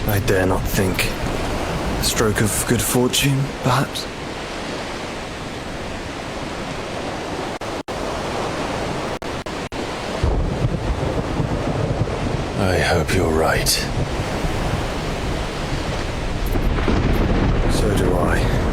I dare not think. A stroke of good fortune, perhaps? I hope you're right. So do I.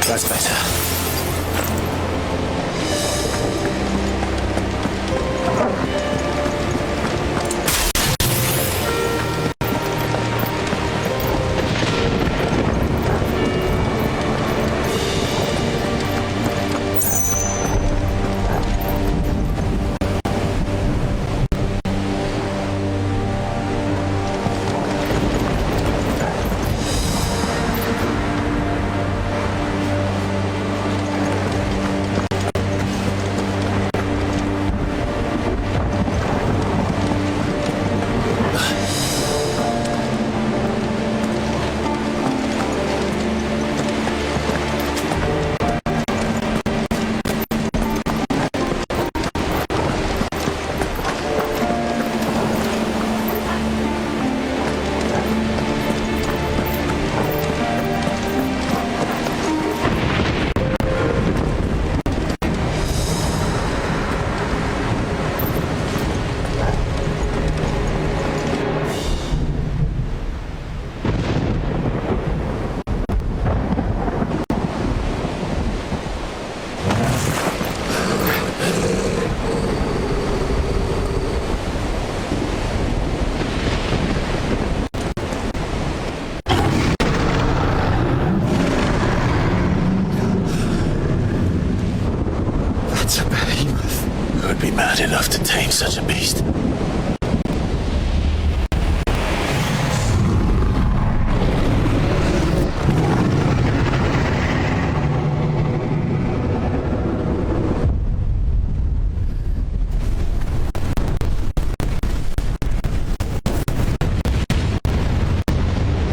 That's better. Who'd be mad enough to tame such a beast?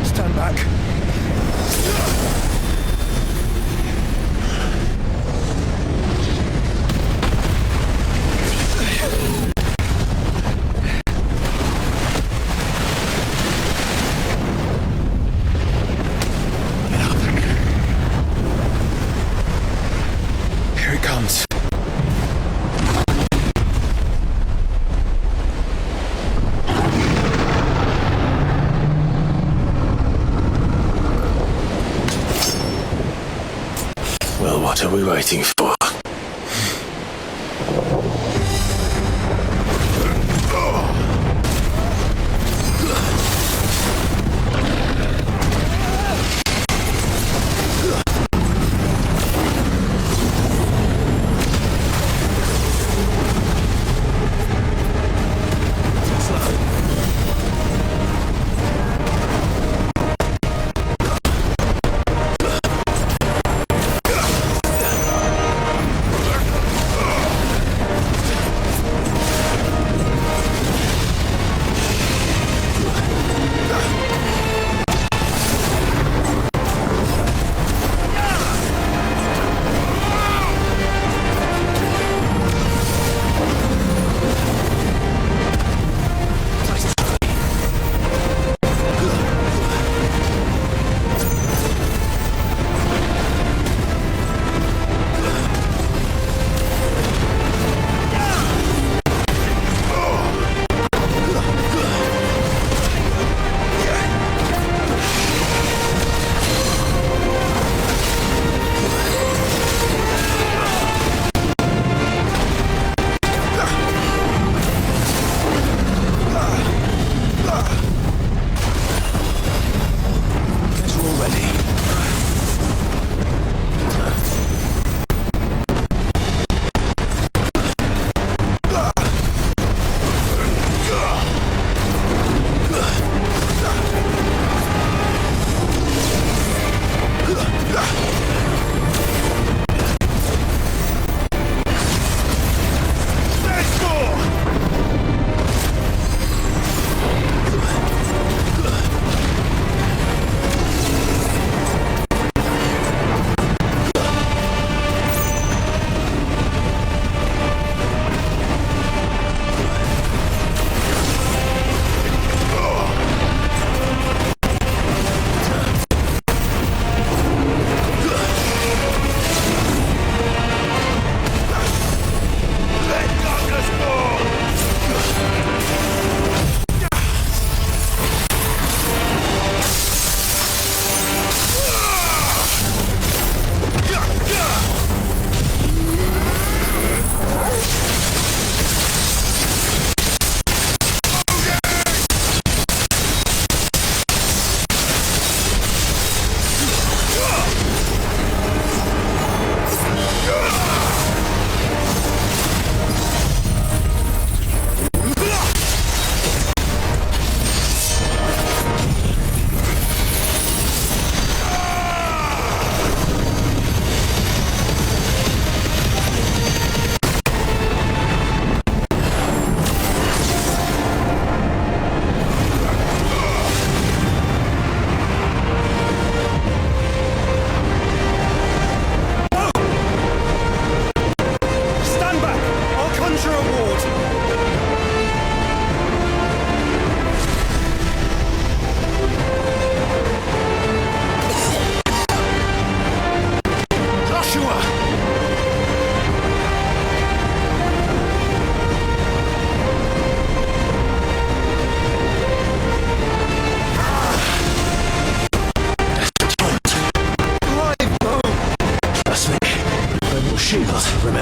Stand back. Well, what are we waiting for?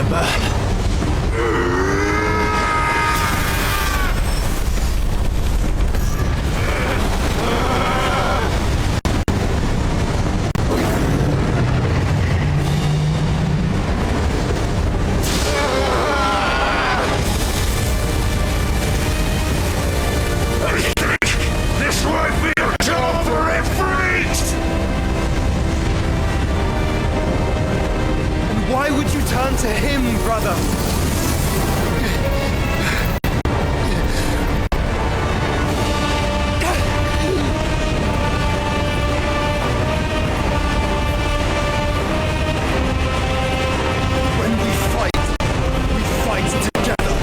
remember? This won't be a job for freaks! Why would you turn to him, brother? When we fight together.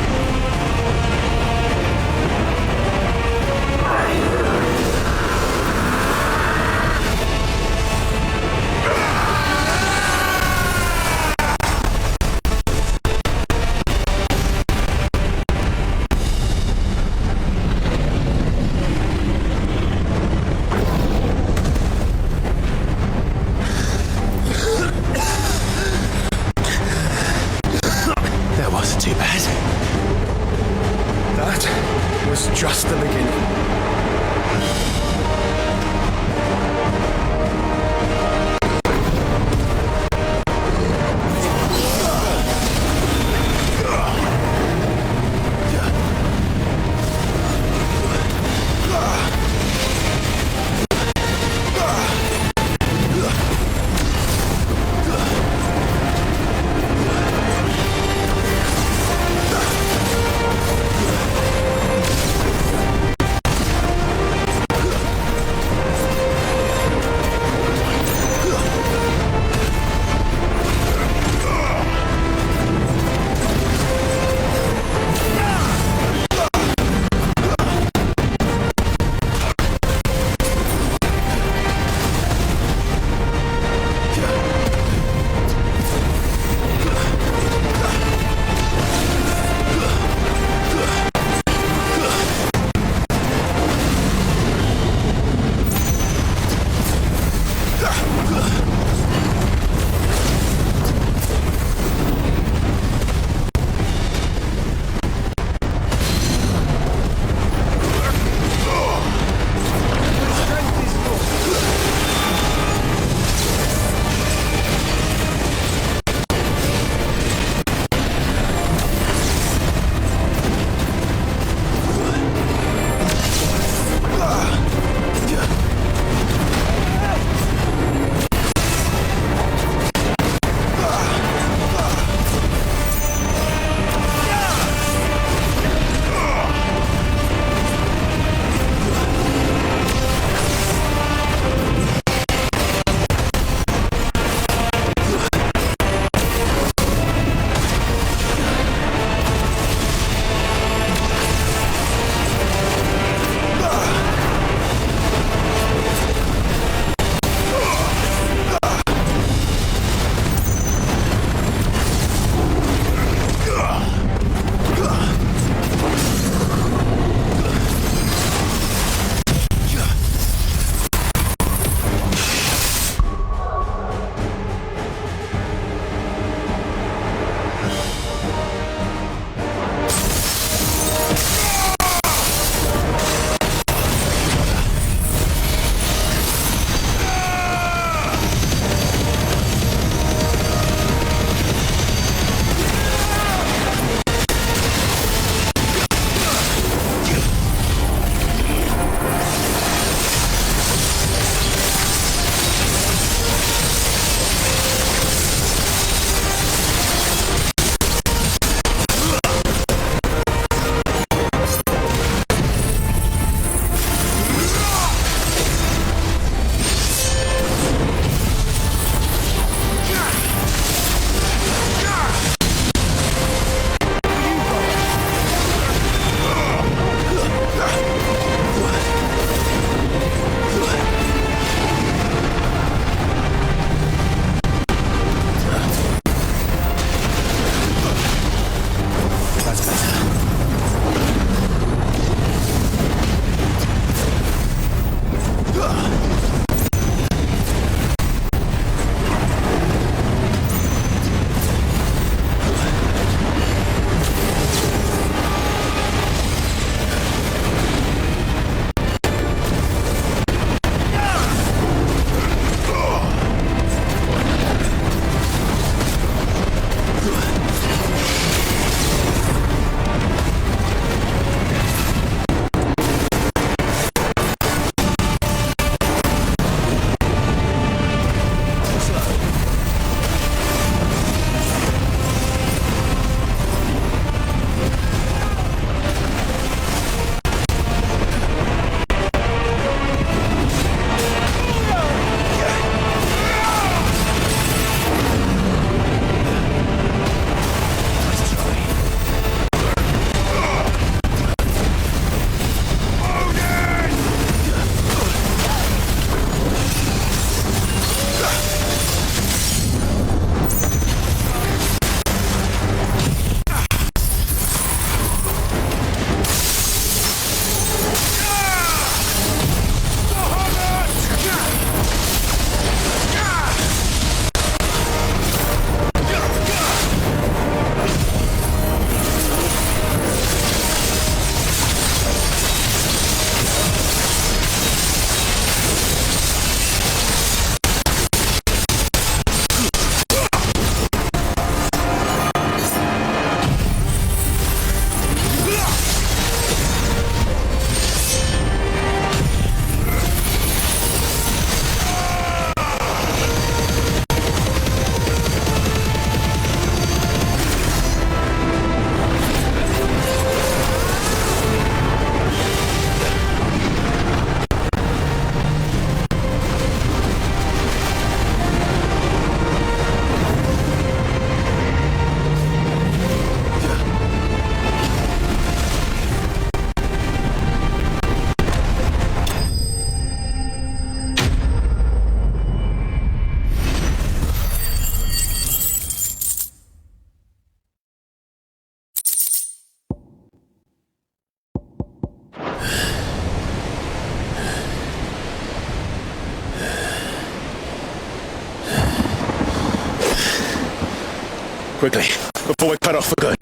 Quickly, before we're cut off for good.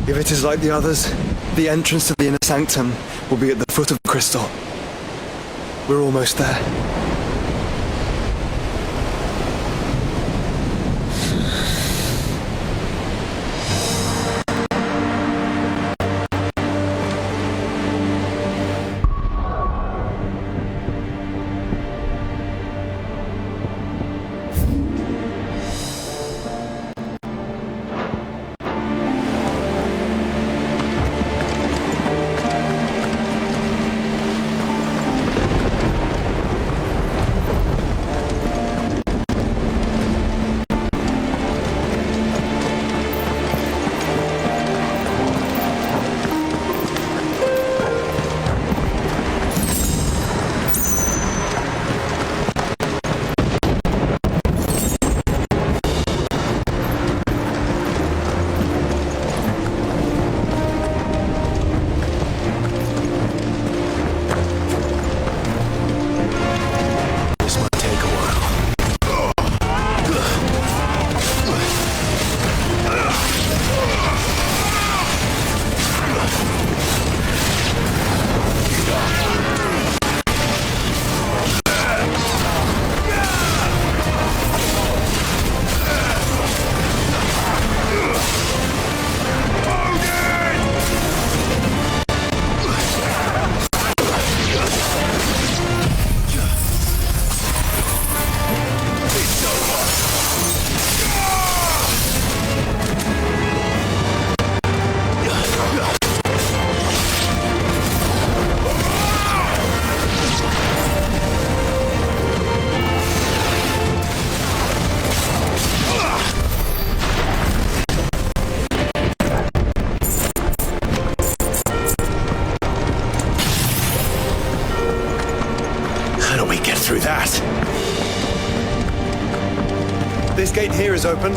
If it is like the others, the entrance to the inner sanctum will be at the foot of the crystal. We're almost there. Through that. This gate here is open.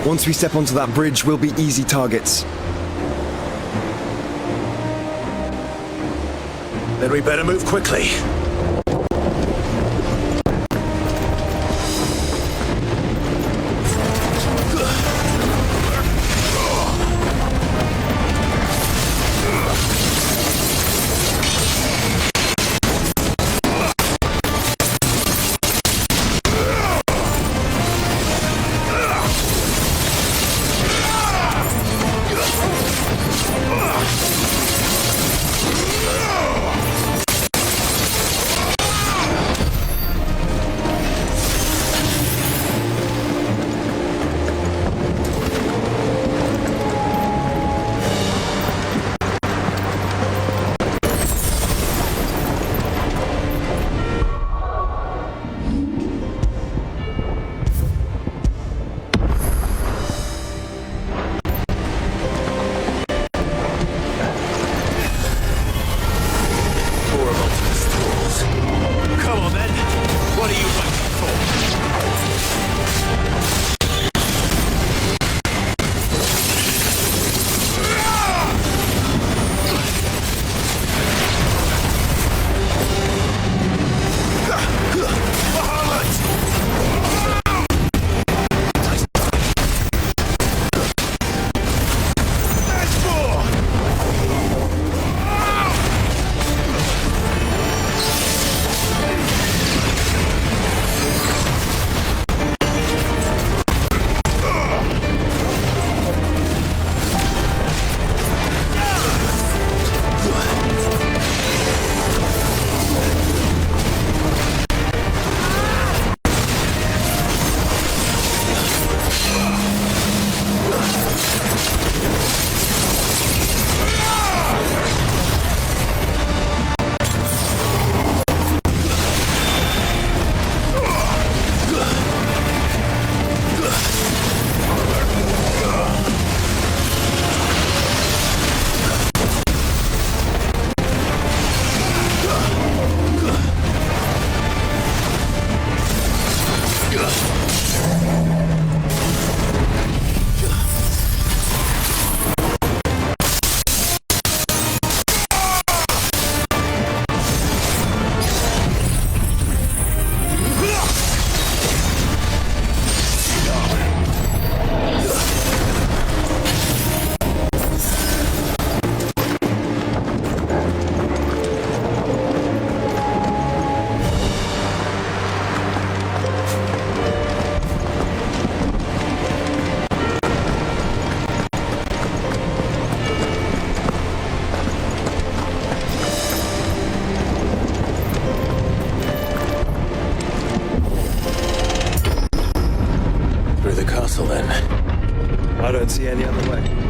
Once we step onto that bridge, we'll be easy targets. Then we better move quickly. I don't see any other way.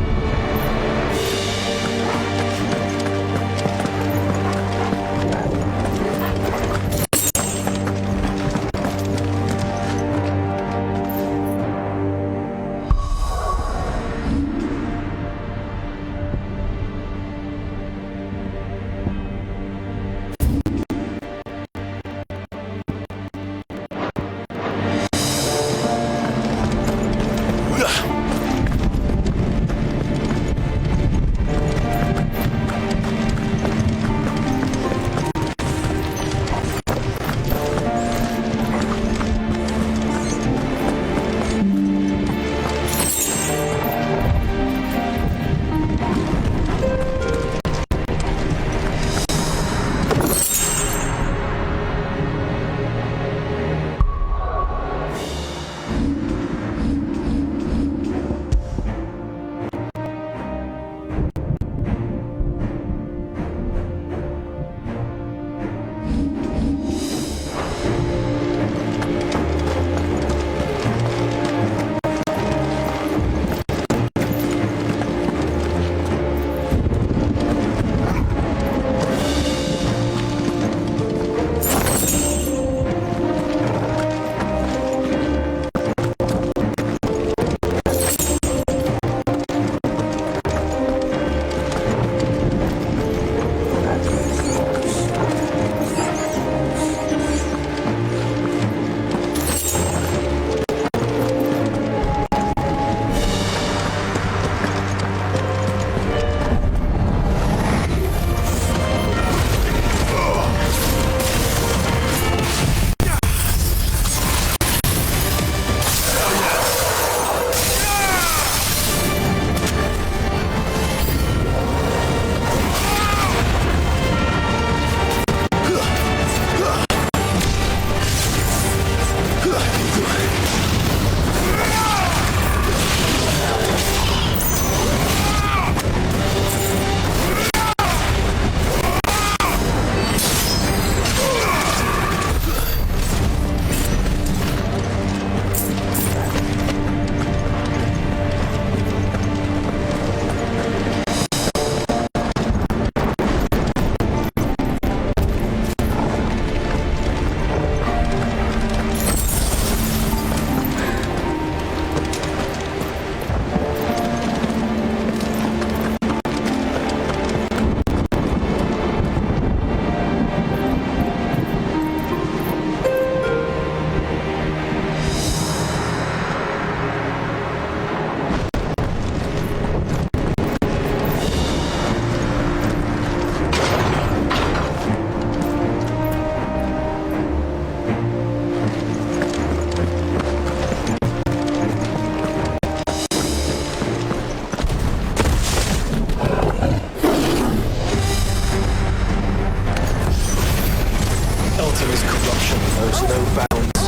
sanctum is corruption that knows no bounds.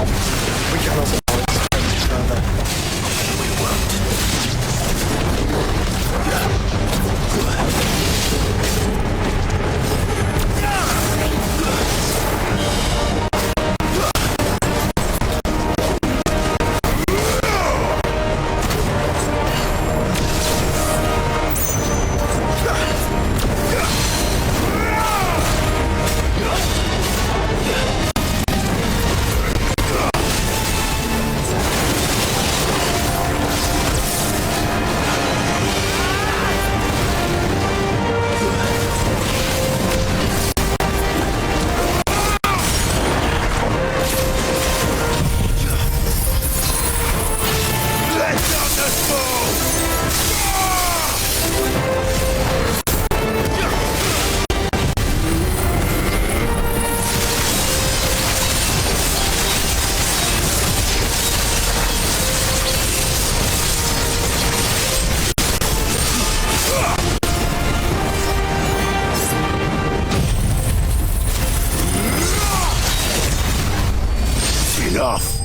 We cannot allow it to spread any further. We won't. Enough!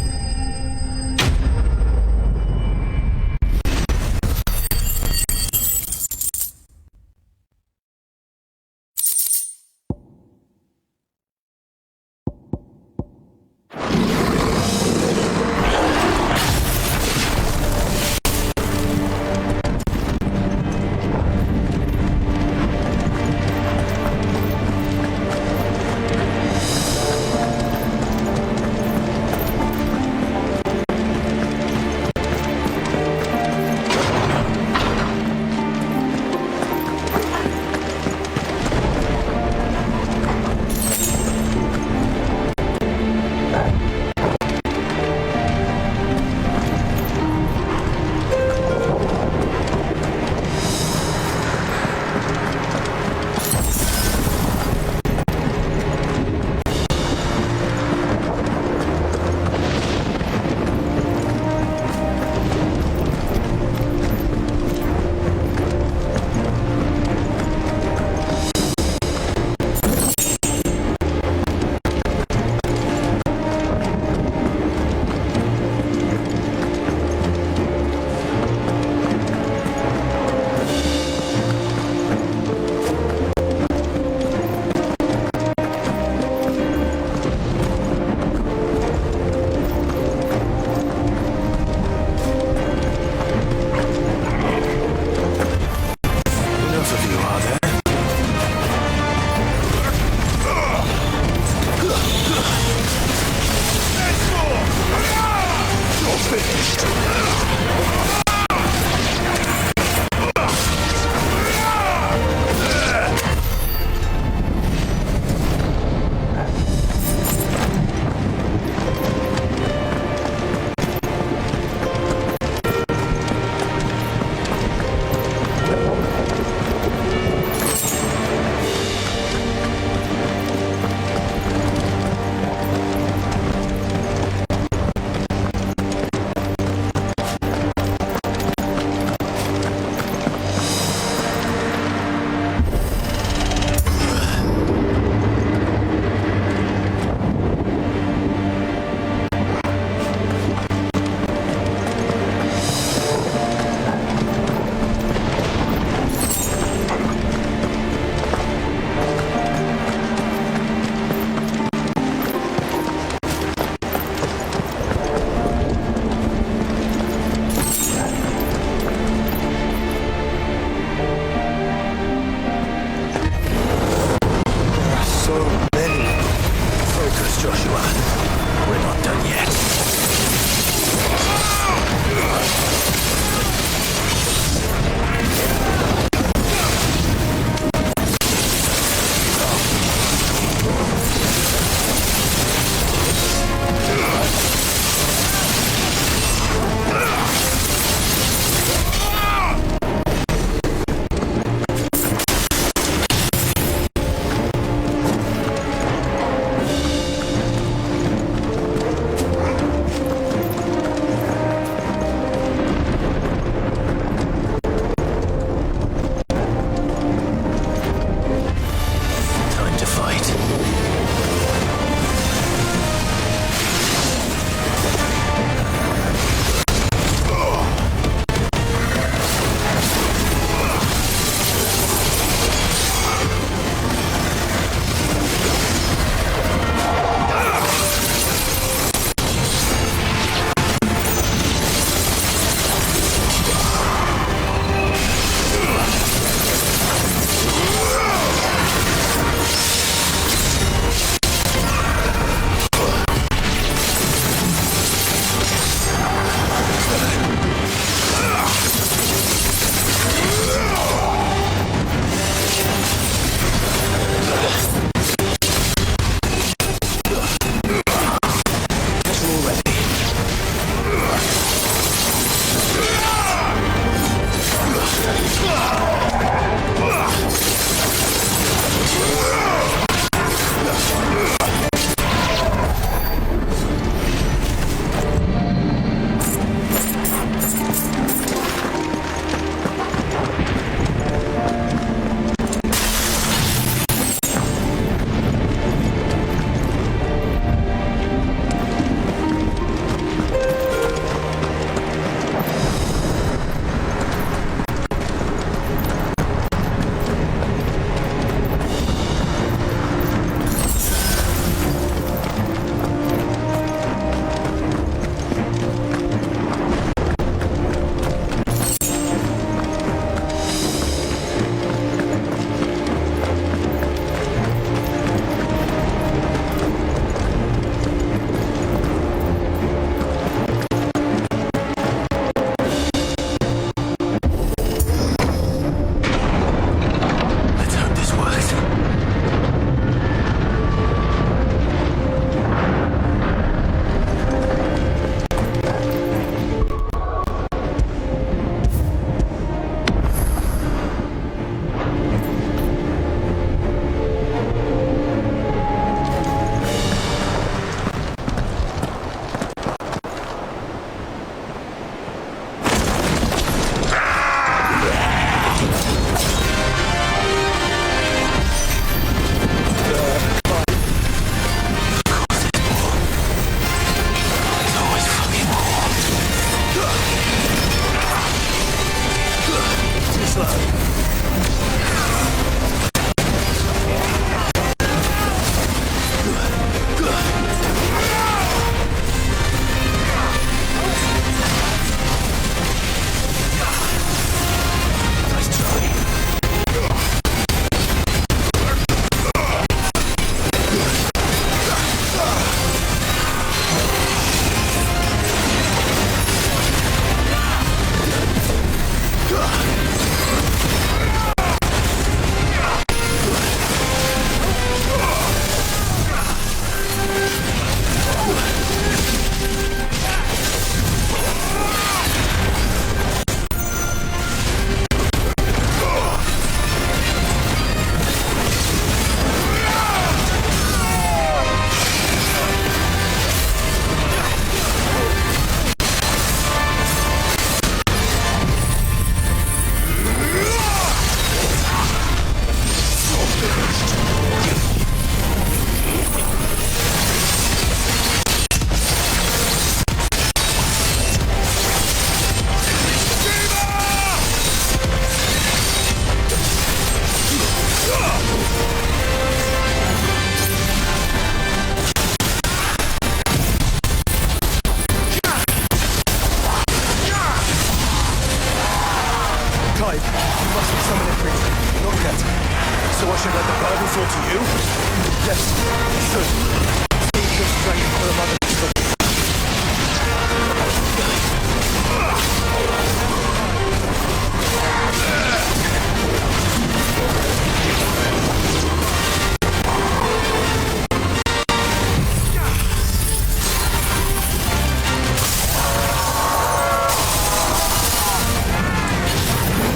Use your strength for the mother crystal.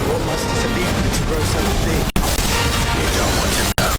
What must this have been to grow so big? You don't want to know.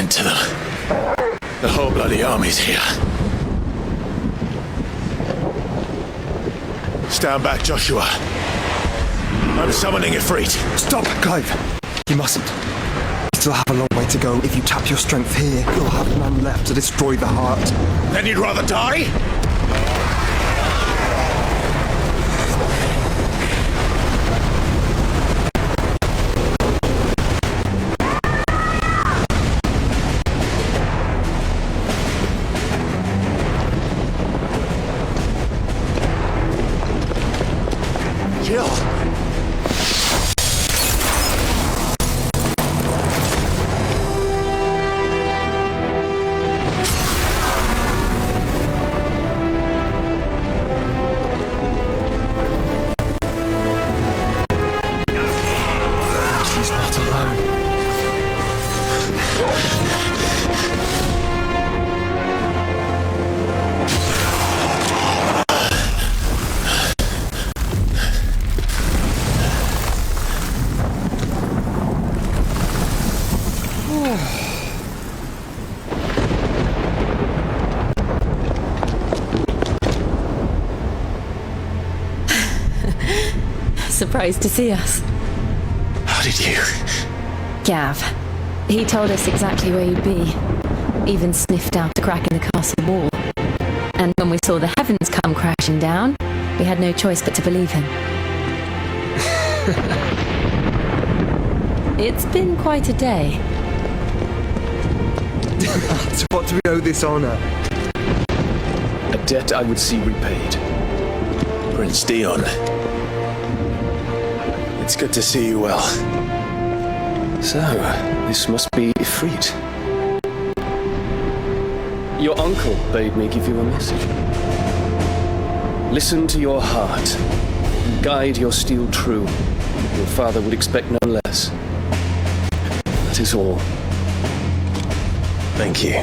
To them. The whole bloody army's here. Stand back, Joshua. I'm summoning Ifrit. Stop, Clive! You mustn't. You still have a long way to go. If you tap your strength here, you'll have none left to destroy the heart. Then you'd rather die? Jill! She's not alone. Surprised to see us. How did you? Gav. He told us exactly where you'd be. Even sniffed out a crack in the castle wall. And when we saw the heavens come crashing down, we had no choice but to believe him. It's been quite a day. To what do we owe this honor? A debt I would see repaid. Prince Dion. It's good to see you well. So, this must be Ifrit. Your uncle bade me give you a message. Listen to your heart. And guide your steel true. Your father would expect no less. That is all. Thank you.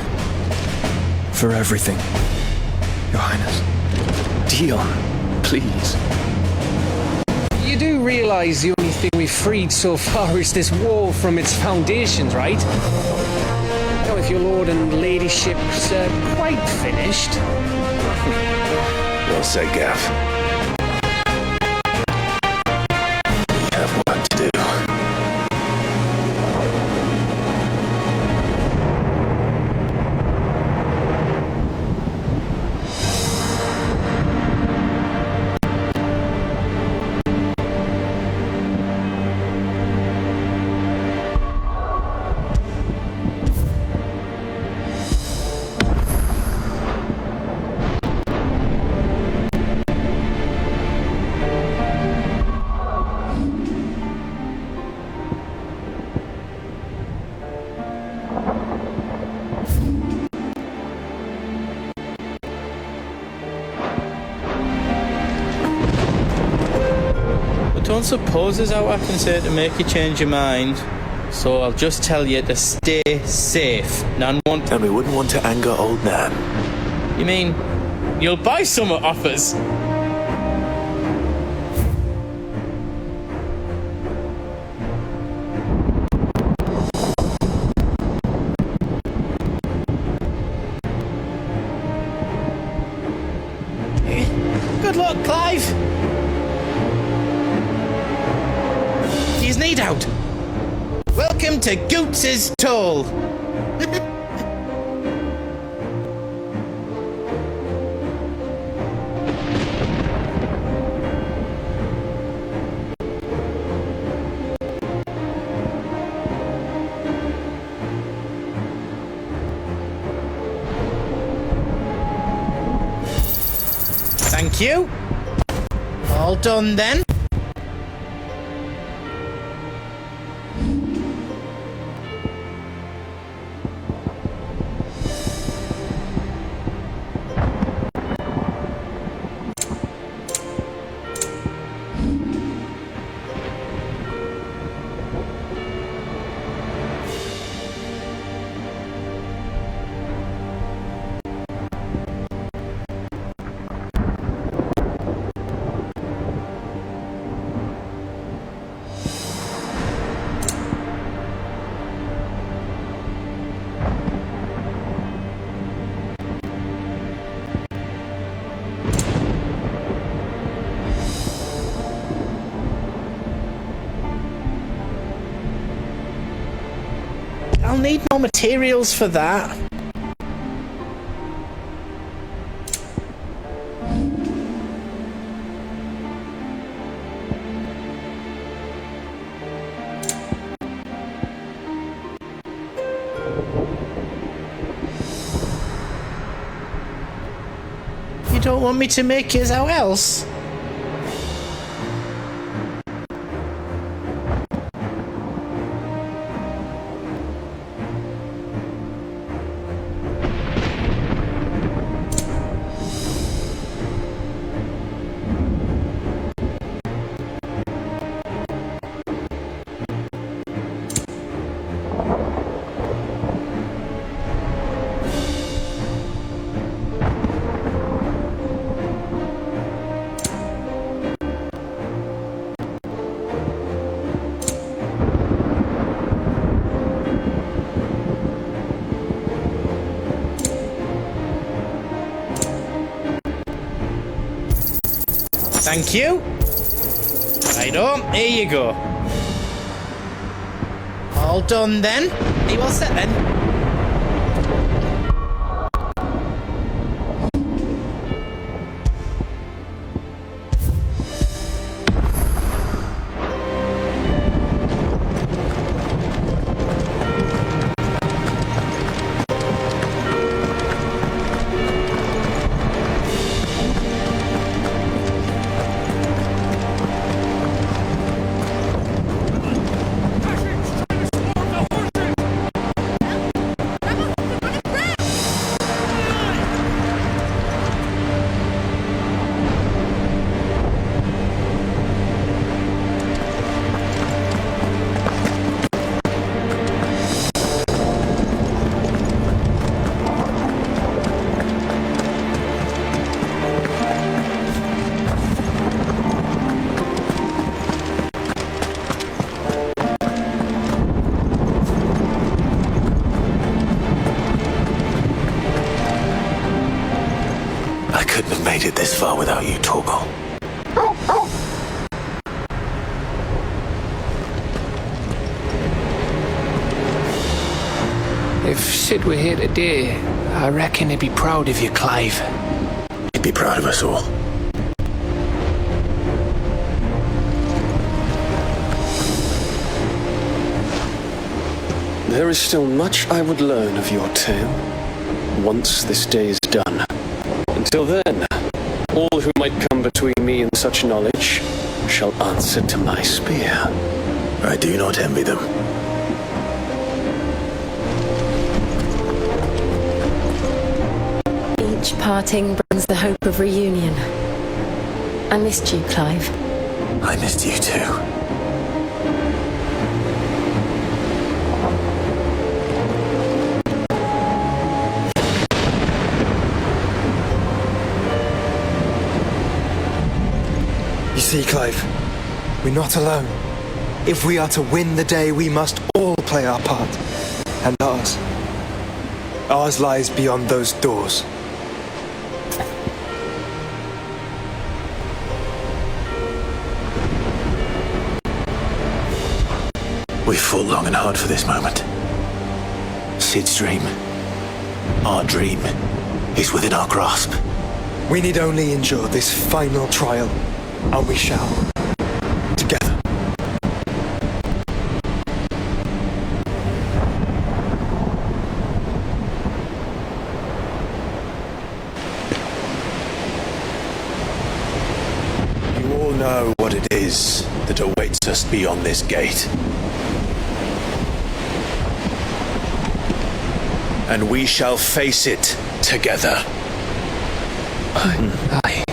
For everything, Your Highness. Dion, please. You do realise the only thing we've freed so far is this wall from its foundations, right? Now, if your lord and ladyship's quite finished... Well said, Gav. We have work to do. Don't suppose there's out I can say to make you change your mind. So I'll just tell you to stay safe. None want. And we wouldn't want to anger old Nan. You mean you'll buy some off us? Good luck, Clive. He's need out. Welcome to Goots's Toll. Thank you. All done then. I'll need more materials for that. You don't want me to make it how else? Thank you. Righto, here you go. All done then. Are you all set then? Made it this far without you, Torgal. If Sid were here today, I reckon he'd be proud of you, Clive. He'd be proud of us all. There is still much I would learn of your tale, once this day is done. Until then, all who might come between me and such knowledge shall answer to my spear. I do not envy them. Each parting brings the hope of reunion. I missed you, Clive. I missed you too. You see, Clive, we're not alone. If we are to win the day, we must all play our part. And ours. Ours lies beyond those doors. We fought long and hard for this moment. Sid's dream, our dream, is within our grasp. We need only endure this final trial, and we shall. Together. You all know what it is that awaits us beyond this gate. And we shall face it together. Aye.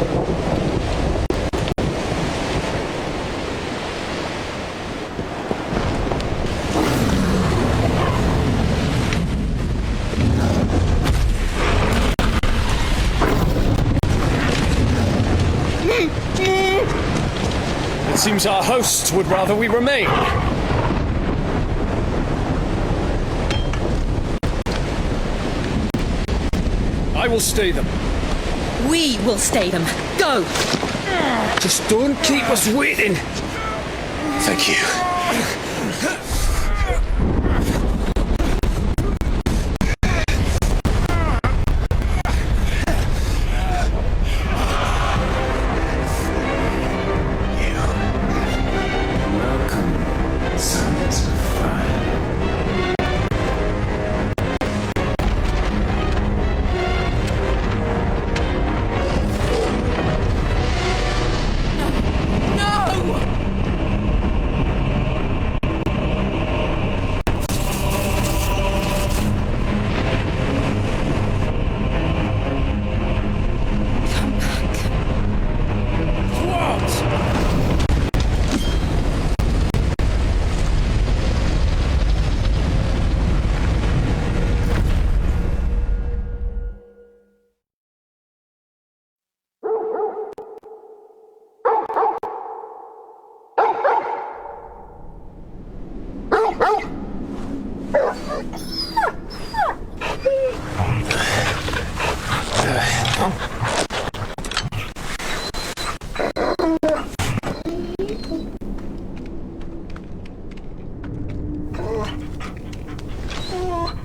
It seems our hosts would rather we remain. I will stay them. We will stay them. Go! Just don't keep us waiting. Thank you.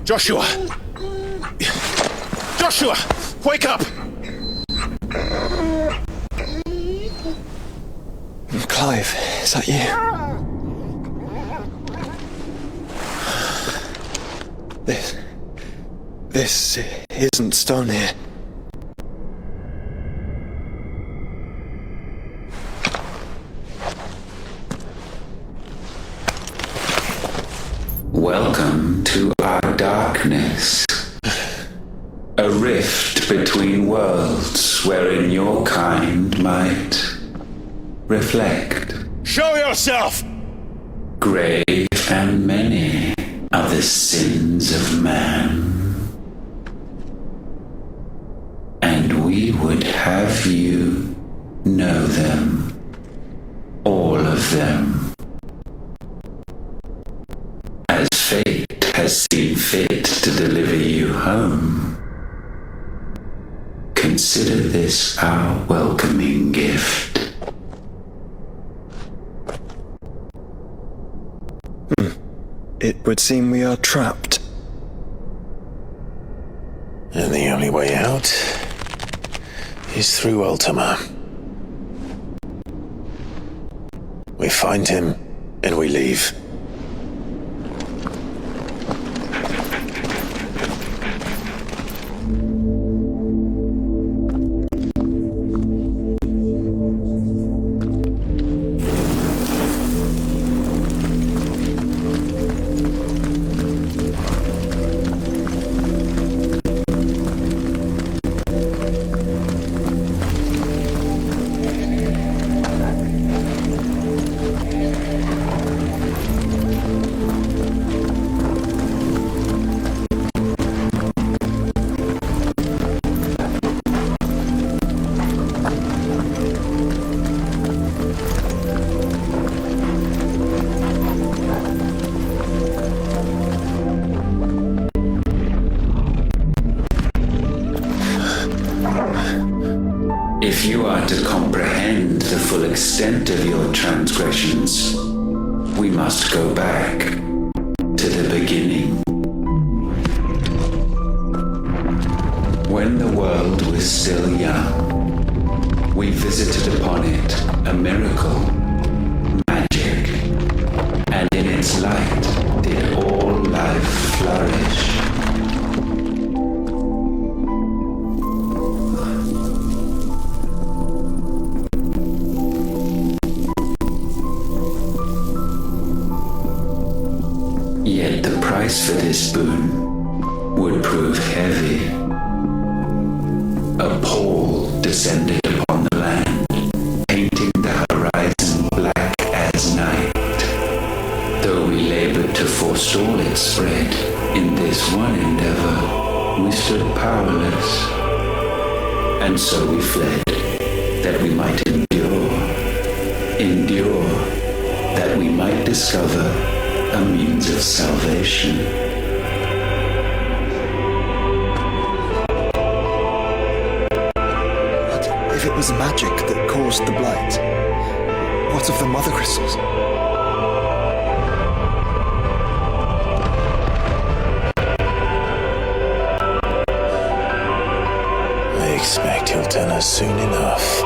Joshua! Joshua! Wake up! Clive, is that you? This isn't stone here. Welcome to our darkness. A rift between worlds wherein your kind might reflect. Show yourself! Grave and many are the sins of man. And we would have you know them. All of them. As fate has seen fit to deliver you home, consider this our welcoming gift. It would seem we are trapped. And the only way out is through Ultima. We find him and we leave. If you are to comprehend the full extent of your transgressions, we must go back to the beginning. When the world was still young, we visited upon it a miracle, magic, and in its light did all life flourish. Yet the price for this boon would prove heavy. A pall descended upon the land, painting the horizon black as night. Though we labored to forestall its spread, in this one endeavor we stood powerless. And so we fled, that we might endure, that we might discover a means of salvation. But if it was magic that caused the blight, what of the mother crystals? I expect he'll tell us soon enough.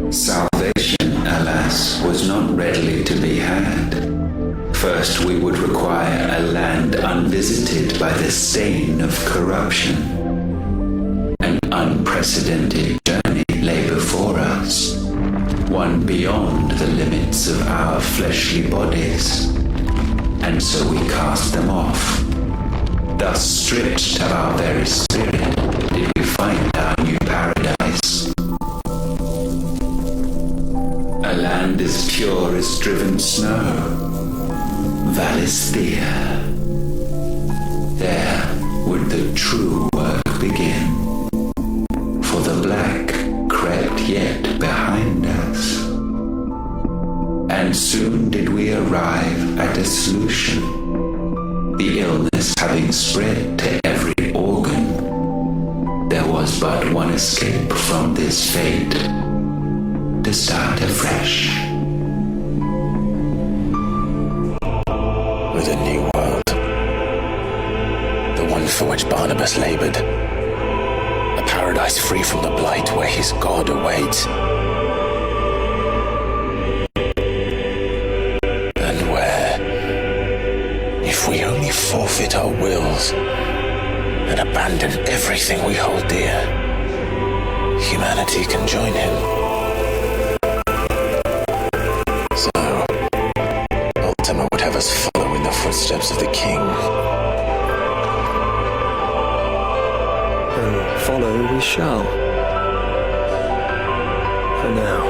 Salvation, alas, was not readily to be had. First we would require require a land unvisited by the stain of corruption. An unprecedented journey lay before us, one beyond the limits of our fleshly bodies, and so we cast them off. Thus stripped of our very spirit, did we find our new paradise. A land as pure as driven snow, Valisthea. There would the true work begin, for the black crept yet behind us. And soon did we arrive at a solution, the illness having spread to every organ. There was but one escape from this fate, to start afresh. With a new world, the one for which Barnabas labored, a paradise free from the blight where his God awaits, and where, if we only forfeit our wills and abandon everything we hold dear, humanity can join him. So, Ultima would have us follow in the footsteps of the king. And follow we shall. For now.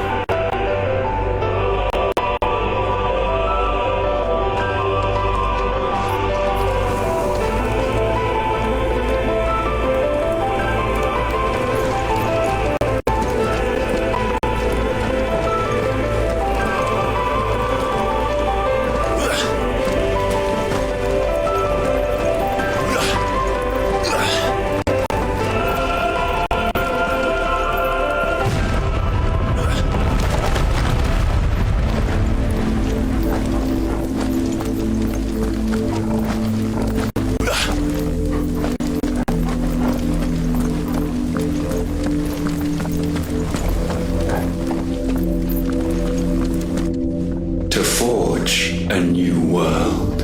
To forge a new world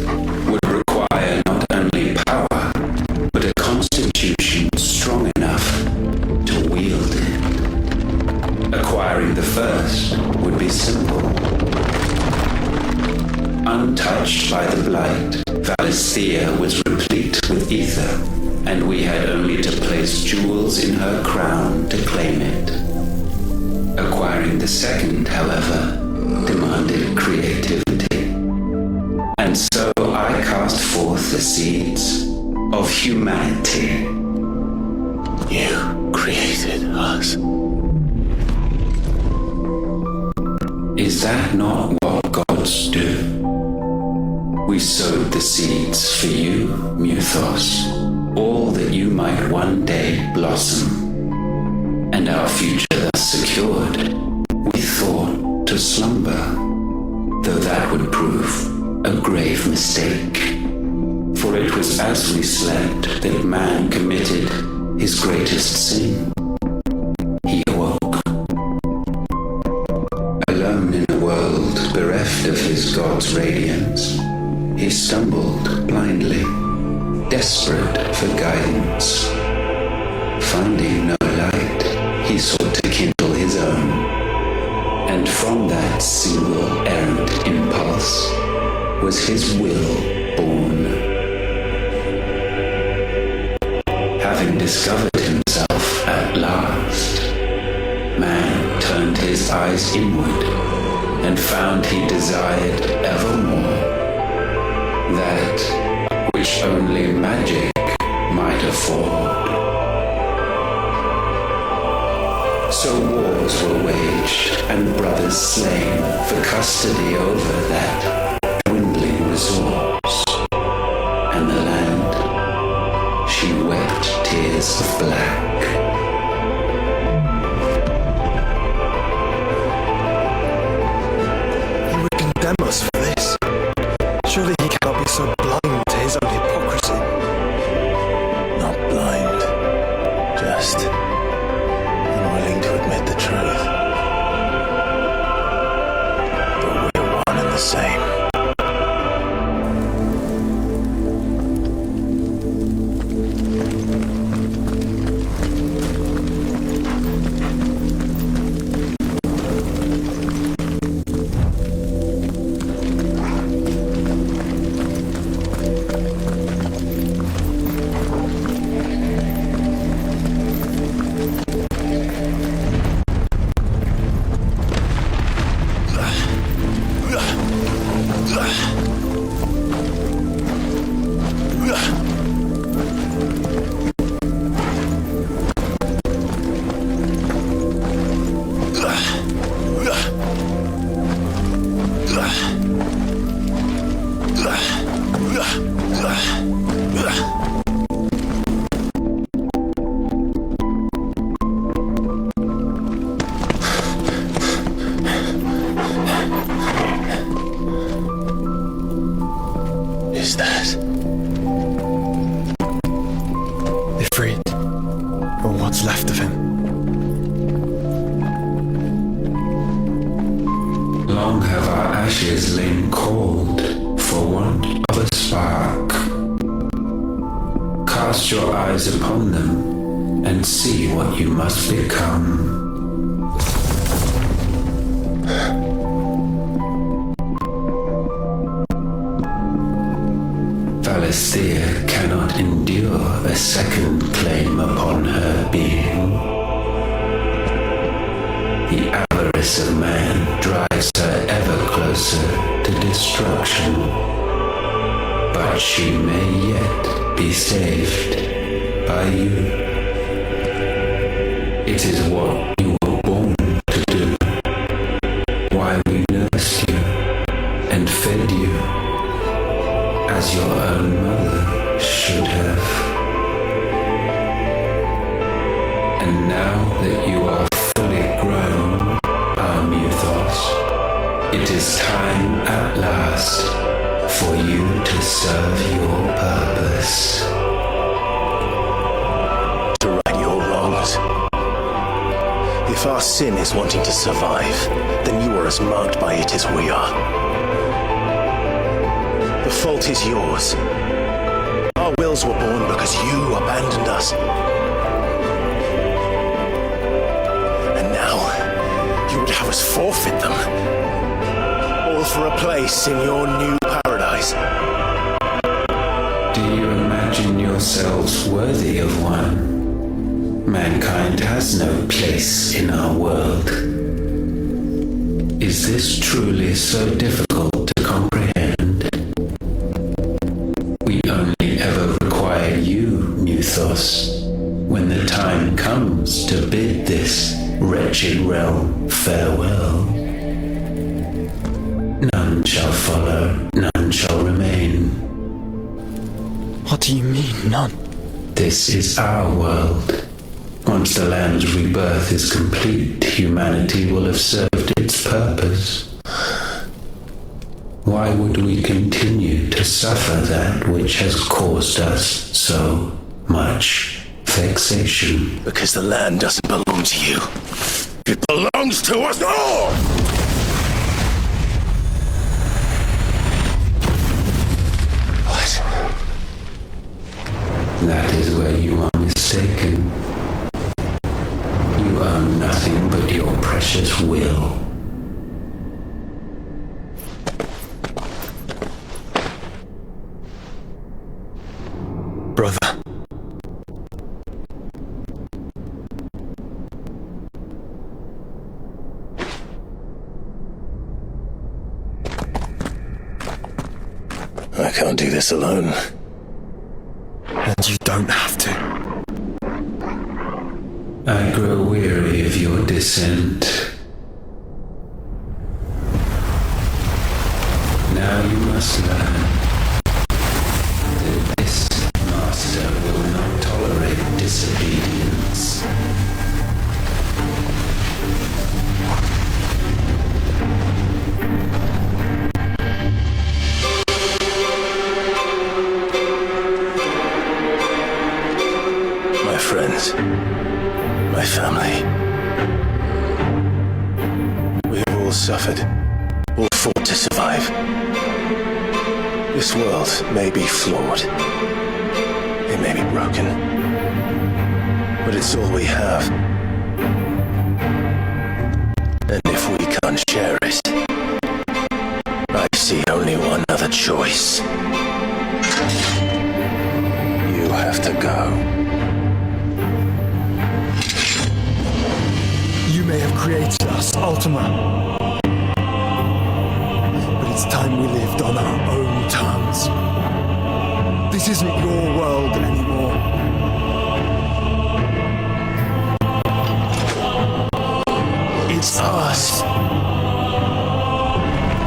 would require not only power, but a constitution strong enough to wield it. Acquiring the first would be simple. Untouched by the blight, Valisthea was replete with ether, and we had only to place jewels in her crown to claim it. Acquiring the second, however, demanded creativity. And so I cast forth the seeds of humanity. You created us. Is that not what gods do? We sowed the seeds for you, Muthos, all that you might one day blossom. And our future thus secured, we thought to slumber, though that would prove a grave mistake. For it was as we slept that man committed his greatest sin. He awoke. Alone in a world bereft of his God's radiance, he stumbled blindly, desperate for guidance. Finding no light, he sought to kindle his own. And from that single errant impulse was his will born. Having discovered himself at last, man turned his eyes inward and found he desired evermore that which only magic might afford. So wars were waged and brothers slain for custody over that dwindling resource. And the land, she wept tears of black. He would condemn us for this. Surely he cannot be so blind to his own hypocrisy. Not blind, just unwilling to admit the truth. But we're one and the same. Is that? Ifrit, or what's left of him. Long have our ashes lain cold for want of a spark. Cast your eyes upon them and see what you must become. Valisthea cannot endure a second claim upon her being. The avarice of man drives her ever closer to destruction, but she may yet be saved by you. It is what you were born to do, why we nursed you and fed you as your own mother should have. And now that you are fully grown, our Muthos, it is time at last for you to serve your purpose. To right your wrongs. If our sin is wanting to survive, then you are as marked by it as we are. The fault is yours. Our wills were born because you abandoned us. And now, you would have us forfeit them. All for a place in your new paradise. Do you imagine yourselves worthy of one? Mankind has no place in our world. Is this truly so difficult to comprehend? We only ever require you, Muthos, when the time comes to bid this wretched realm farewell. None shall follow, none shall remain. What do you mean, none? This is our world. Once the land's rebirth is complete, humanity will have served its purpose. Why would we continue to suffer that which has caused us so much vexation? Because the land doesn't belong to you. It belongs to us all! What? That is where you are mistaken. You own nothing but your precious will. Brother. I can't do this alone. And you don't have to. I grow weary of your dissent. Now you must learn that this master will not tolerate disobedience. My friends, my family, we have all suffered, all fought to survive. This world may be flawed, it may be broken, but it's all we have. And if we can't share it, I see only one other choice. You have to go. You may have created us, Ultima. But it's time we lived on our own terms. This isn't your world anymore. It's us.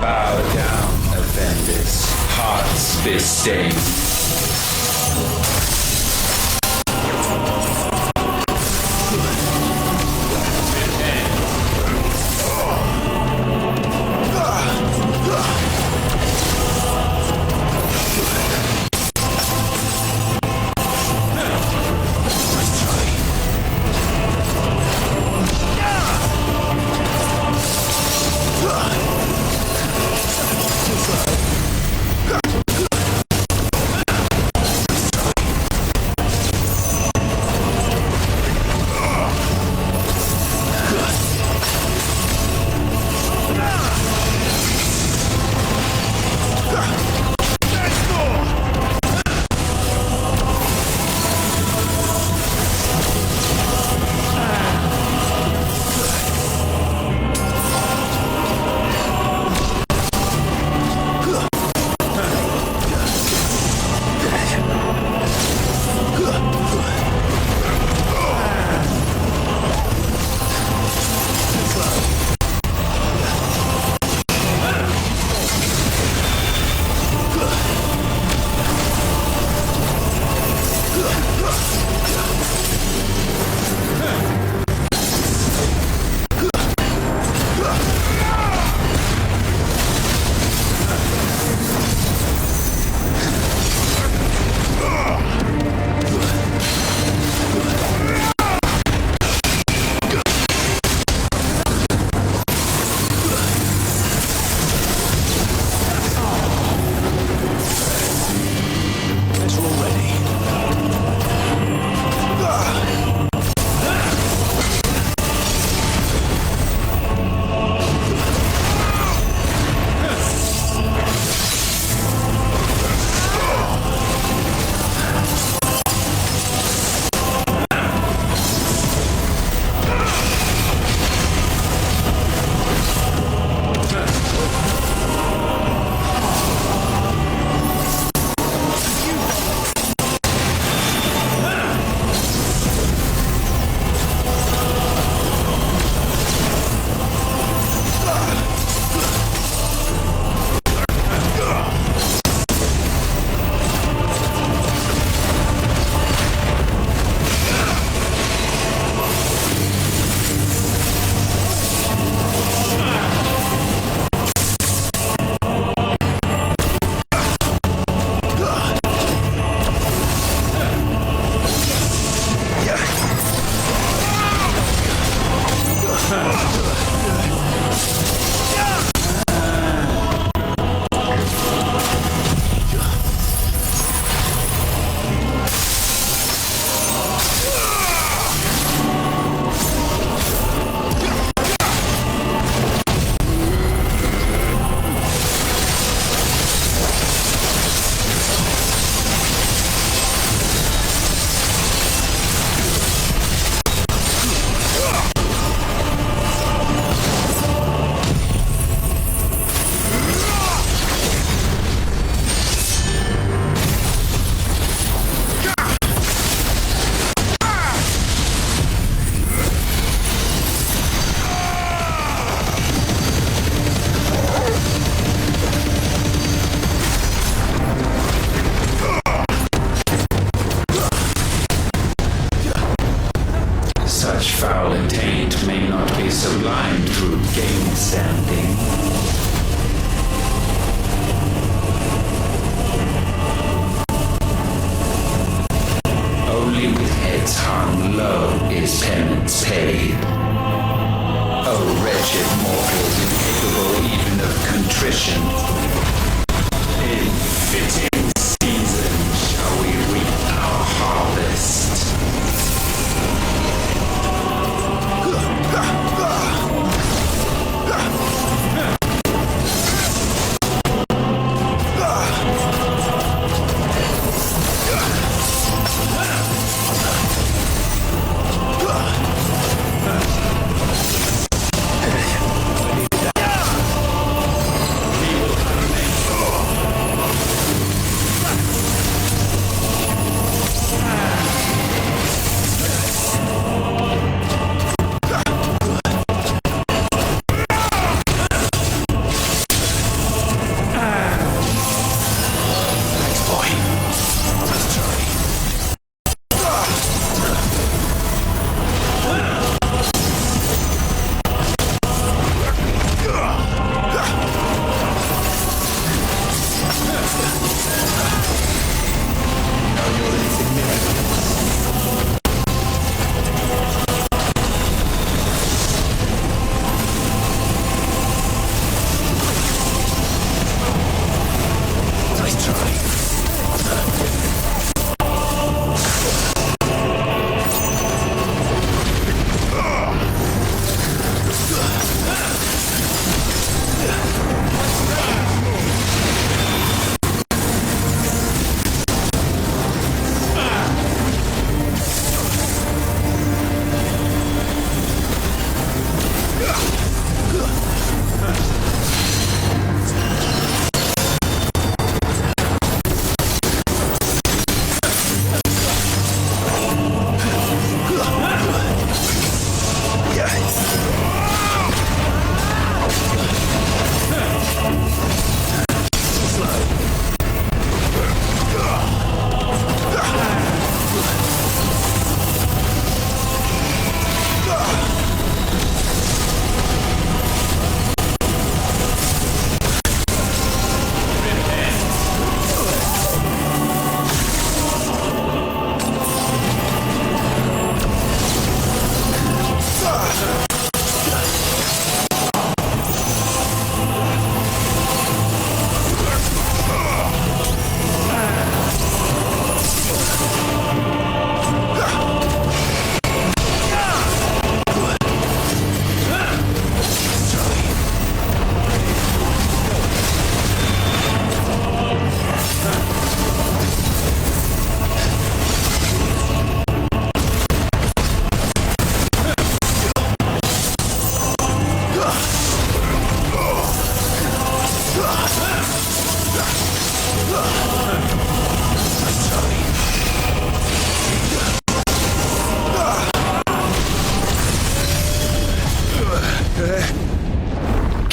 Bow down, offenders, hearts disdain.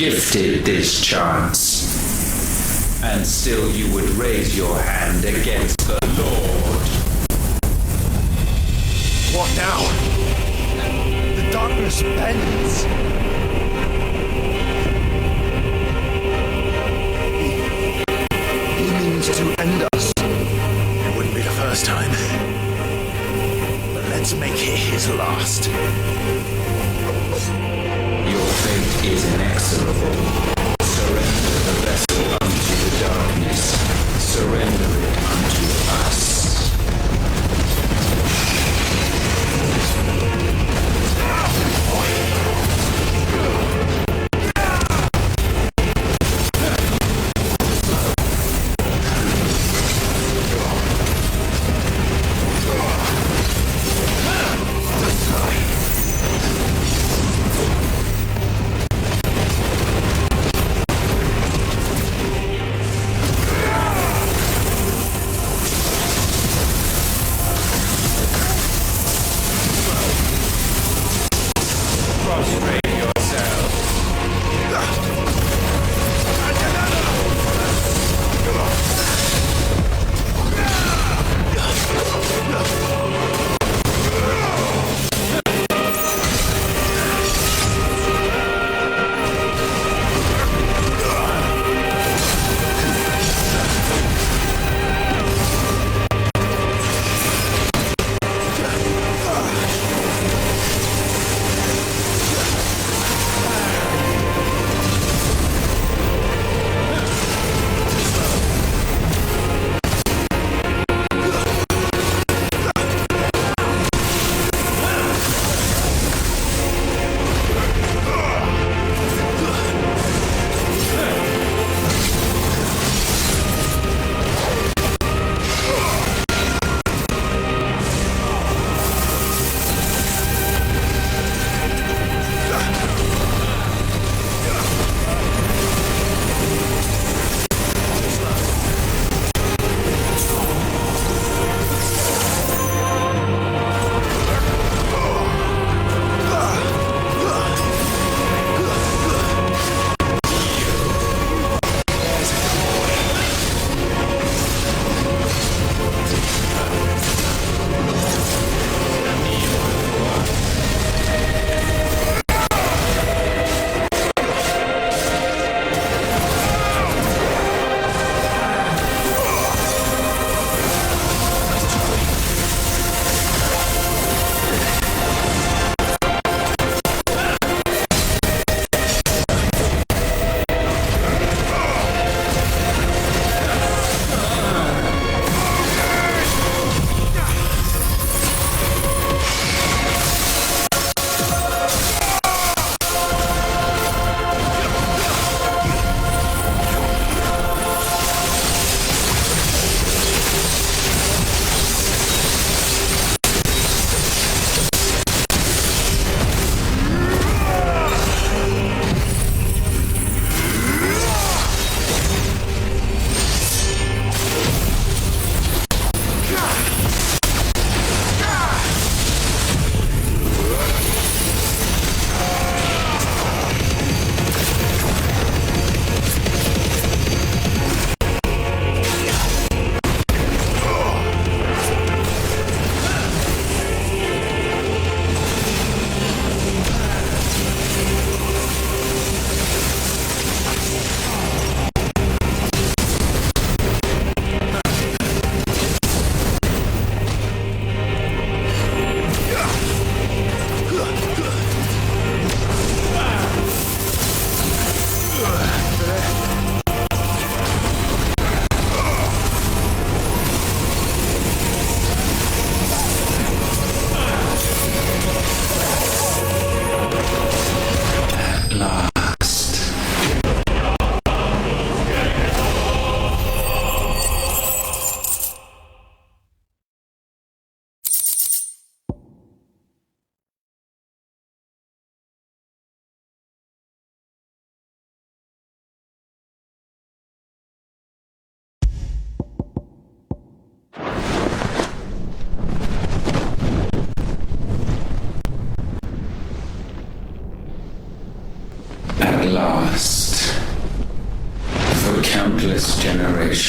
gifted this chance. And still you would raise your hand against the Lord. What now? The darkness bends. He means to end us. It wouldn't be the first time. But let's make it his last. Your fate is inexorable. Surrender the vessel unto the darkness. Surrender it unto us.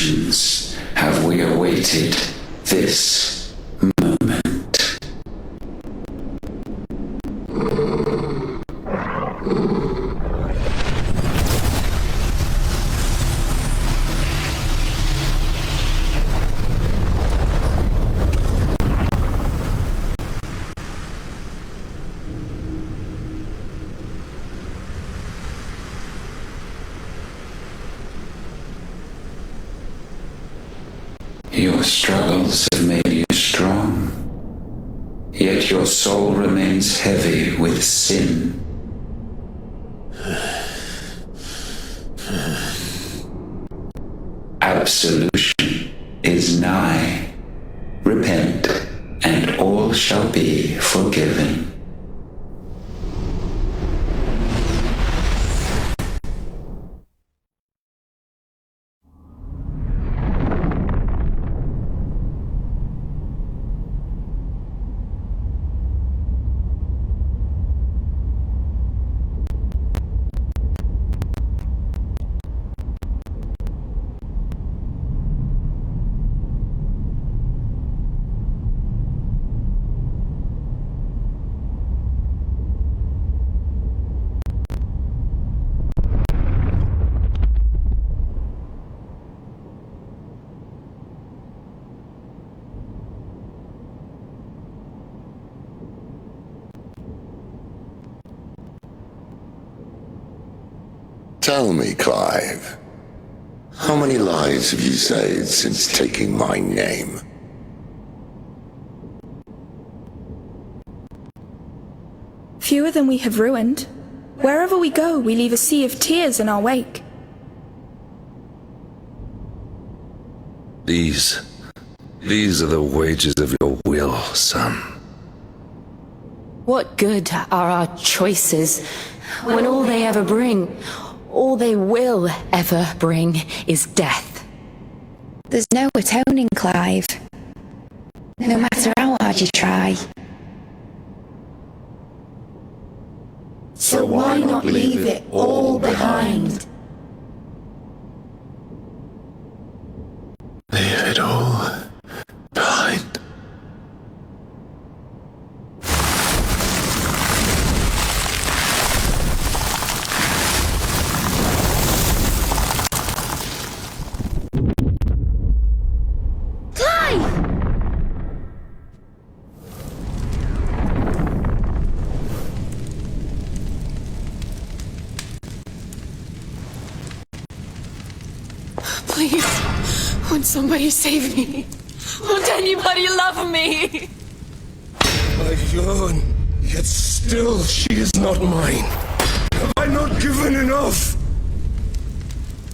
generations have we awaited this moment. Your struggles have made you strong, yet your soul remains heavy with sin. Absolution is nigh. Repent, and all shall be forgiven. Tell me, Clive, how many lives have you saved since taking my name? Fewer than we have ruined. Wherever we go, we leave a sea of tears in our wake. These are the wages of your will, son. What good are our choices when all they ever bring, all they will ever bring, is death? There's no atoning, Clive. No matter how hard you try. So why not leave it all behind? Leave it all behind. Please, won't somebody save me? Won't anybody love me? I've yearned, yet still she is not mine. Have I not given enough?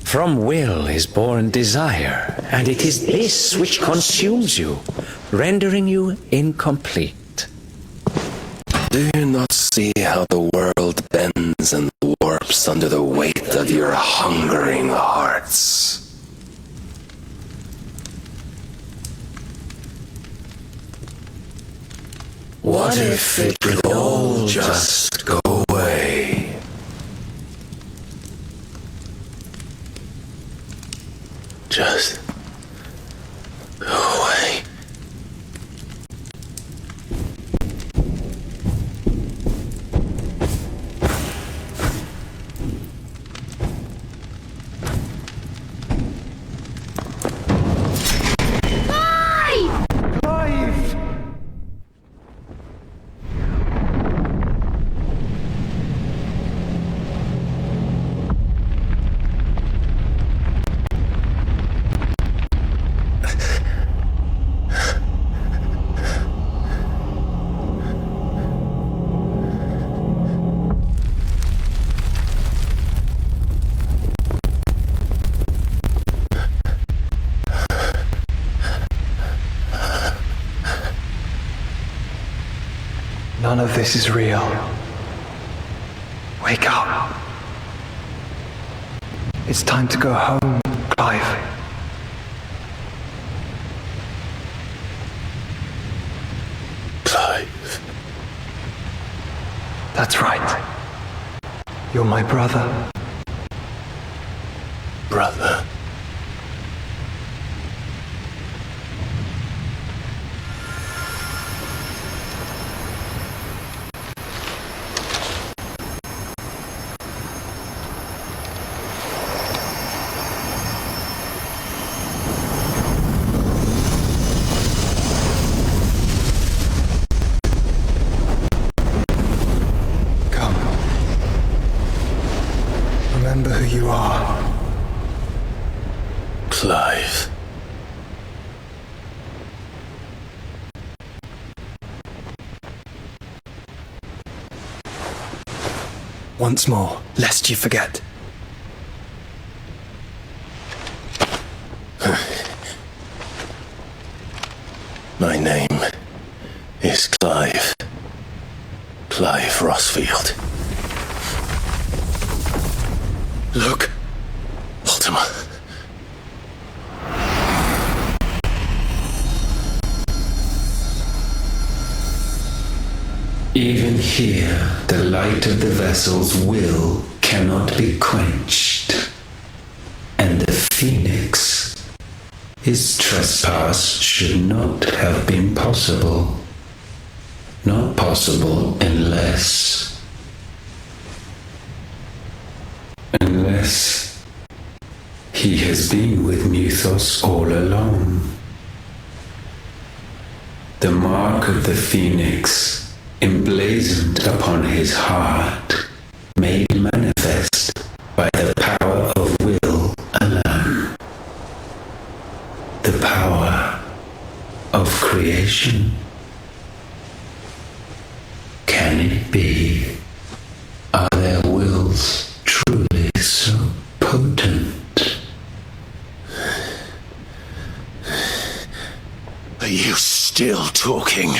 From will is born desire, and it is this which consumes you, rendering you incomplete. Do you not see how the world bends and warps under the weight of your hungering hearts? What if it could all just go away? Just go away. None of this is real. Wake up. It's time to go home, Clive. Clive. That's right. You're my brother. Brother. once more, lest you forget. My name is Clive. Clive Rossfield. Look, Ultima. Even here, the light of the vessel's will cannot be quenched. And the Phoenix, his trespass should not have been possible. Not possible unless he has been with Muthos all along. The mark of the Phoenix, emblazoned upon his heart, made manifest by the power of will alone. The power of creation. Can it be? Are their wills truly so potent? Are you still talking?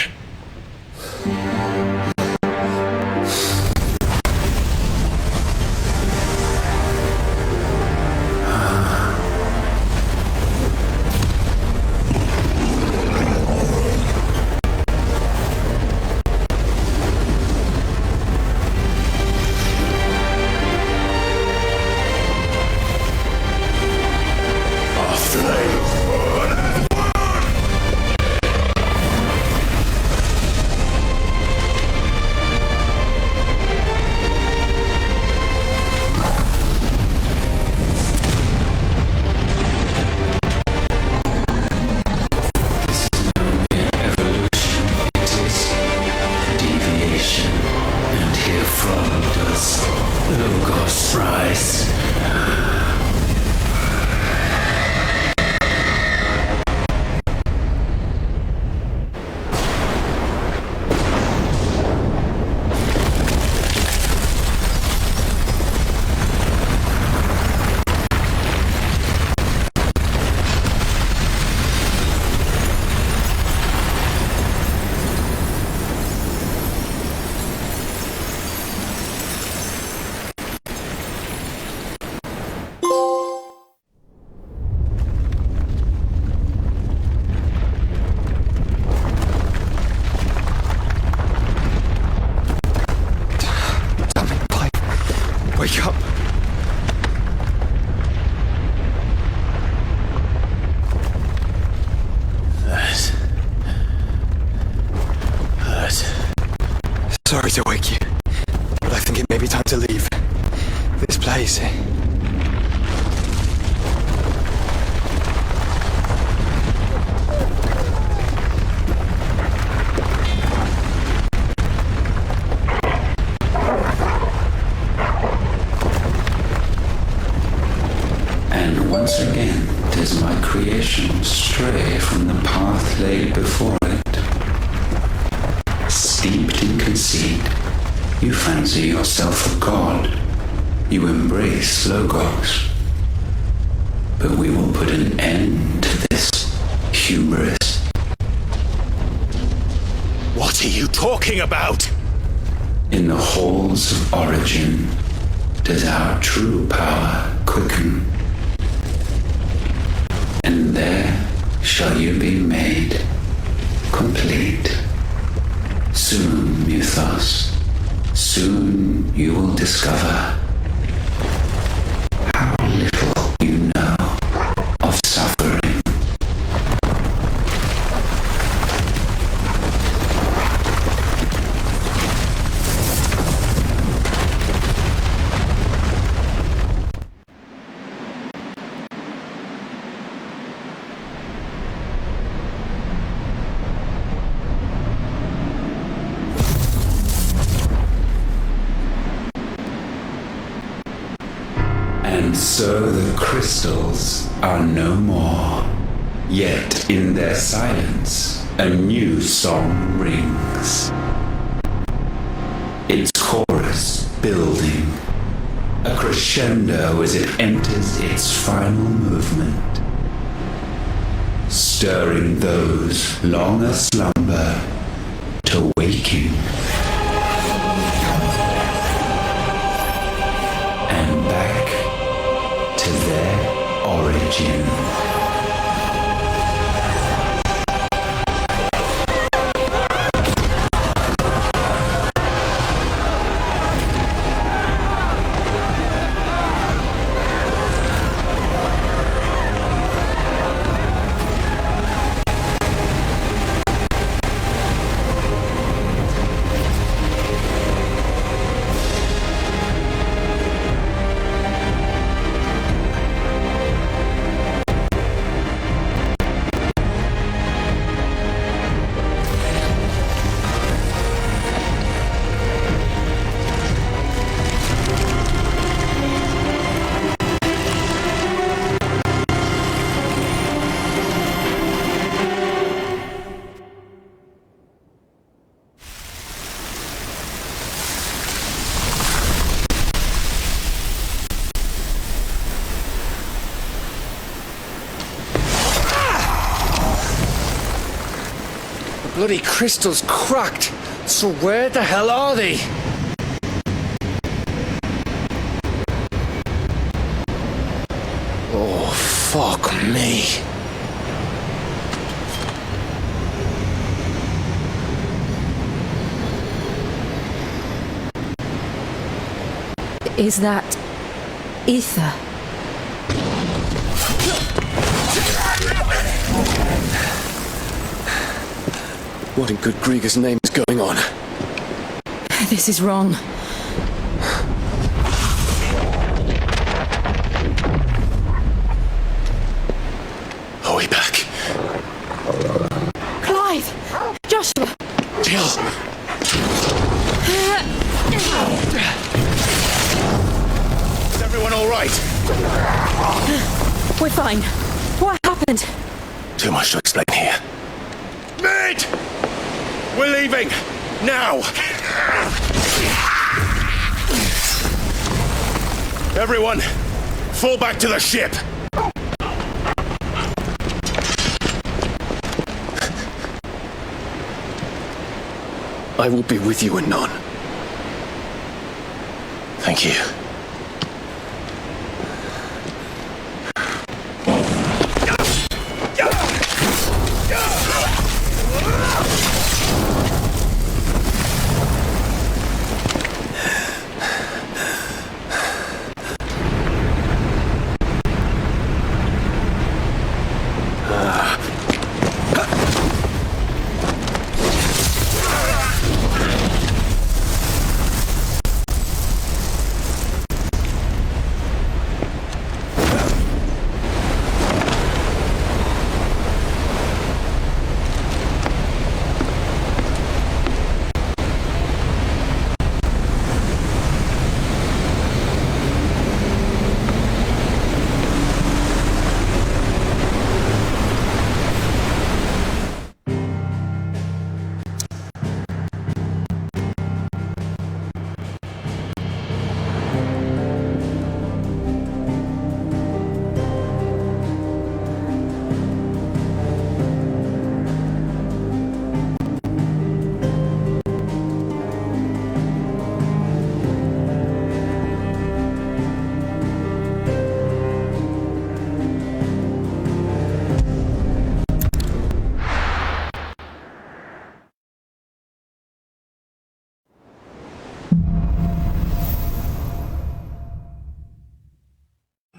Wake up! That hurt. Sorry to wake you, but I think it may be time to leave this place. Once again does my creation stray from the path laid before it. Steeped in conceit, you fancy yourself a god. You embrace Logos. But we will put an end to this hubris. What are you talking about? In the halls of origin does our true power quicken. And there shall you be made complete. Soon, Muthos, soon you will discover how little you know of suffering. And so the crystals are no more, yet in their silence a new song rings. Its chorus building a crescendo as it enters its final movement, stirring those long aslumber to waking, and back to their origin. Bloody crystal's cracked. So where the hell are they? Oh, fuck me. Is that ether? What in good Grieger's name is going on? This is wrong. Are we back? Clive! Joshua! Jill! Is everyone all right? We're fine. What happened? Too much to explain here. Mate! We're leaving! Now! Everyone, fall back to the ship! I will be with you anon. Thank you.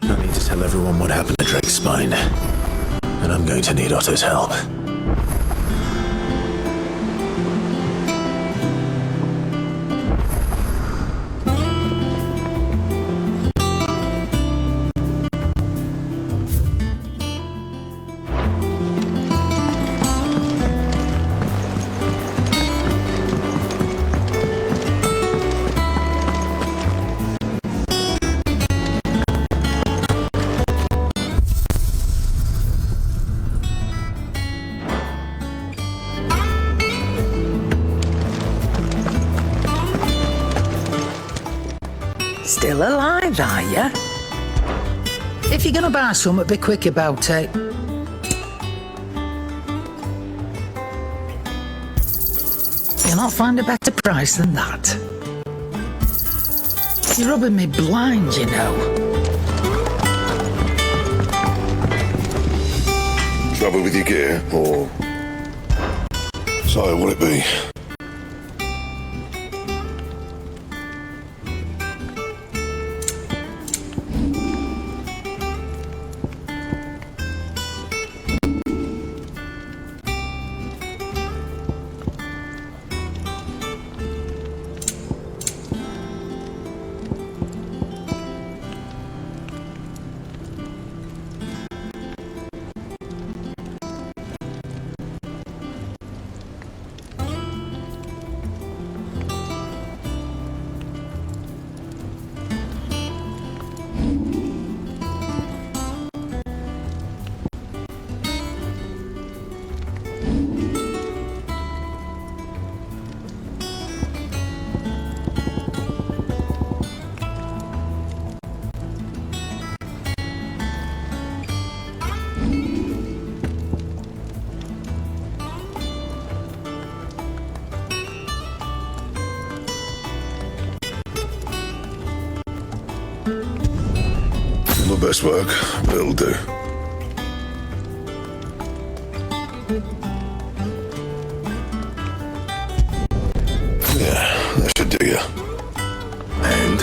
I need to tell everyone what happened to Drake's spine. And I'm going to need Otto's help. Still alive, are ya? If you're gonna buy something, be quick about it. You'll not find a better price than that. You're rubbing me blind, you know. Trouble with your gear, or... So, will it be? My best work, but it'll do. Yeah, that should do you. And?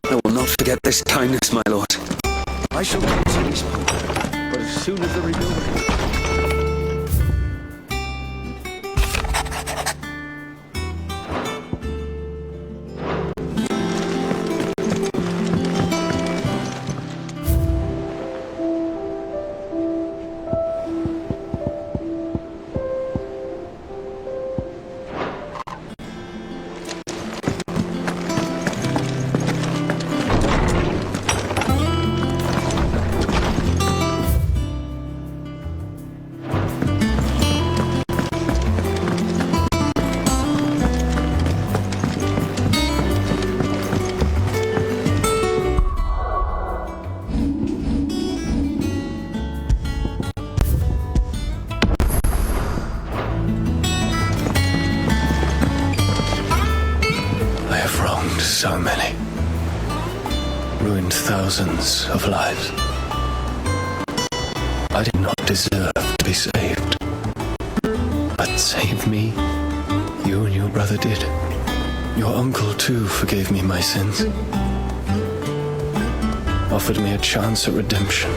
I will not forget this kindness, my lord. I shall continue this, but as soon as the rebuilding... So many. Ruined thousands of lives. I did not deserve to be saved. But save me, you and your brother did. Your uncle too forgave me my sins. Offered me a chance at redemption.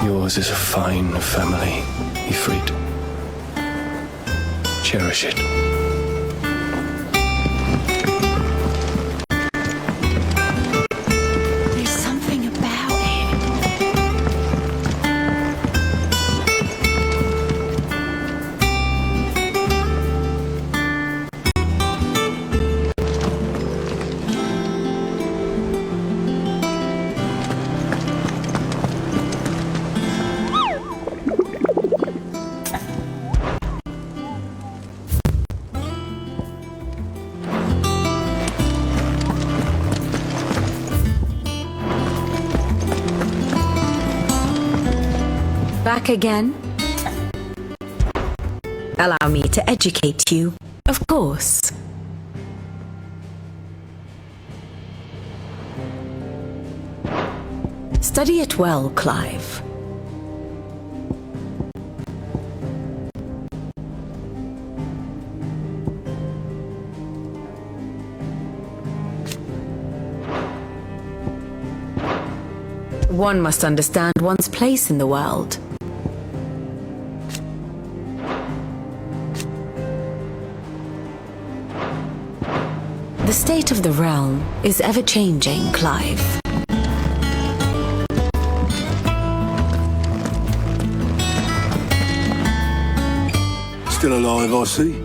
Yours is a fine family, Ifrit. Cherish it. Back again? Allow me to educate you, of course. Study it well, Clive. One must understand one's place in the world. The state of the realm is ever-changing, Clive. Still alive, I see.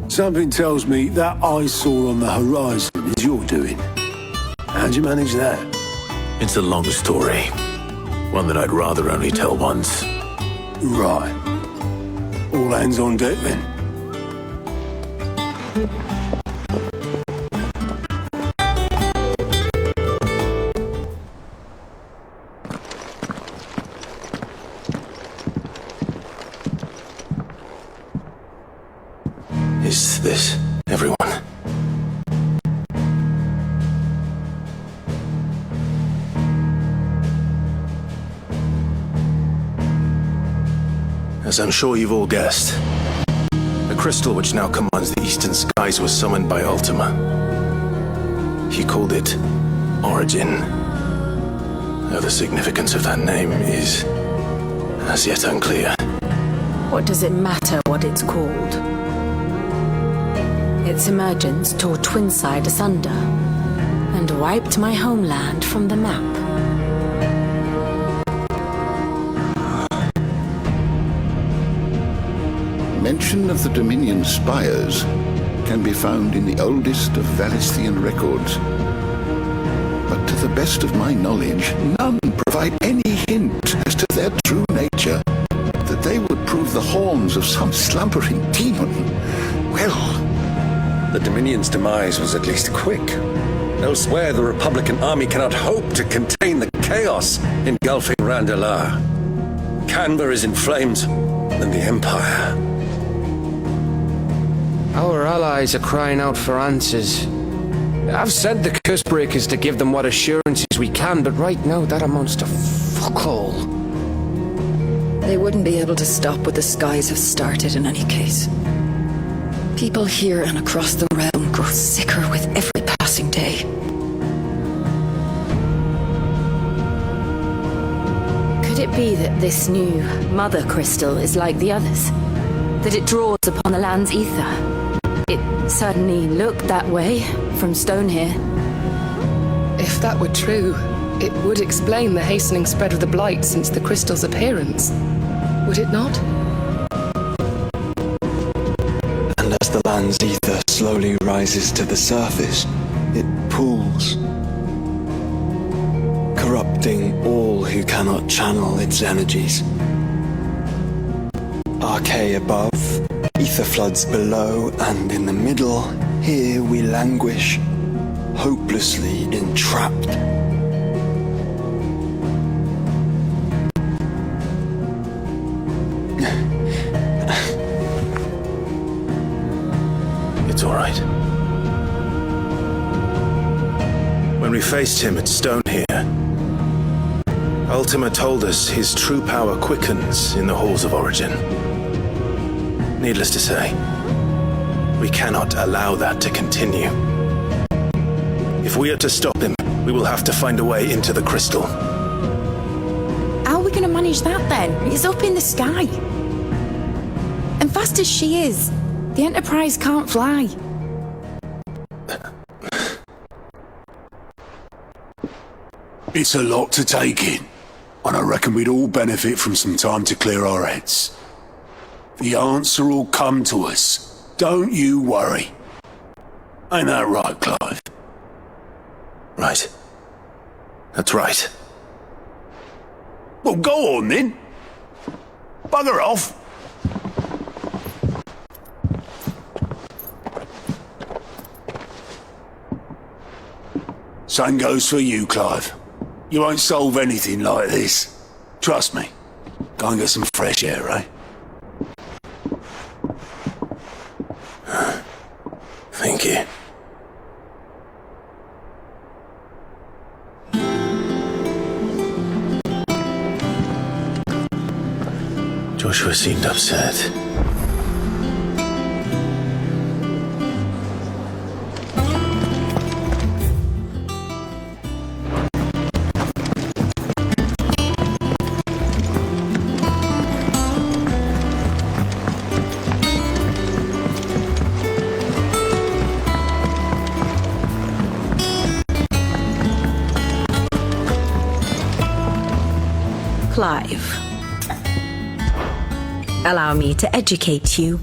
Something tells me that eyesore on the horizon is your doing. How'd you manage that? It's a long story. One that I'd rather only tell once. Right. All hands on deck then. Is this everyone? As I'm sure you've all guessed, the crystal which now commands the eastern skies was summoned by Ultima. He called it Origin. Though the significance of that name is as yet unclear. What does it matter what it's called? Its emergence tore Twinside asunder and wiped my homeland from the map. Mention of the Dominion spires can be found in the oldest of Valisthian records. But to the best of my knowledge, none provide any hint as to their true nature. That they would prove the horns of some slumbering demon. Well, The Dominion's demise was at least quick. Elsewhere, the Republican army cannot hope to contain the chaos engulfing Randalar. Canberra is in flames, and the Empire. Our allies are crying out for answers. I've sent the Cursebreakers to give them what assurances we can, but right now that amounts to fuck all. They wouldn't be able to stop what the skies have started in any case. People here and across the realm grow sicker with every passing day. Could it be that this new mother crystal is like the others? That it draws upon the land's ether? It certainly looked that way from stone here. If that were true, it would explain the hastening spread of the blight since the crystal's appearance. Would it not? And as the land's ether slowly rises to the surface, it pools, corrupting all who cannot channel its energies. Archay above, ether floods below, and in the middle, here we languish, hopelessly entrapped. It's all right. When we faced him at Stone here, Ultima told us his true power quickens in the halls of Origin. Needless to say, we cannot allow that to continue. If we are to stop him, we will have to find a way into the crystal. How are we going to manage that then? It's up in the sky. And fast as she is, the Enterprise can't fly. It's a lot to take in, and I reckon we'd all benefit from some time to clear our heads. The answer will come to us. Don't you worry. Ain't that right, Clive? Right. That's right. Well, go on then. Bugger off. Same goes for you, Clive. You won't solve anything like this. Trust me. Go and get some fresh air, eh? Thank you. Joshua seemed upset. Clive, allow me to educate you.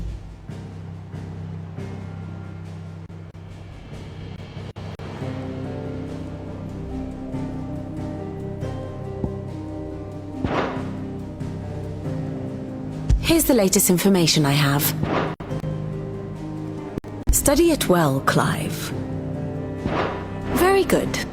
Here's the latest information I have. Study it well, Clive. Very good.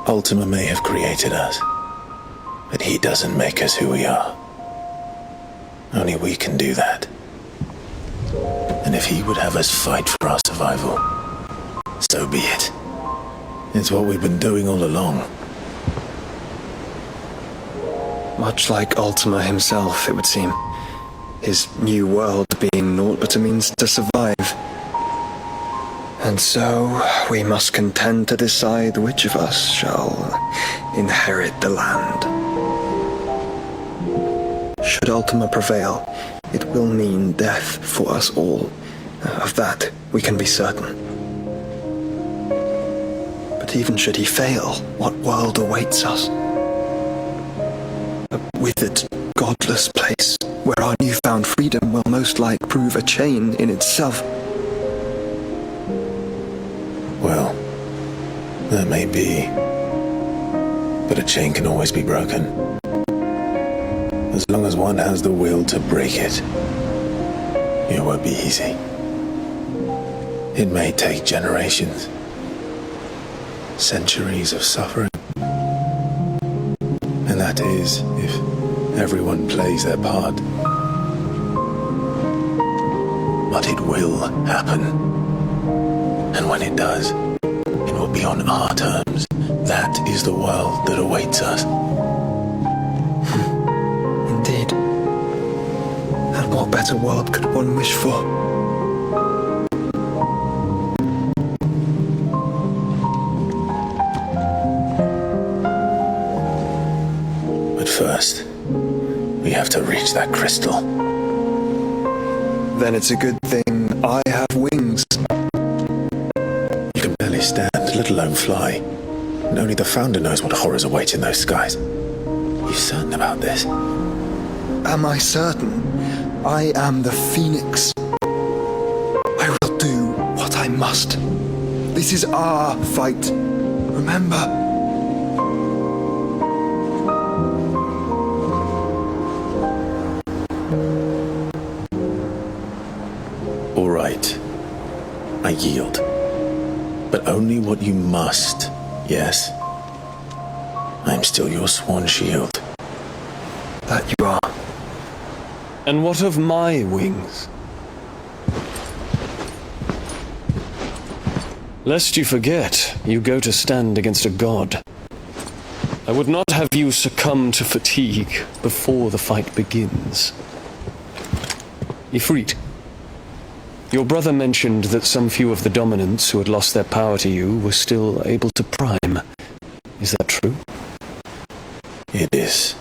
Ultima may have created us, but he doesn't make us who we are. Only we can do that. And if he would have us fight for our survival, so be it. It's what we've been doing all along. Much like Ultima himself, it would seem. His new world being naught but a means to survive. And so, we must contend to decide which of us shall inherit the land. Should Ultima prevail, it will mean death for us all. Of that, we can be certain. But even should he fail, what world awaits us? A withered, godless place, where our newfound freedom will most like prove a chain in itself. Well, that may be, but a chain can always be broken. As long as one has the will to break it, it won't be easy. It may take generations, centuries of suffering. And that is, if everyone plays their part. But it will happen. And when it does, it will be on our terms. That is the world that awaits us. Indeed. And what better world could one wish for? But first, we have to reach that crystal. Then it's a good thing I have wings. Stand, let alone fly. And only the Founder knows what horrors await in those skies. You certain about this? Am I certain? I am the Phoenix. I will do what I must. This is our fight. Remember? All right. I yield. But only what you must, yes? I'm still your sworn shield. That you are. And what of my wings? Lest you forget, you go to stand against a god. I would not have you succumb to fatigue before the fight begins. Ifrit, your brother mentioned that some few of the dominants who had lost their power to you were still able to prime. Is that true? It is.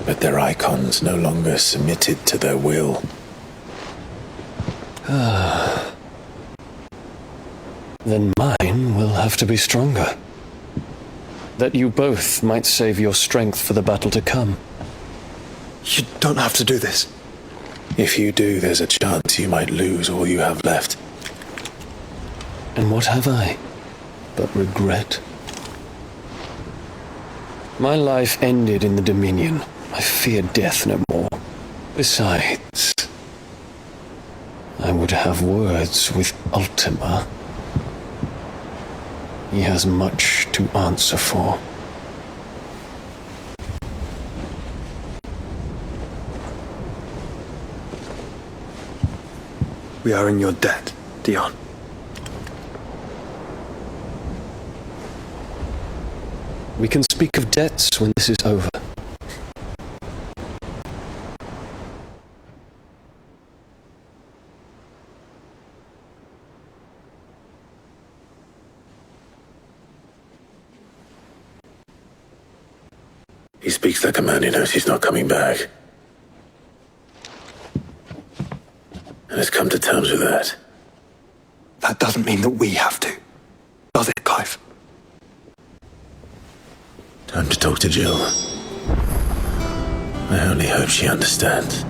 But their icons no longer submitted to their will. Then mine will have to be stronger. That you both might save your strength for the battle to come. You don't have to do this. If you do, there's a chance you might lose all you have left. And what have I but regret? My life ended in the Dominion. I fear death no more. Besides, I would have words with Ultima. He has much to answer for. We are in your debt, Dion. We can speak of debts when this is over. He speaks like a man who knows he's not coming back. And has come to terms with that. That doesn't mean that we have to, does it, Clive? Time to talk to Jill. I only hope she understands.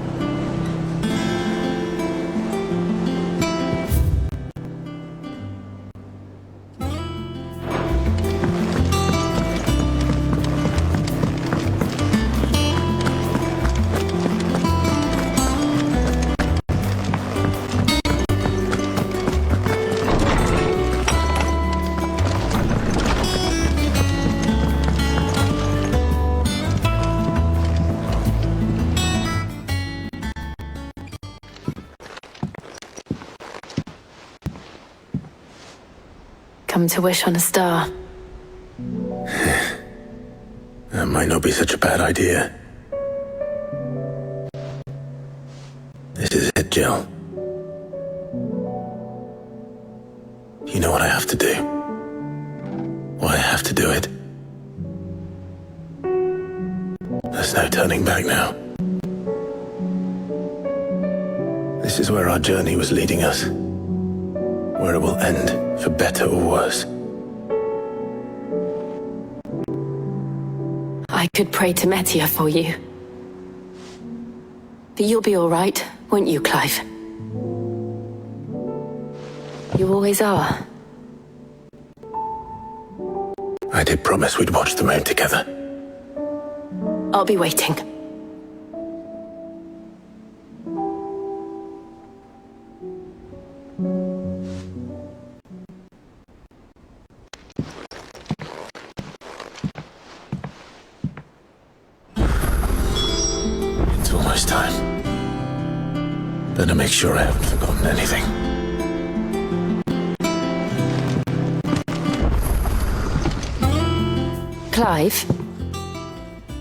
Come to wish on a star. That might not be such a bad idea. This is it, Jill. You know what I have to do. Why I have to do it. There's no turning back now. This is where our journey was leading us. Where it will end, for better or worse. I could pray to Metia for you. But you'll be all right, won't you, Clive? You always are. I did promise we'd watch the moon together. I'll be waiting. Better make sure I haven't forgotten anything. Clive,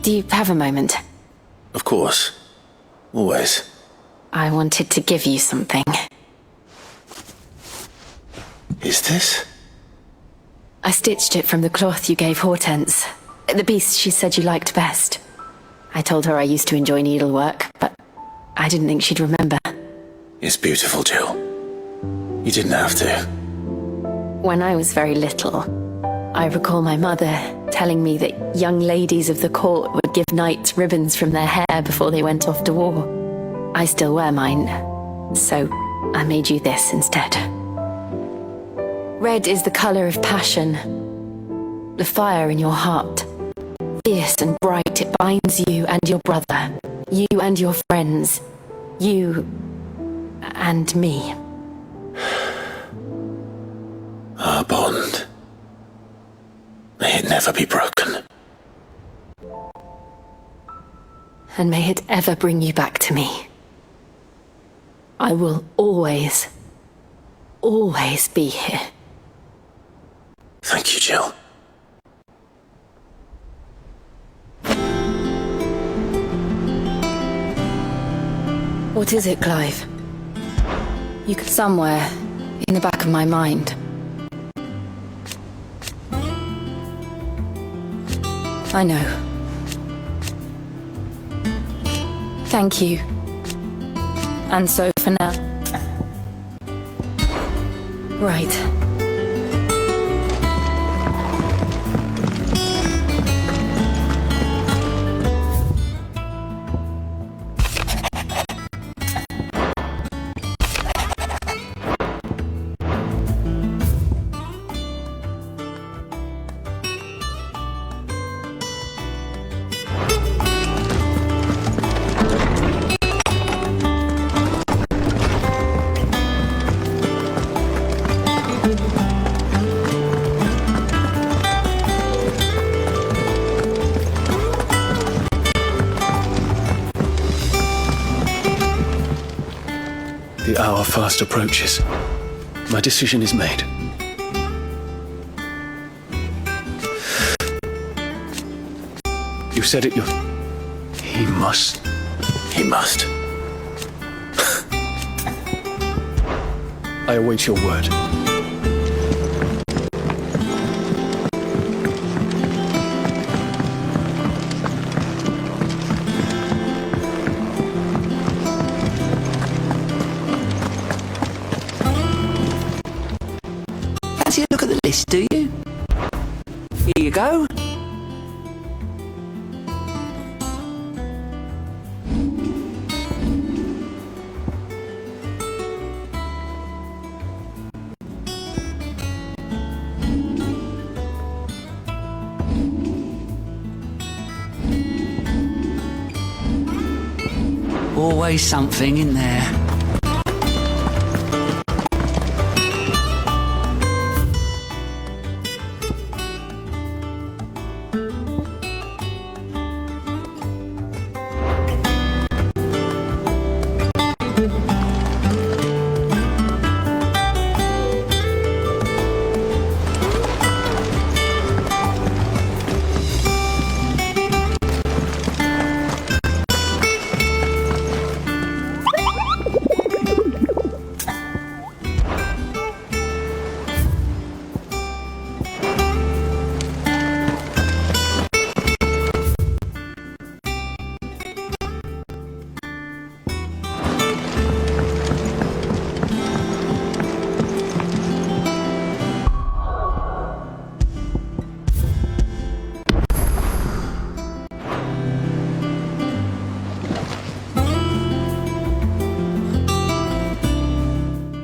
do you have a moment? Of course. Always. I wanted to give you something. Is this? I stitched it from the cloth you gave Hortense. The piece she said you liked best. I told her I used to enjoy needlework, but I didn't think she'd remember. It's beautiful, Jill. You didn't have to. When I was very little, I recall my mother telling me that young ladies of the court would give knights ribbons from their hair before they went off to war. I still wear mine, so I made you this instead. Red is the colour of passion, the fire in your heart. Fierce and bright, it binds you and your brother, you and your friends, you and me. Our bond. May it never be broken. And may it ever bring you back to me. I will always, always be here. Thank you, Jill. What is it, Clive? You could somewhere in the back of my mind. I know. Thank you. And so for now. Right. The hour fast approaches. My decision is made. You said it, He must. He must. I await your word. this, do you? Here you go. Always something in there.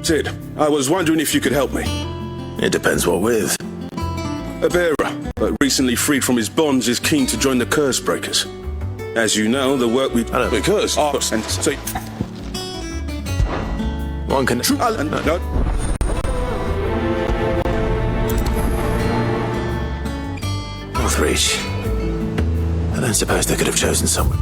Sid, I was wondering if you could help me. It depends what with. A bearer, but recently freed from his bonds, is keen to join the Curse Breakers. As you know, the work we... Because... and so... One can... No. Northreach. I don't suppose they could have chosen someone.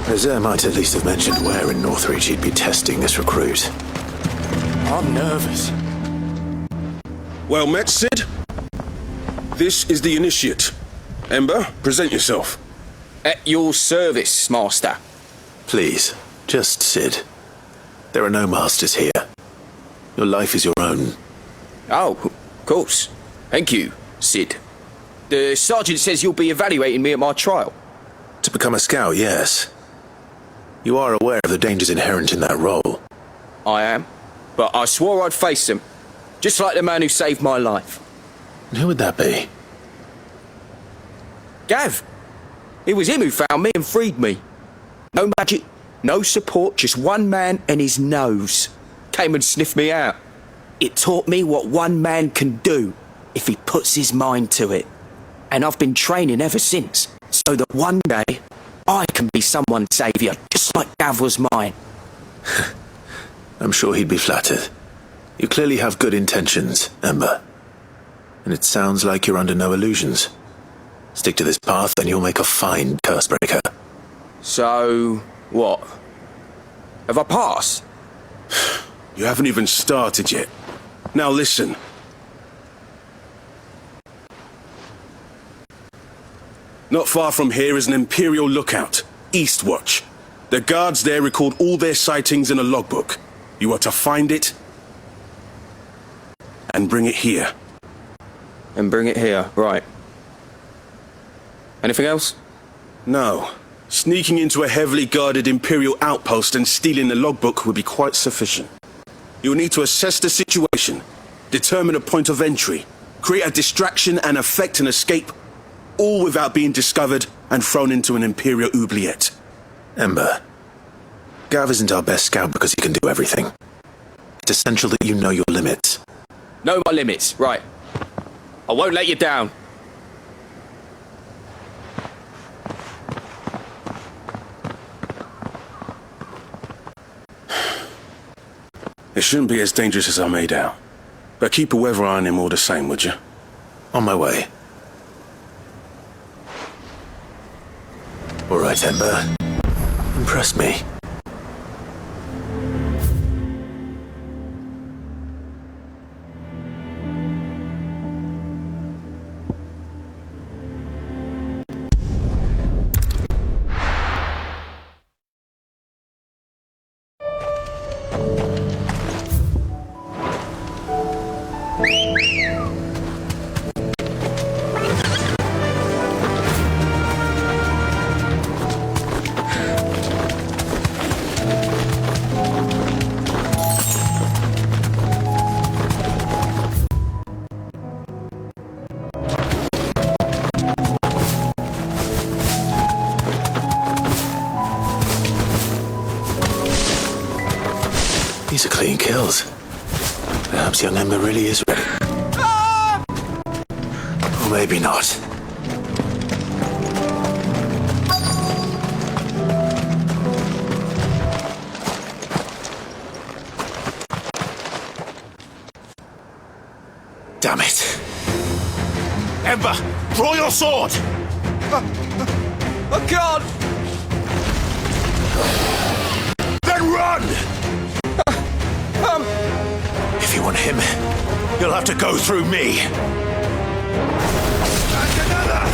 Rezer might at least have mentioned where in Northreach he'd be testing this recruit. I'm nervous. Well met, Sid. This is the initiate. Ember, present yourself. At your service, Master. Please, just Sid. There are no masters here. Your life is your own. Oh, of course. Thank you, Sid. The sergeant says you'll be evaluating me at my trial. To become a scout, yes. You are aware of the dangers inherent in that role. I am. But I swore I'd face them. Just like the man who saved my life. And who would that be? Gav. It was him who found me and freed me. No magic, no support, just one man and his nose. Came and sniffed me out. It taught me what one man can do if he puts his mind to it. And I've been training ever since, so that one day I can be someone's saviour, just like Gav was mine. I'm sure he'd be flattered. You clearly have good intentions, Ember. And it sounds like you're under no illusions. Stick to this path and you'll make a fine Cursebreaker. So, what? Have I passed? You haven't even started yet. Now listen. Not far from here is an Imperial lookout, Eastwatch. The guards there record all their sightings in a logbook. You are to find it and bring it here. And bring it here, right. Anything else? No. Sneaking into a heavily guarded Imperial outpost and stealing the logbook would be quite sufficient. You'll need to assess the situation, determine a point of entry, create a distraction and effect an escape, all without being discovered and thrown into an Imperial oubliette. Ember, Gav isn't our best scout because he can do everything. It's essential that you know your limits. Know my limits, right. I won't let you down. It shouldn't be as dangerous as I made out. But keep a weather eye on him all the same, would you? On my way. All right, Ember. Impress me. Perhaps young Ember really is ready. Or maybe not. Damn it. Ember, draw your sword! I can't! Then run! If you want him, you'll have to go through me. And another!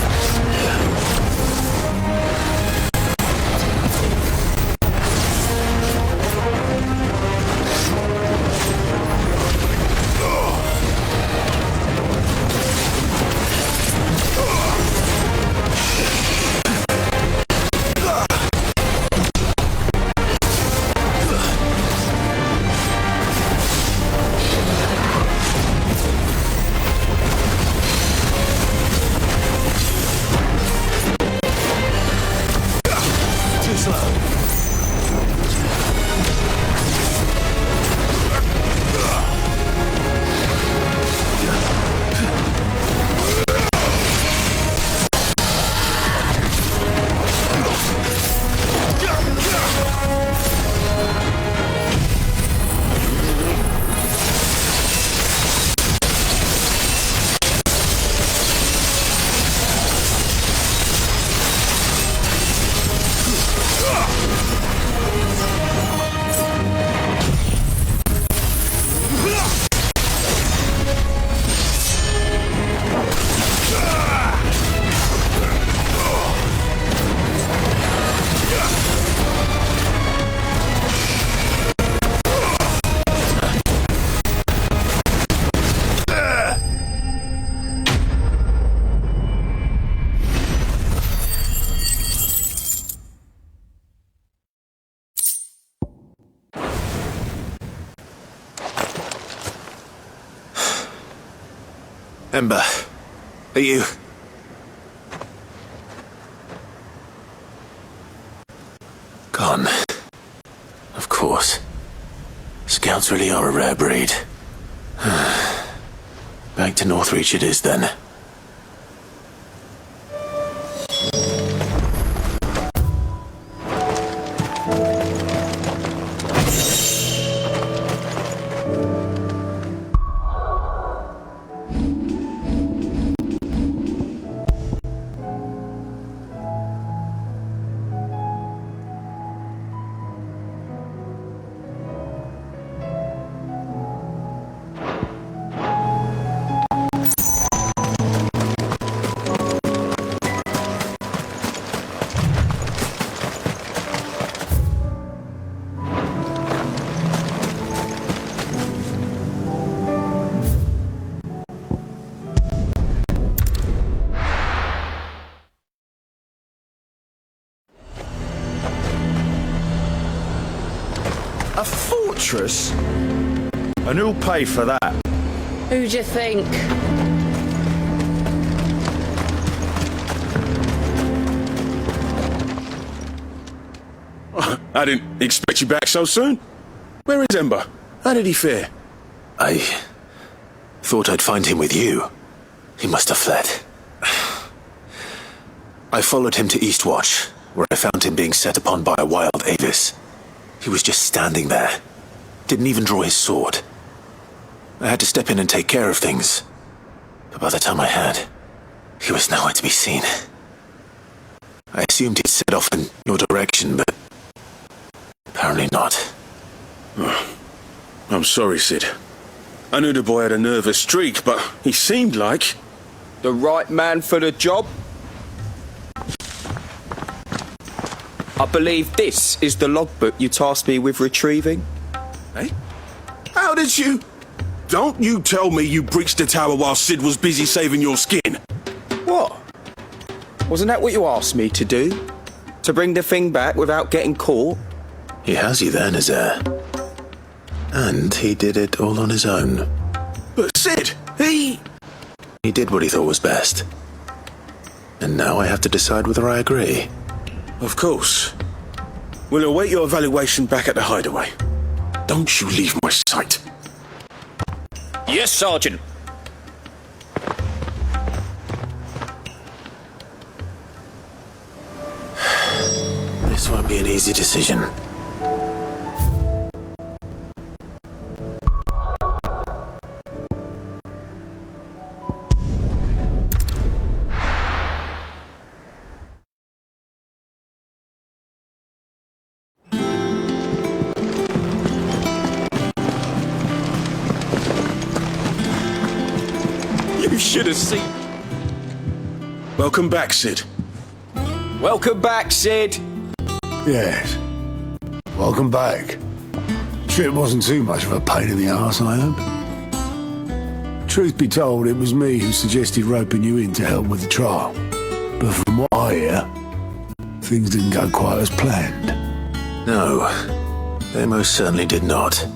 Ember, are you... gone? Of course. Scouts really are a rare breed. Back to Northreach it is then. A fortress? And who'll pay for that? Who do you think? I didn't expect you back so soon. Where is Ember? How did he fare? I thought I'd find him with you. He must have fled. I followed him to Eastwatch, where I found him being set upon by a wild Avis. He was just standing there. Didn't even draw his sword. I had to step in and take care of things. But by the time I had, he was nowhere to be seen. I assumed he'd set off in your direction, but apparently not. I'm sorry, Sid. I knew the boy had a nervous streak, but he seemed like... the right man for the job? I believe this is the logbook you tasked me with retrieving. Eh? How did you... Don't you tell me you breached the tower while Sid was busy saving your skin. What? Wasn't that what you asked me to do? To bring the thing back without getting caught? He has you there, Nazaire. And he did it all on his own. But Sid, he did what he thought was best. And now I have to decide whether I agree. Of course. We'll await your evaluation back at the hideaway. Don't you leave my sight. Yes, Sergeant. This won't be an easy decision. You should have seen. Welcome back, Sid. Welcome back, Sid. Yes. Welcome back. Trip wasn't too much of a pain in the arse, I hope. Truth be told, it was me who suggested roping you in to help with the trial. But from what I hear, things didn't go quite as planned. No, they most certainly did not.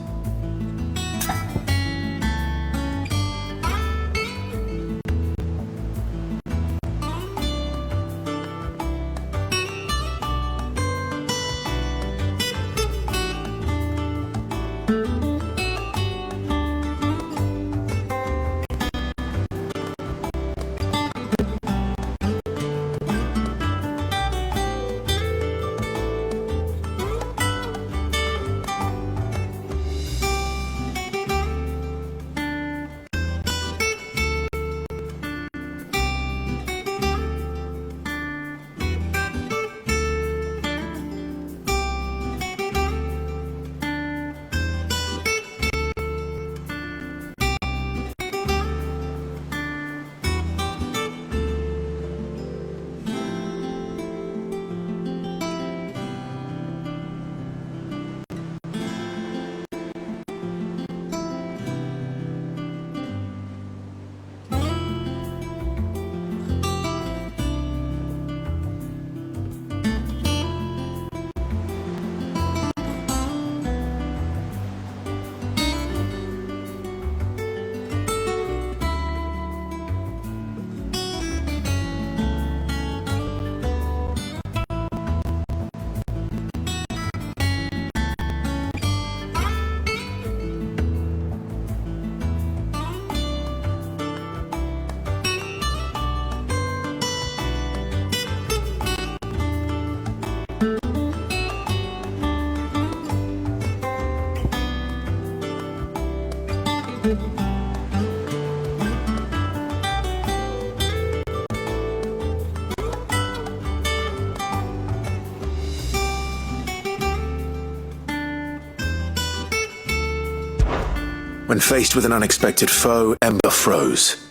When faced with an unexpected foe, Ember froze.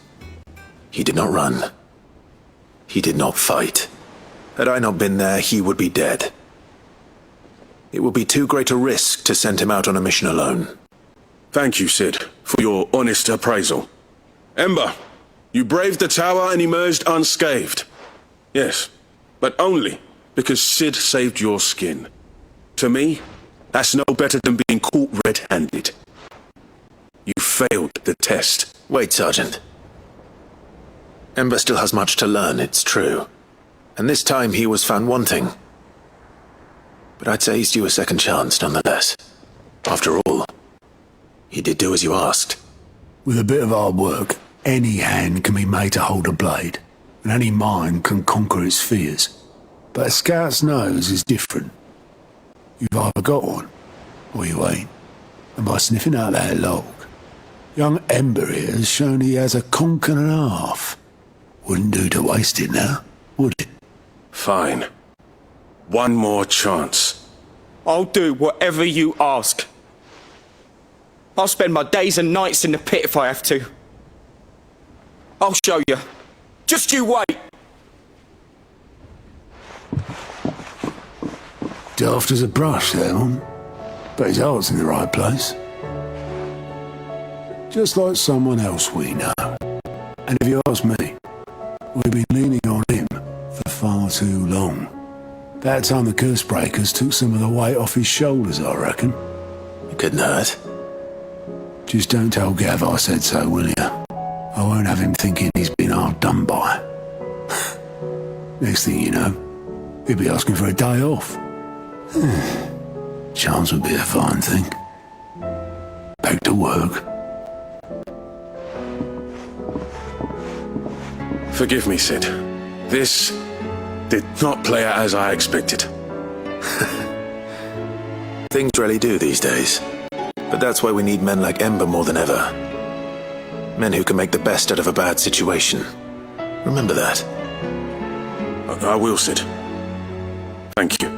He did not run. He did not fight. Had I not been there, he would be dead. It would be too great a risk to send him out on a mission alone. Thank you, Sid, for your honest appraisal. Ember, you braved the tower and emerged unscathed. Yes, but only because Sid saved your skin. To me, that's no better than being caught red-handed. You failed the test. Wait, Sergeant. Ember still has much to learn, it's true. And this time he was found wanting. But I'd say he's due a second chance, nonetheless. After all, he did do as you asked. With a bit of hard work, any hand can be made to hold a blade, and any mind can conquer its fears. But a scout's nose is different. You've either got one, or you ain't. And by sniffing out that log, young Ember here has shown he has a conk and a half. Wouldn't do to waste it now, would it? Fine. One more chance. I'll do whatever you ask. I'll spend my days and nights in the pit if I have to. I'll show you. Just you wait. Daft as a brush, that one. But his heart's in the right place. Just like someone else we know. And if you ask me, we've been leaning on him for far too long. That time the curse breakers took some of the weight off his shoulders, I reckon. It couldn't hurt. Just don't tell Gav I said so, will you? I won't have him thinking he's been hard done by. Next thing you know, he'll be asking for a day off. Chance would be a fine thing. Back to work. Forgive me, Sid. This did not play out as I expected. Things really do these days. But that's why we need men like Ember more than ever. Men who can make the best out of a bad situation. Remember that. I will, Sid. Thank you.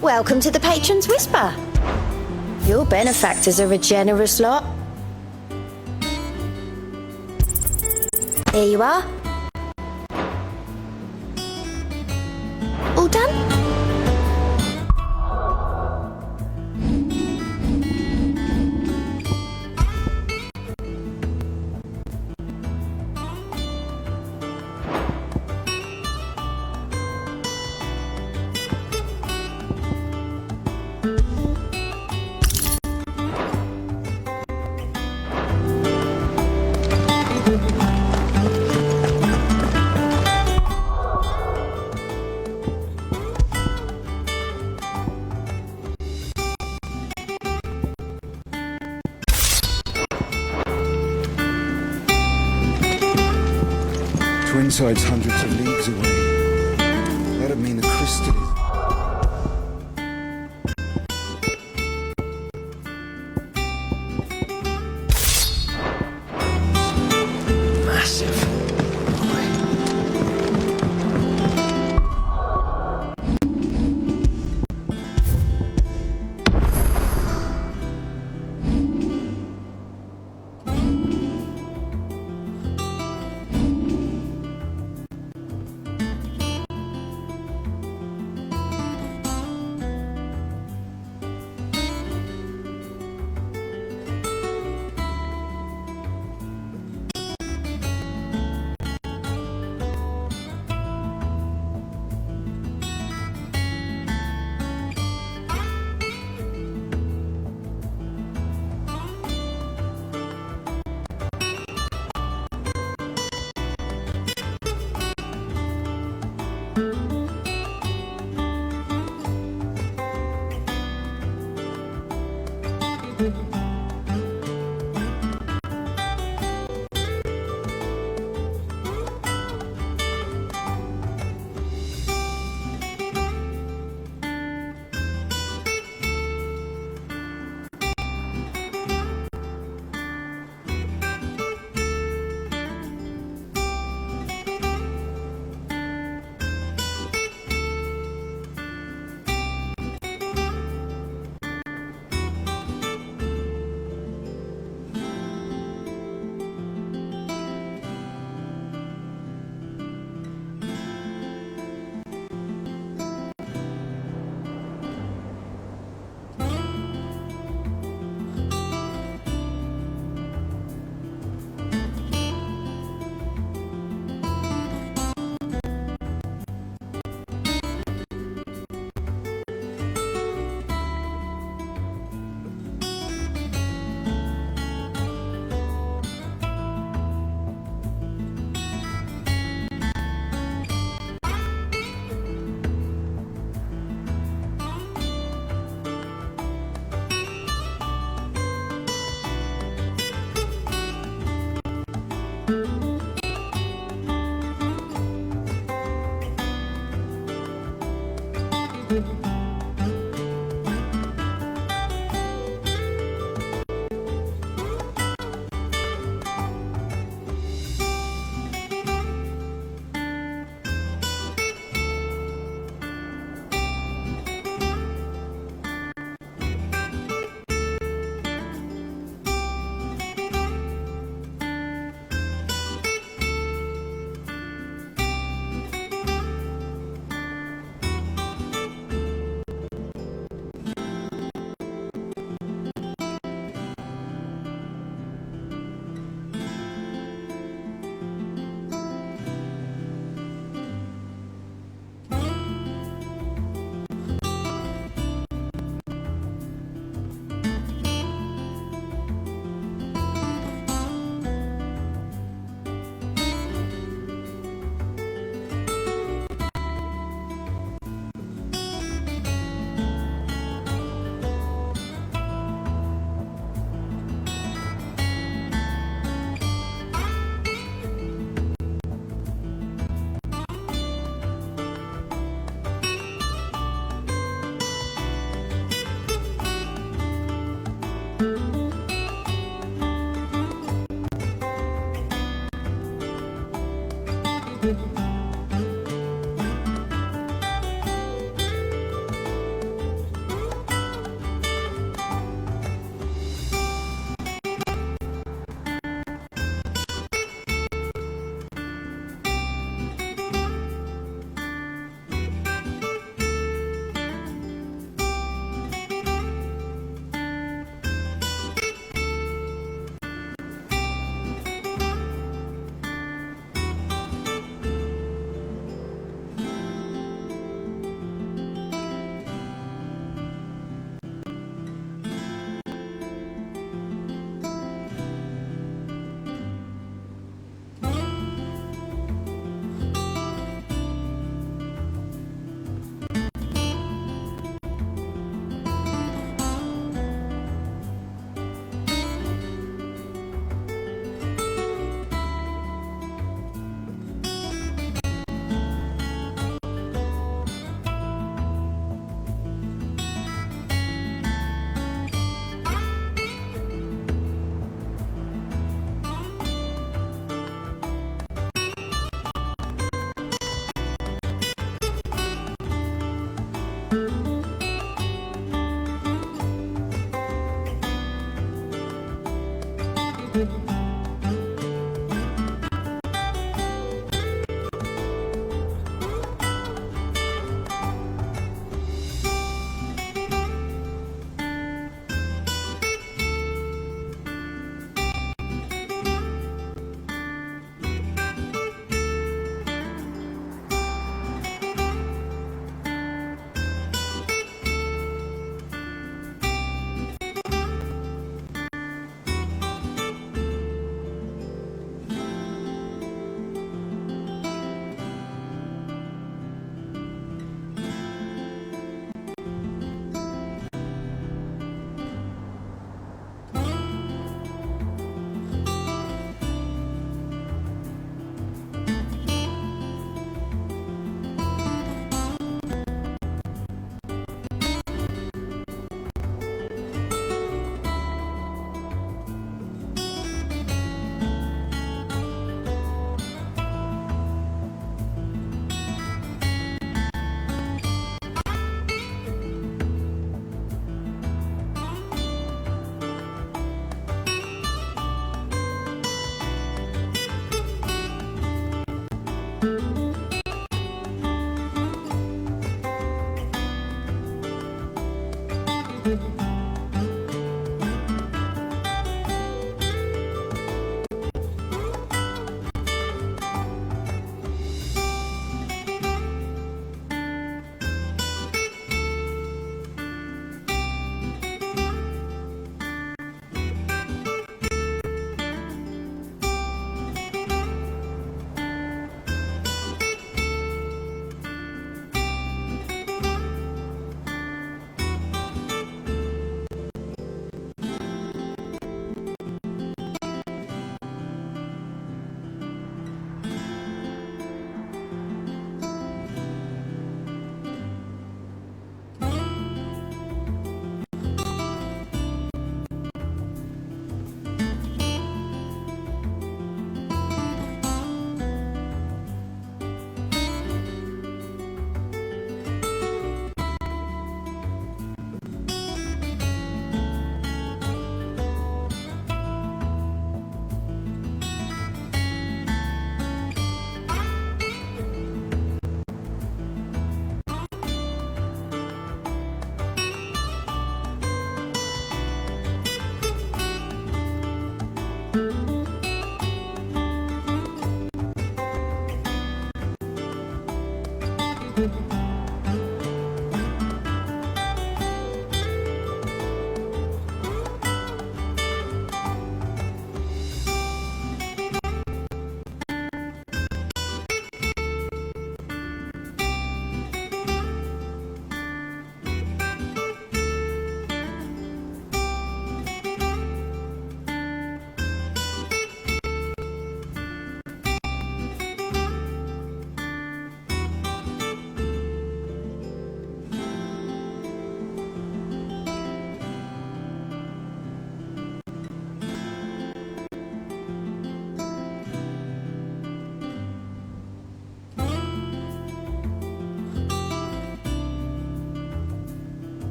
Welcome to the Patron's Whisper. Your benefactors are a generous lot. Here you are. All done? Twinside's hundreds of leagues away. That'd mean the crystal is... Massive.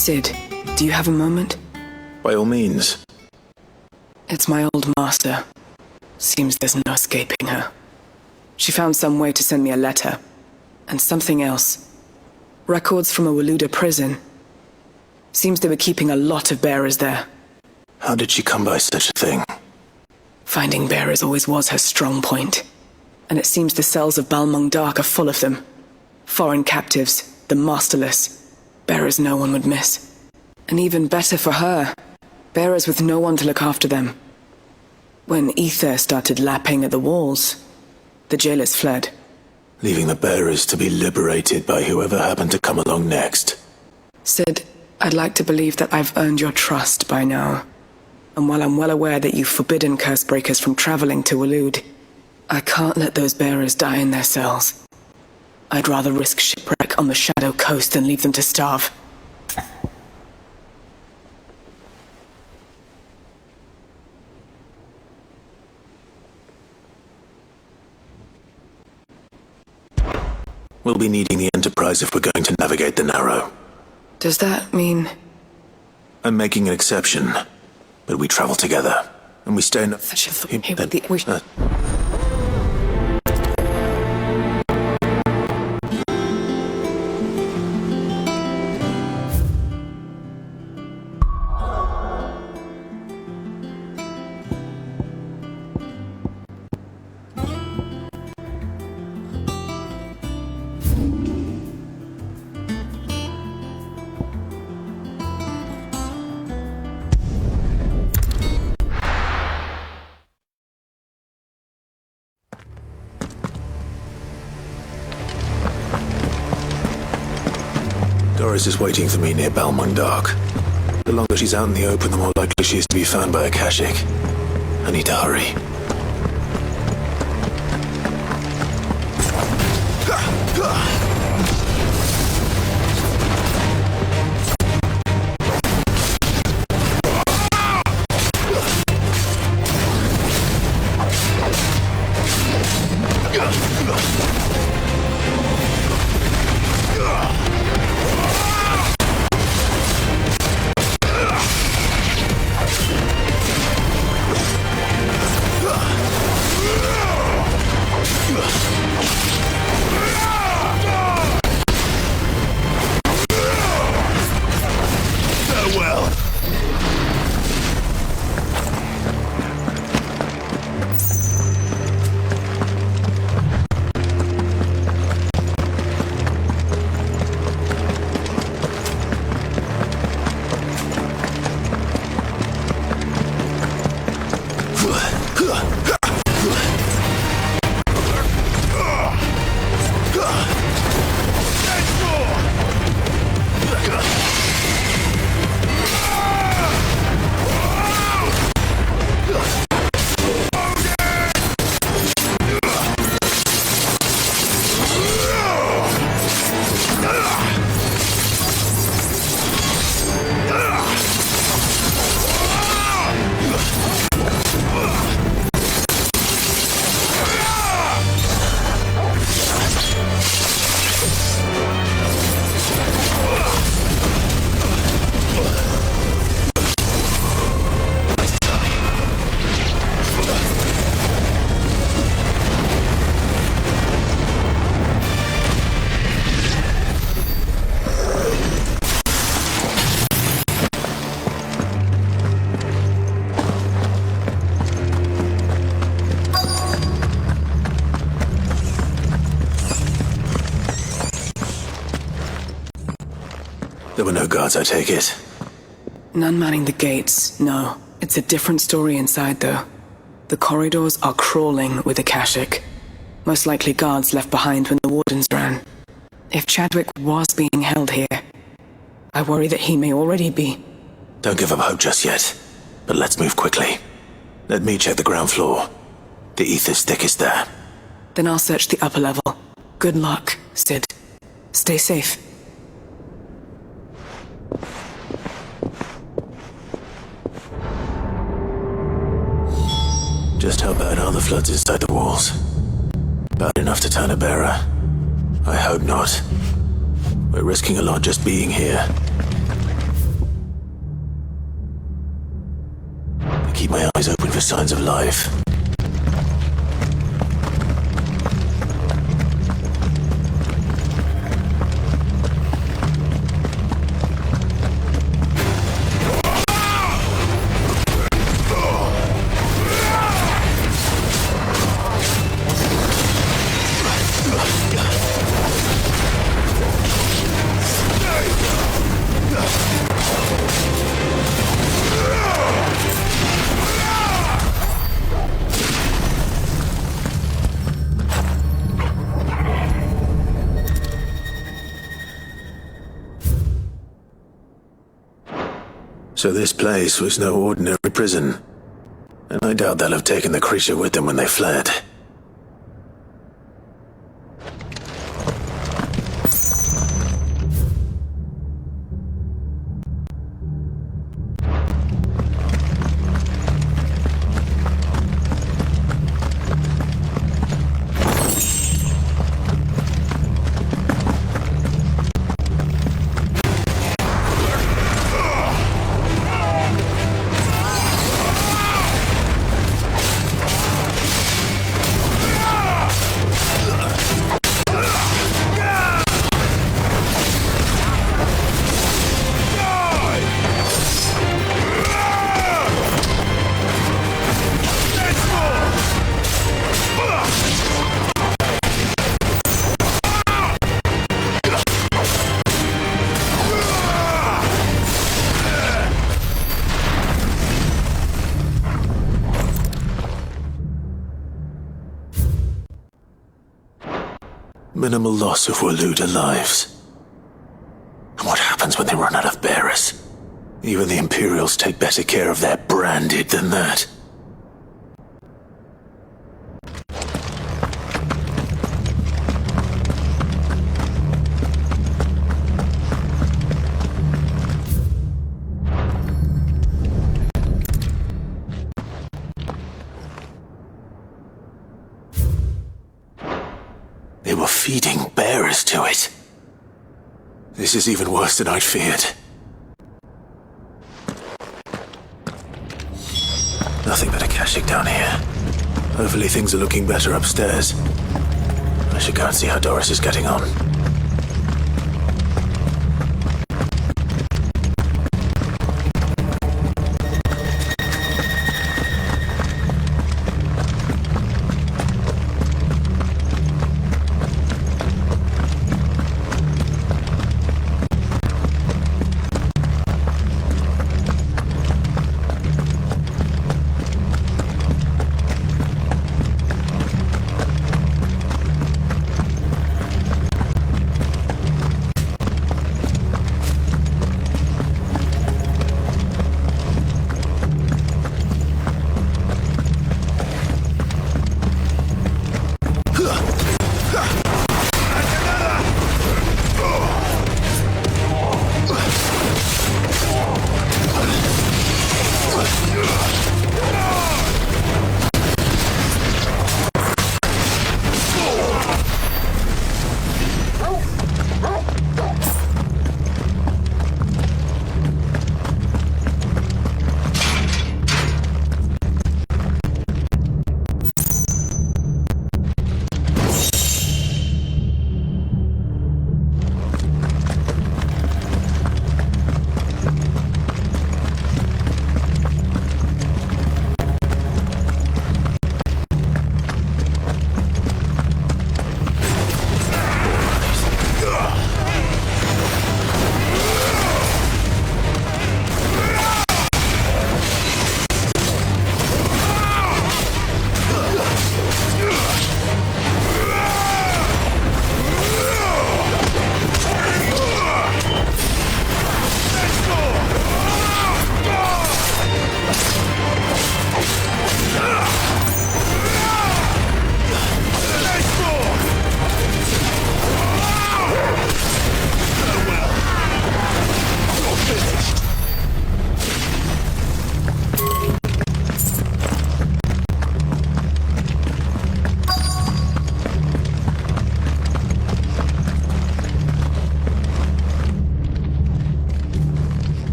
Sid, do you have a moment? By all means. It's my old master. Seems there's no escaping her. She found some way to send me a letter. And something else. Records from a Waluda prison. Seems they were keeping a lot of bearers there. How did she come by such a thing? Finding bearers always was her strong point. And it seems the cells of Balmung Dark are full of them. Foreign captives, the masterless. Bearers no one would miss. And even better for her, bearers with no one to look after them. When ether started lapping at the walls, the jailers fled. Leaving the bearers to be liberated by whoever happened to come along next. Sid, I'd like to believe that I've earned your trust by now. And while I'm well aware that you've forbidden Cursebreakers from traveling to Walud, I can't let those bearers die in their cells. I'd rather risk shipwreck on the Shadow Coast than leave them to starve. We'll be needing the Enterprise if we're going to navigate the Narrow. Does that mean... I'm making an exception, but we travel together, and we stay in... Doris is waiting for me near Balmung Dark. The longer she's out in the open, the more likely she is to be found by a Kashik. I need to hurry. There were no guards, I take it. None manning the gates, no. It's a different story inside, though. The corridors are crawling with Akashic. Most likely guards left behind when the wardens ran. If Chadwick was being held here, I worry that he may already be. Don't give up hope just yet, but let's move quickly. Let me check the ground floor. The ether's thickest there. Then I'll search the upper level. Good luck, Sid. Stay safe. Just how bad are the floods inside the walls? Bad enough to turn a bearer? I hope not. We're risking a lot just being here. I keep my eyes open for signs of life. So this place was no ordinary prison, and I doubt they'll have taken the creature with them when they fled. Minimal loss of Waluda lives. What happens when they run out of bearers. Even the Imperials take better care of their branded than that. They were feeding bearers to it. This is even worse than I'd feared. Nothing but a caching down here. Hopefully things are looking better upstairs. I should go and see how Doris is getting on.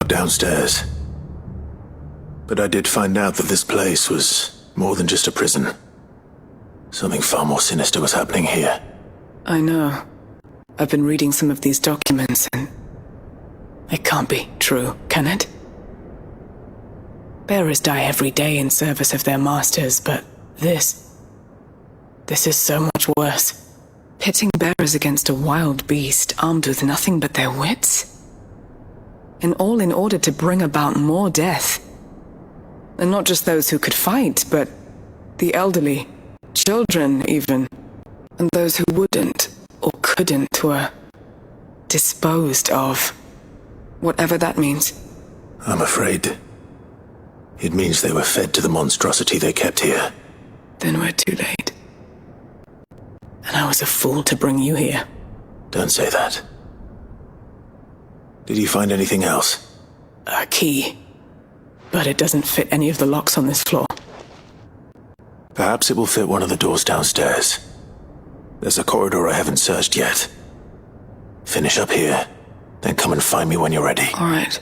Downstairs. But I did find out that this place was more than just a prison. Something far more sinister was happening here. I know. I've been reading some of these documents and it can't be true, can it? Bearers die every day in service of their masters, but this is so much worse. Pitting bearers against a wild beast armed with nothing but their wits? And all in order to bring about more death. And not just those who could fight, but the elderly, children even, and those who wouldn't or couldn't were disposed of. Whatever that means. I'm afraid it means they were fed to the monstrosity they kept here. Then we're too late. And I was a fool to bring you here. Don't say that. Did you find anything else? A key. But it doesn't fit any of the locks on this floor. Perhaps it will fit one of the doors downstairs. There's a corridor I haven't searched yet. Finish up here, then come and find me when you're ready. All right.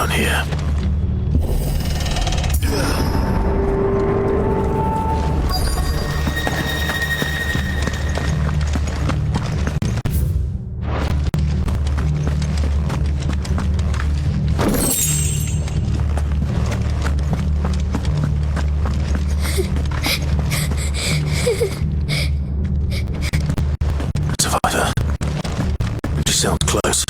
down here. Survivor. She sounds close.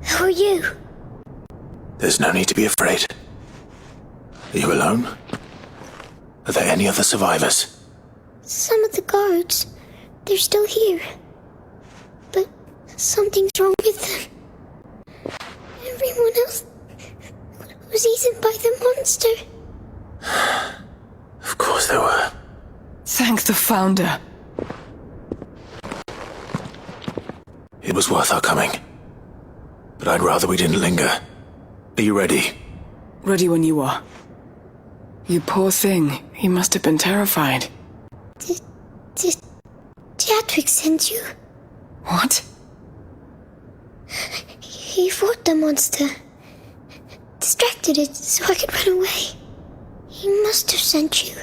Who are you? There's no need to be afraid. Are you alone? Are there any other survivors? Some of the guards. They're still here. But something's wrong with them. Everyone else was eaten by the monster. Of course there were. Thank the Founder. It was worth our coming. But I'd rather we didn't linger. Are you ready? Ready when you are. You poor thing. He must have been terrified. Did Chadwick send you? What? He fought the monster. Distracted it so I could run away. He must have sent you.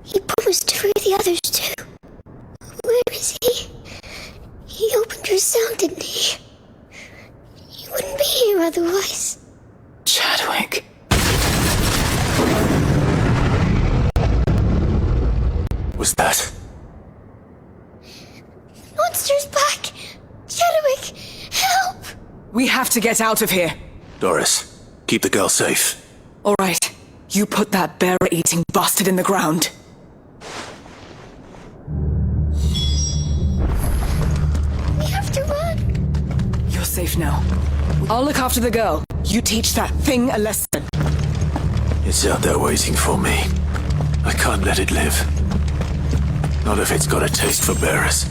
He promised to free the others too. Where is he? He opened your cell, didn't he? You wouldn't be here otherwise. Chadwick. Was that? Monster's back! Chadwick, help! We have to get out of here. Doris, keep the girl safe. All right. You put that bear-eating bastard in the ground. We have to run. You're safe now. I'll look after the girl. You teach that thing a lesson. It's out there waiting for me. I can't let it live. Not if it's got a taste for bearers.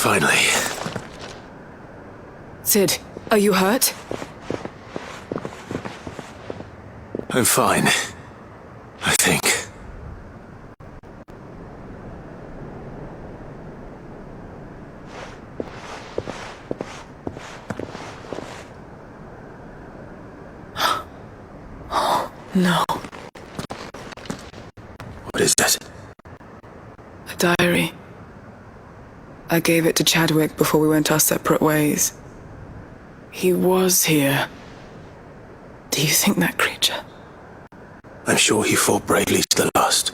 Finally. Sid, are you hurt? I'm fine. I think. No. What is that? A diary. I gave it to Chadwick before we went our separate ways. He was here. Do you think that creature? I'm sure he fought bravely to the last.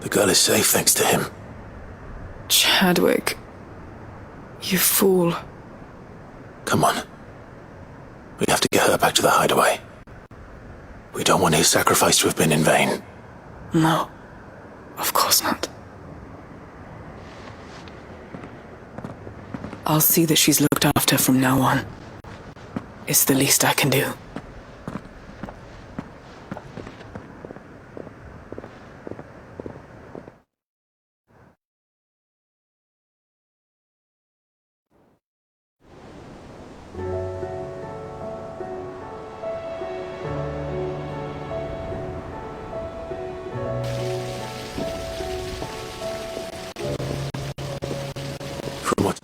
The girl is safe thanks to him. Chadwick. You fool. Come on. We have to get her back to the hideaway. We don't want his sacrifice to have been in vain. No. Of course not. I'll see that she's looked after from now on. It's the least I can do. From what?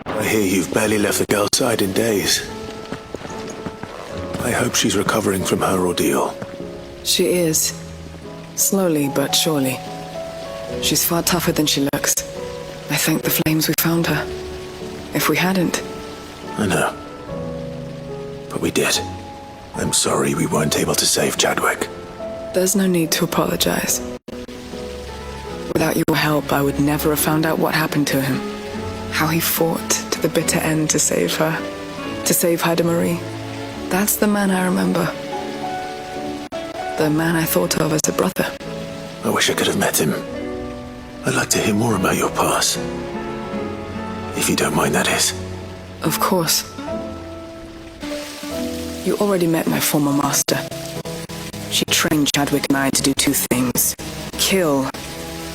I hear you've barely left the girl's side in days. I hope she's recovering from her ordeal. She is. Slowly but surely. She's far tougher than she looks. I thank the flames we found her. If we hadn't... I know. But we did. I'm sorry we weren't able to save Chadwick. There's no need to apologize. Without your help, I would never have found out what happened to him. How he fought to the bitter end to save her. To save Haida Marie. That's the man I remember. The man I thought of as a brother. I wish I could have met him. I'd like to hear more about your past. If you don't mind, that is. Of course. You already met my former master. She trained Chadwick and I to do two things. Kill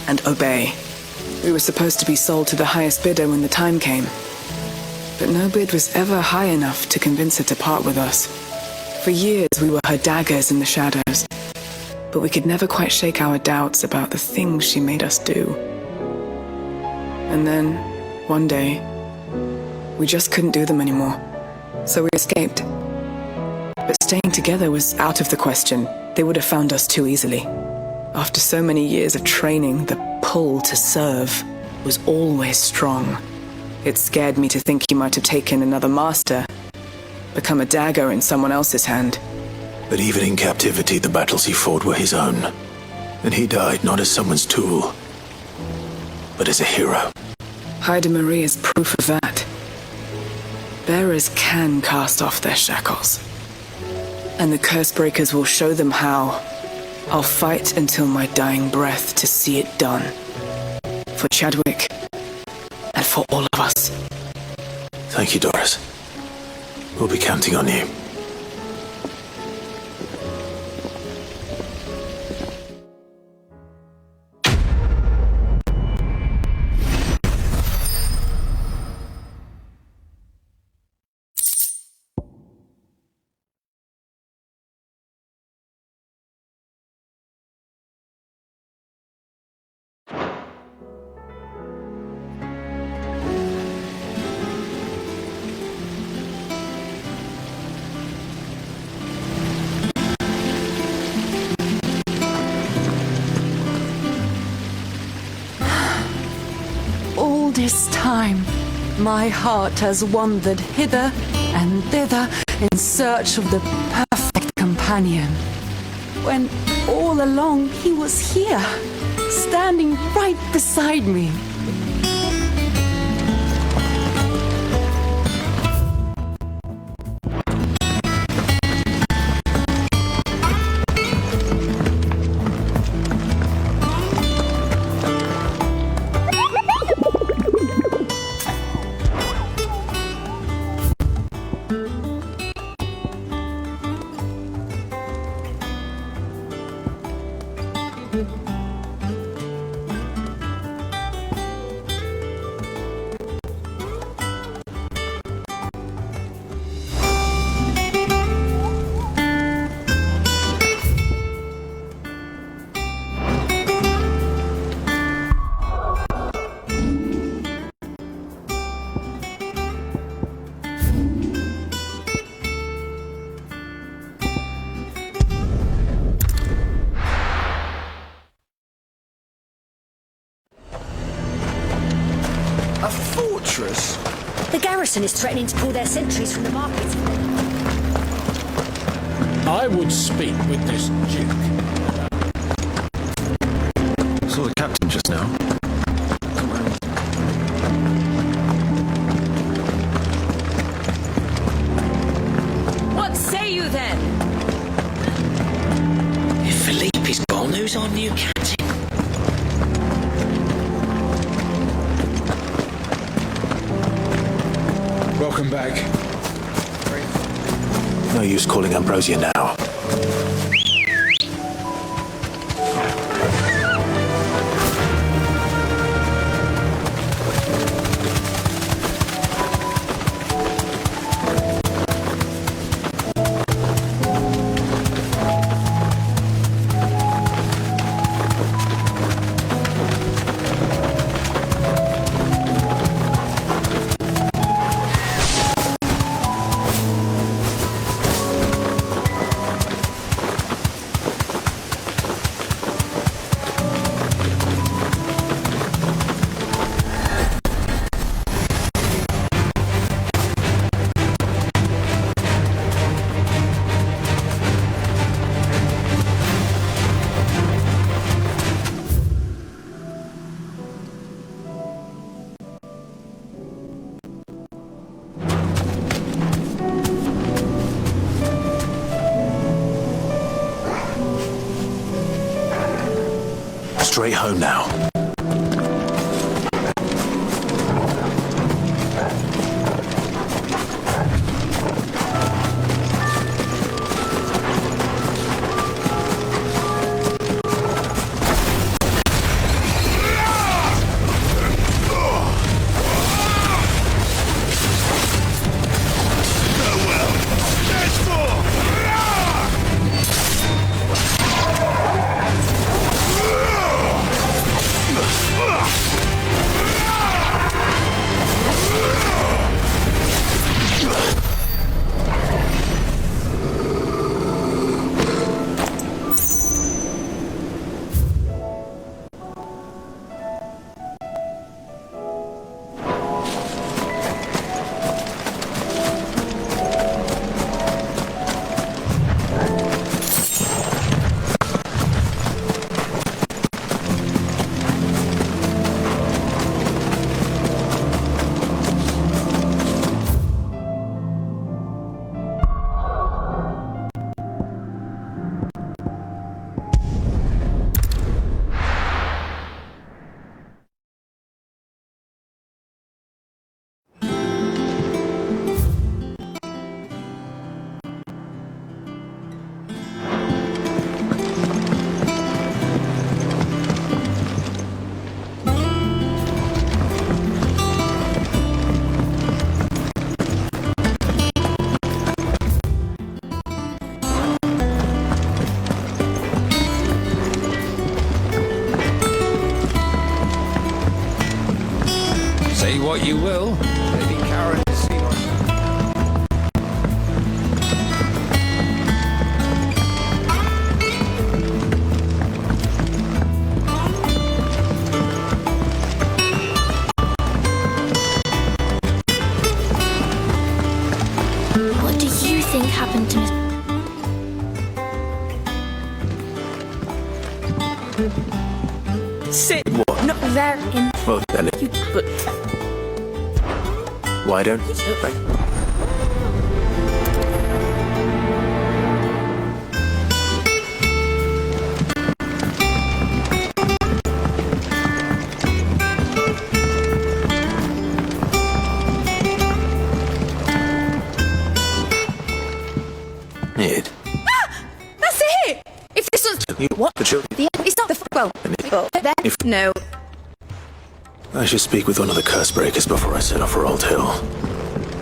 and obey. We were supposed to be sold to the highest bidder when the time came. But no bid was ever high enough to convince her to part with us. For years we were her daggers in the shadows. But we could never quite shake our doubts about the things she made us do. And then, one day, we just couldn't do them anymore. So we escaped. But staying together was out of the question. They would have found us too easily. After so many years of training, the pull to serve was always strong. It scared me to think he might have taken another master, become a dagger in someone else's hand. But even in captivity, the battles he fought were his own. And he died not as someone's tool, but as a hero. Haida Marie is proof of that. Bearers can cast off their shackles. And the curse breakers will show them how. I'll fight until my dying breath to see it done. For Chadwick, and for all of us. Thank you, Doris. We'll be counting on you. This time, my heart has wandered hither and thither in search of the perfect companion. When all along he was here, standing right beside me. A fortress? The garrison is threatening to pull their sentries from the market. I would speak with this duke. Saw the captain just now. What say you then? If Philippe is gone, who's our new captain? Welcome back. No use calling Ambrosia now. Straight home now. Say what you will, Lady Karen has seen us. What do you think happened to Miss... Sid, what? Not there in... Well, then You... But... why don't you? Id. That's it! If this was... What? The children? It's not the... Well, then... No. I should speak with one of the curse breakers before I set off for Old Hill.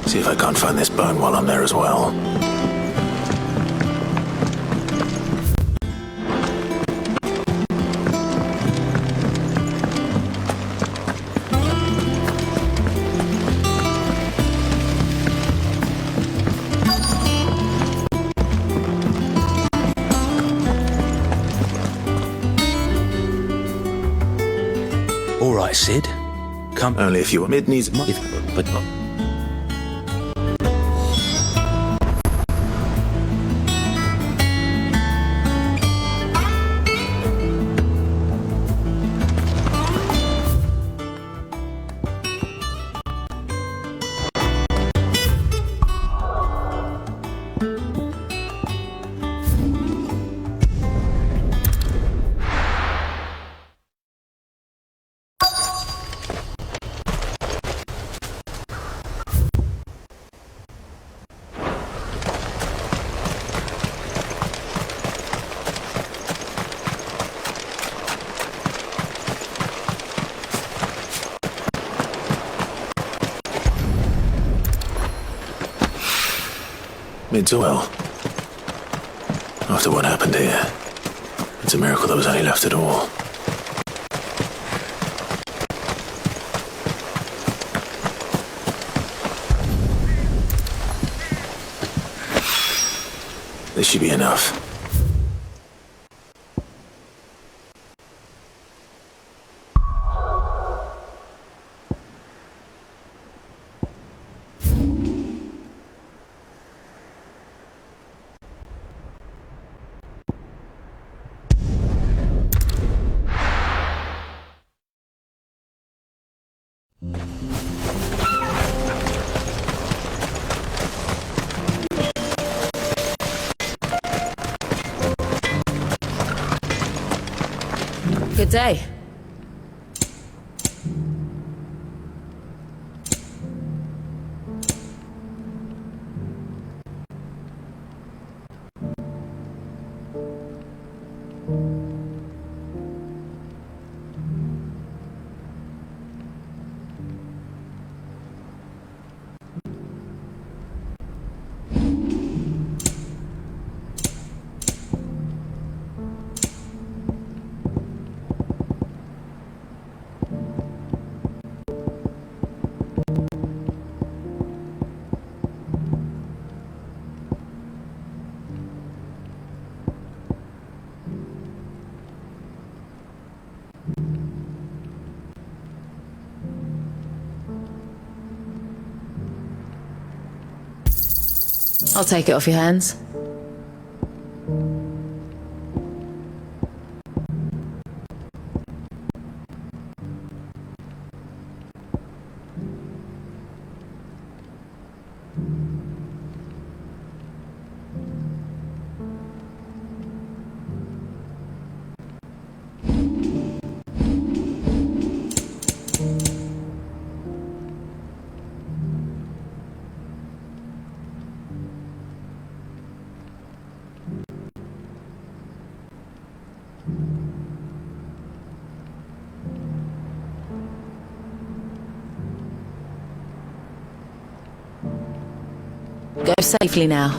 See if I can't find this bone while I'm there as well. All right, Sid. Come only if you want. Mid needs but not. Mid's well. After what happened here, it's a miracle there was any left at all. This should be enough. Good day. I'll take it off your hands. Go safely now.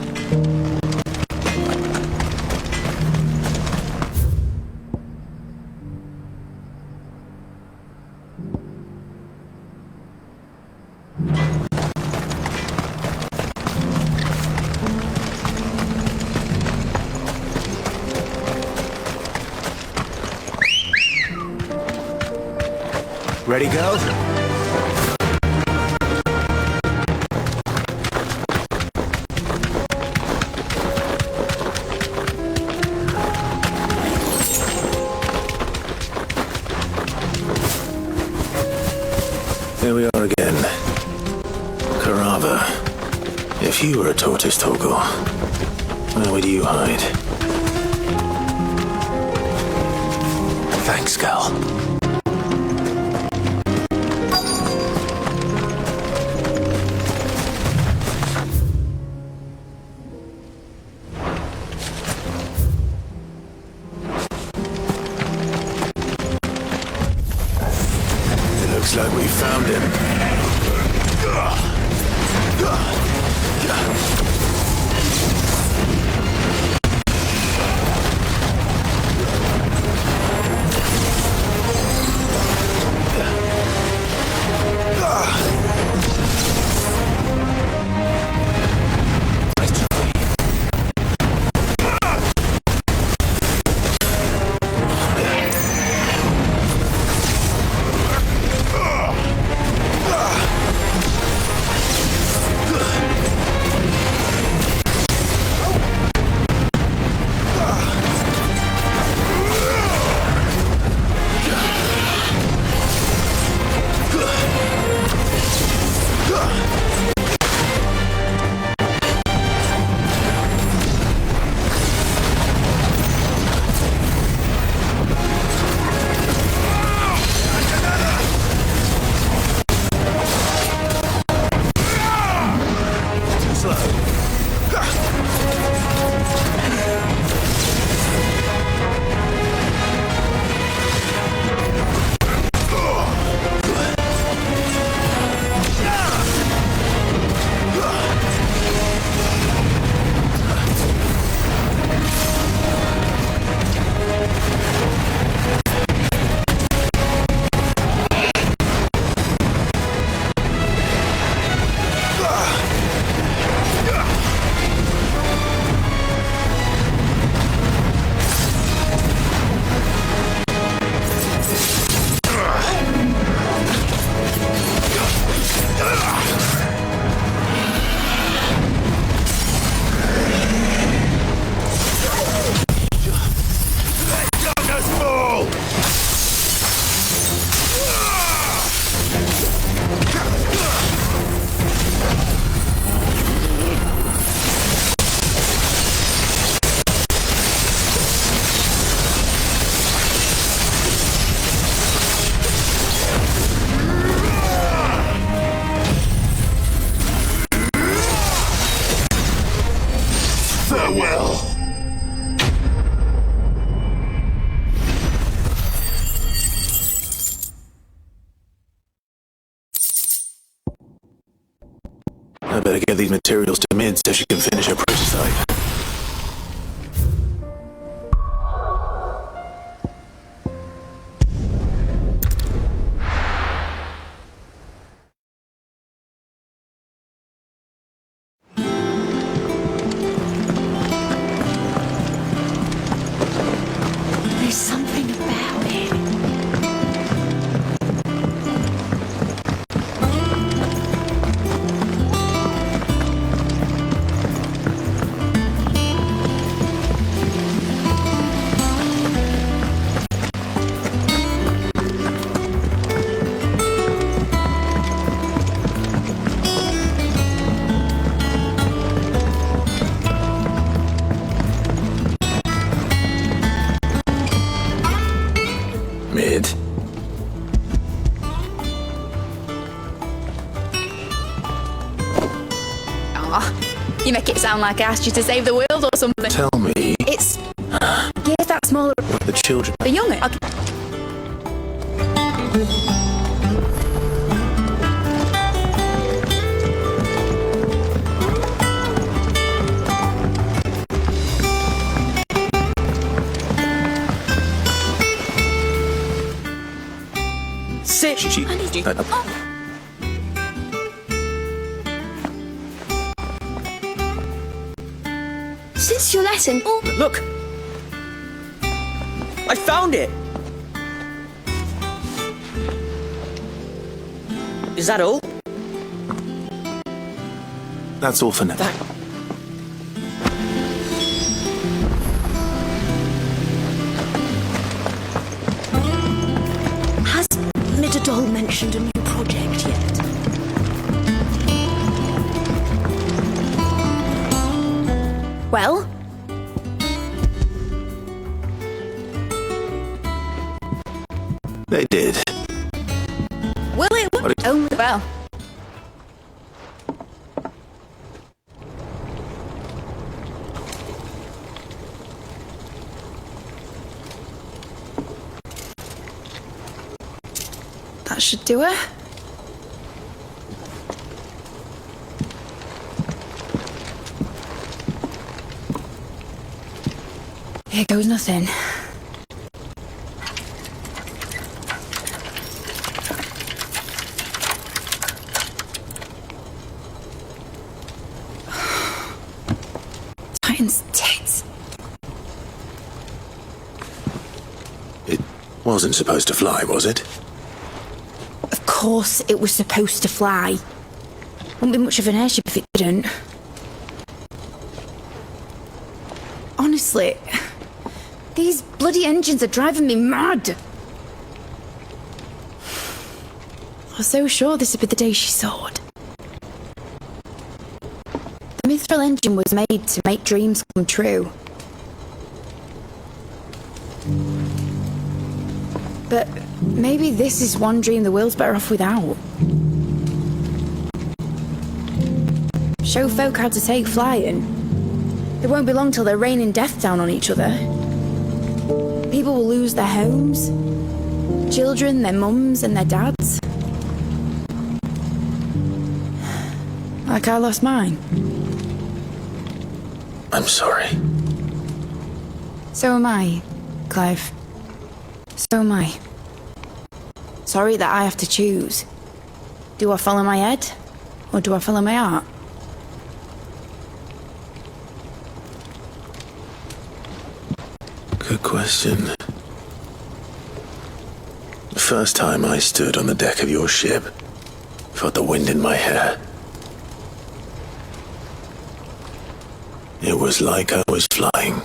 Ready, go? Here we are again. Carava. If you were a tortoise, Torgal, where would you hide? Thanks, Gal. Looks like we found him. I better get these materials to Mid so she can finish her prototype. There's something about it. Mid. Aw, you make it sound like I asked you to save the world or something. Tell me. It's... Gears that smaller... The children. The younger... Sit. Since your lesson... Look! I found it! Is that all? That's all for now. Has Midadol mentioned a new project yet? Well? They did. Will it? Oh, well. That should do it. Here goes nothing. Titan's tits. It wasn't supposed to fly, was it? Of course it was supposed to fly. Wouldn't be much of an airship if it didn't. Honestly, these bloody engines are driving me mad. I was so sure this would be the day she soared. The Mithril engine was made to make dreams come true. But maybe this is one dream the world's better off without. Show folk how to take flying. It won't be long till they're raining death down on each other. People will lose their homes, children, their mums and their dads. Like I lost mine. I'm sorry. So am I, Clive. So am I. Sorry that I have to choose. Do I follow my head, or do I follow my heart? Good question. The first time I stood on the deck of your ship, felt the wind in my hair. It was like I was flying.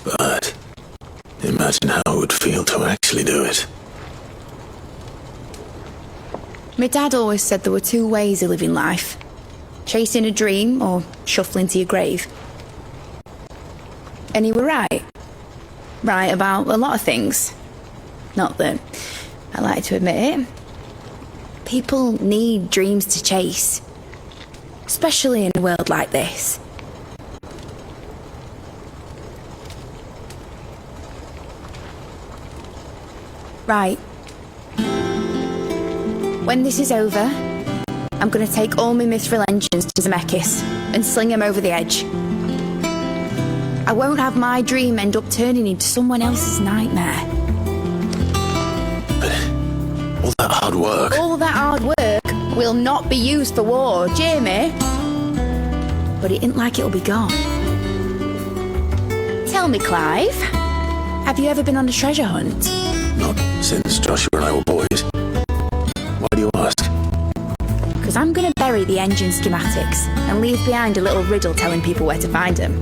But imagine how it would feel to actually do it. My dad always said there were two ways of living life. Chasing a dream or shuffling to your grave. And he were right. Right about a lot of things. Not that I like to admit it. People need dreams to chase. Especially in a world like this. Right. When this is over, I'm going to take all my mithril engines to Zemeckis and sling them over the edge. I won't have my dream end up turning into someone else's nightmare. But all that hard work... All that hard work will not be used for war, Jamie. But it ain't like it'll be gone. Tell me, Clive, have you ever been on a treasure hunt? Not since Joshua and I were boys. Why do you ask? Because I'm going to bury the engine schematics and leave behind a little riddle telling people where to find them.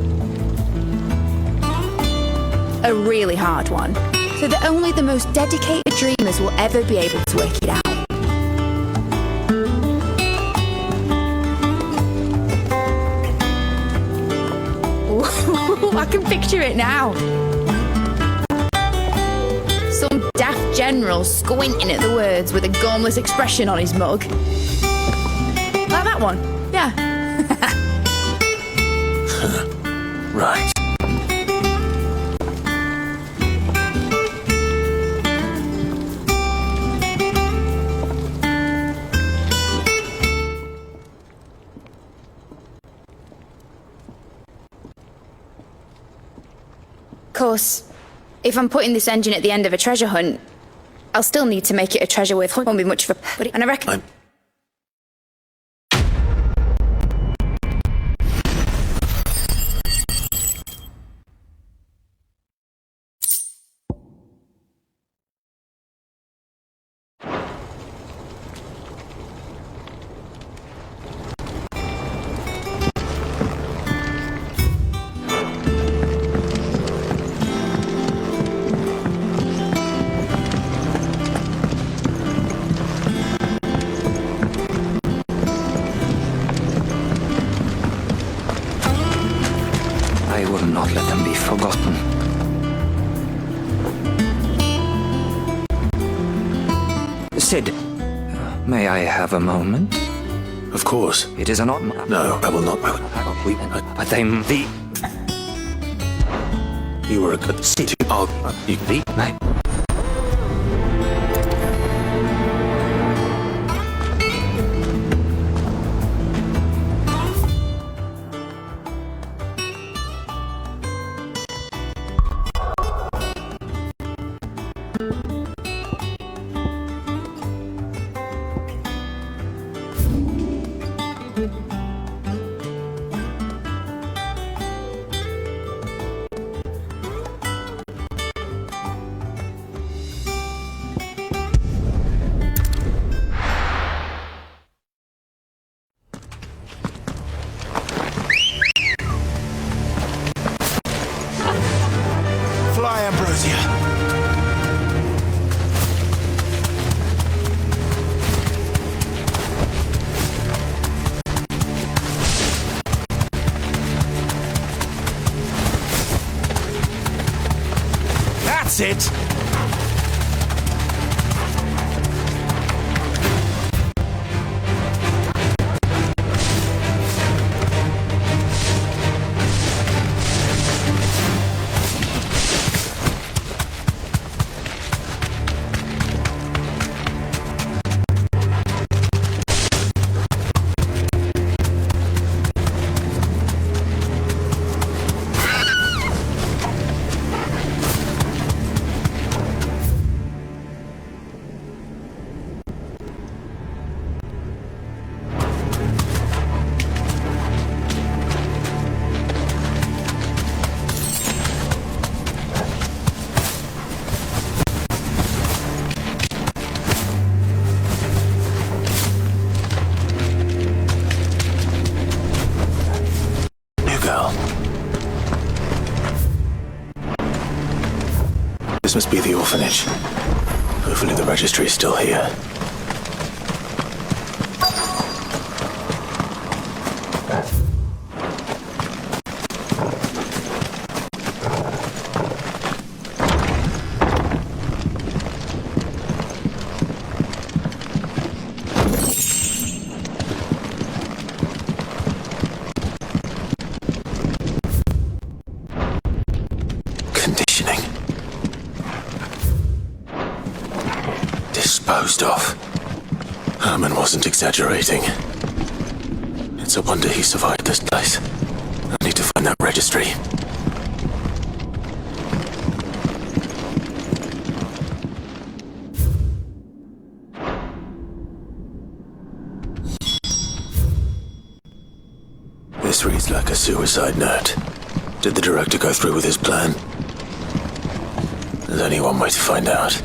A really hard one, so that only the most dedicated dreamers will ever be able to work it out. Ooh, I can picture it now. Some daft general squinting at the words with a gormless expression on his mug. Like that one, yeah. Right. Of course, if I'm putting this engine at the end of a treasure hunt, I'll still need to make it a treasure worth hunting. Won't be much of a... And I reckon... I will not let them be forgotten. Sid, may I have a moment? Of course. It is an honor. No, I will not. But I'm the... You were a good... Sid. You can be... That's it! This must be the orphanage. Hopefully the registry is still here. Disposed of. Herman wasn't exaggerating. It's a wonder he survived this place. I need to find that registry. This reads like a suicide note. Did the director go through with his plan? There's only one way to find out.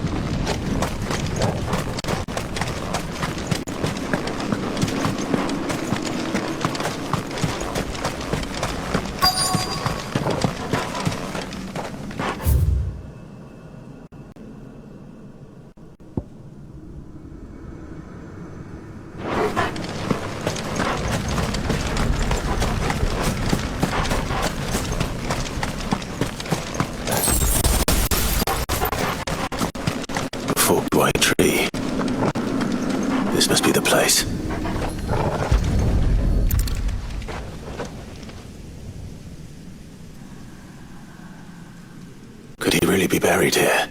Forked white tree. This must be the place. Could he really be buried here?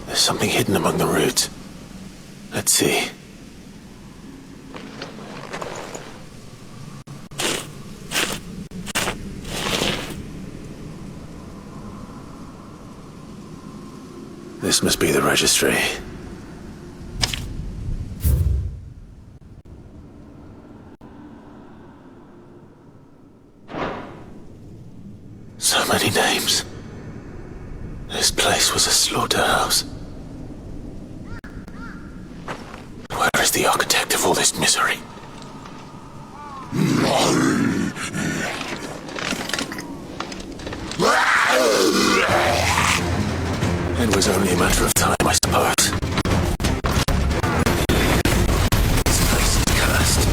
There's something hidden among the roots. Let's see. This must be the registry. So many names. This place was a slaughterhouse. Where is the architect of all this misery? It was only a matter of time, I suppose. This place is cursed.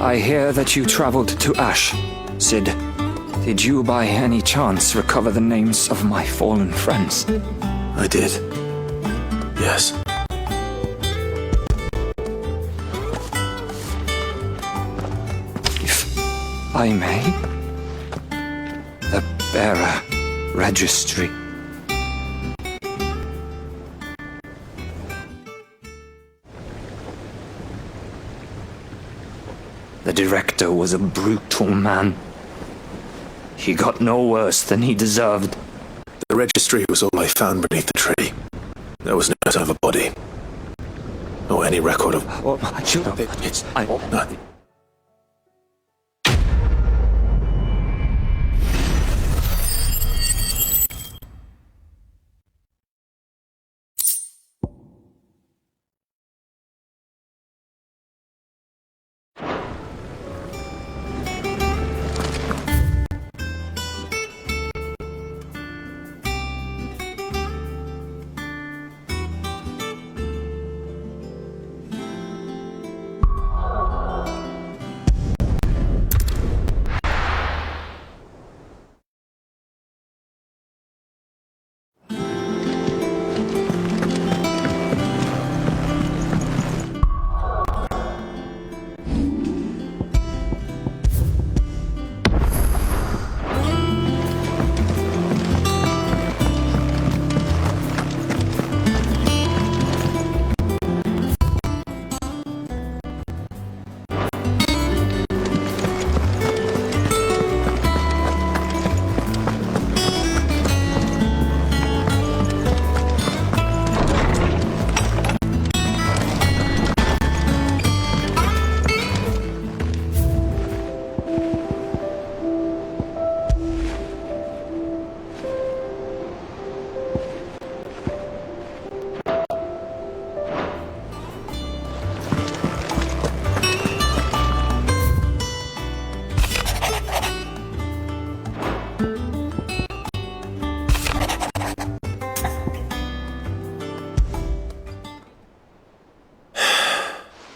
I hear that you traveled to Ash, Sid. Did you by any chance recover the names of my fallen friends? I did. Yes. If I may? The bearer registry. The director was a brutal man. He got no worse than he deserved. The registry was all I found beneath the tree. There was no sign of a body. Or any record of...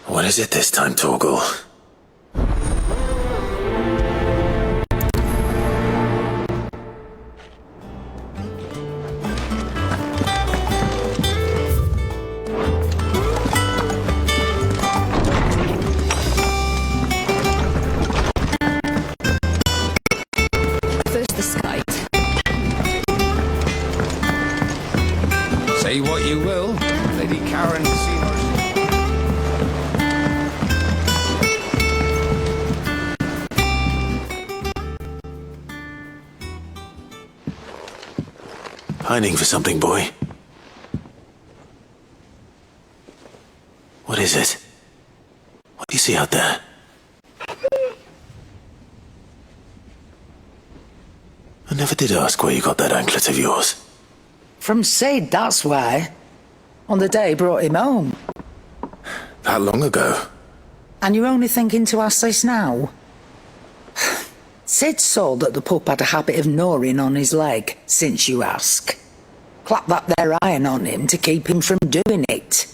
What is it this time, Torgal? First the skite. Say what you will, Lady Karen Seymour. Pining for something, boy. What is it? What do you see out there? I never did ask where you got that anklet of yours. From Sid, that's why. On the day he brought him home. That long ago? And you're only thinking to ask this now? Sid saw that the pup had a habit of gnawing on his leg, since you ask. Clap that there iron on him to keep him from doing it.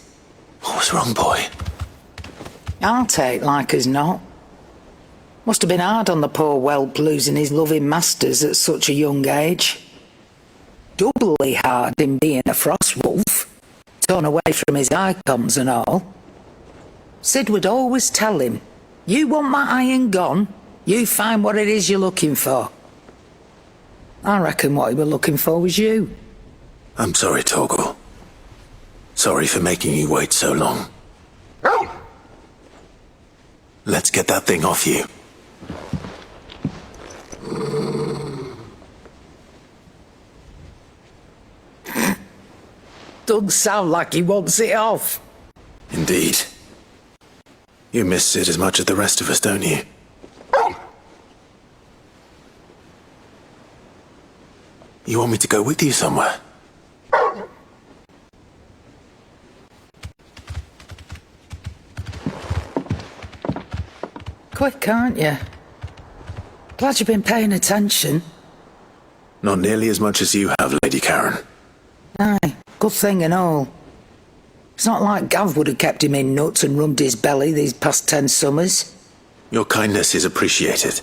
What was wrong, boy? I'll take like as not. Must have been hard on the poor whelp losing his loving masters at such a young age. Doubly hard in being a frost wolf, torn away from his icons and all. Sid would always tell him, you want that iron gone, you find what it is you're looking for. I reckon what he were looking for was you. I'm sorry, Torgal. Sorry for making you wait so long. Let's get that thing off you. Doesn't sound like he wants it off. Indeed. You miss Sid as much as the rest of us, don't you? You want me to go with you somewhere? Quick, aren't you? Glad you've been paying attention. Not nearly as much as you have, Lady Karen. Aye, good thing and all. It's not like Gav would have kept him in nuts and rubbed his belly these past 10 summers. Your kindness is appreciated.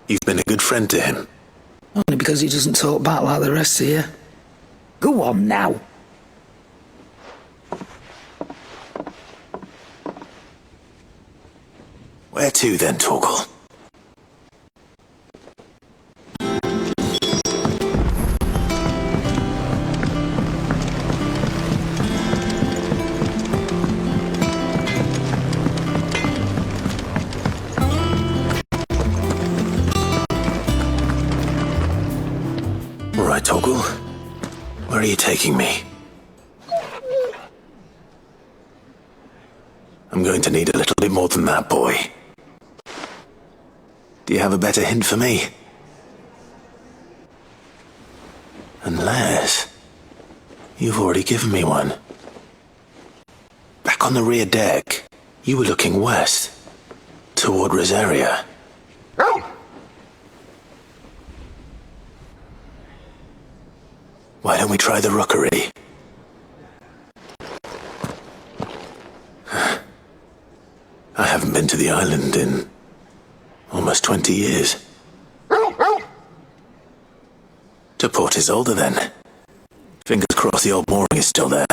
You've been a good friend to him. Only because he doesn't talk back like the rest of you. Go on now. Where to then, Torgal? right, Torgal. Where are you taking me? I'm going to need a little bit more than that, boy. Do you have a better hint for me? Unless you've already given me one. Back on the rear deck, you were looking west, toward Rosaria. Why don't we try the rookery? I haven't been to the island in almost 20 years. To Port Isolde, then. Fingers crossed the old mooring is still there.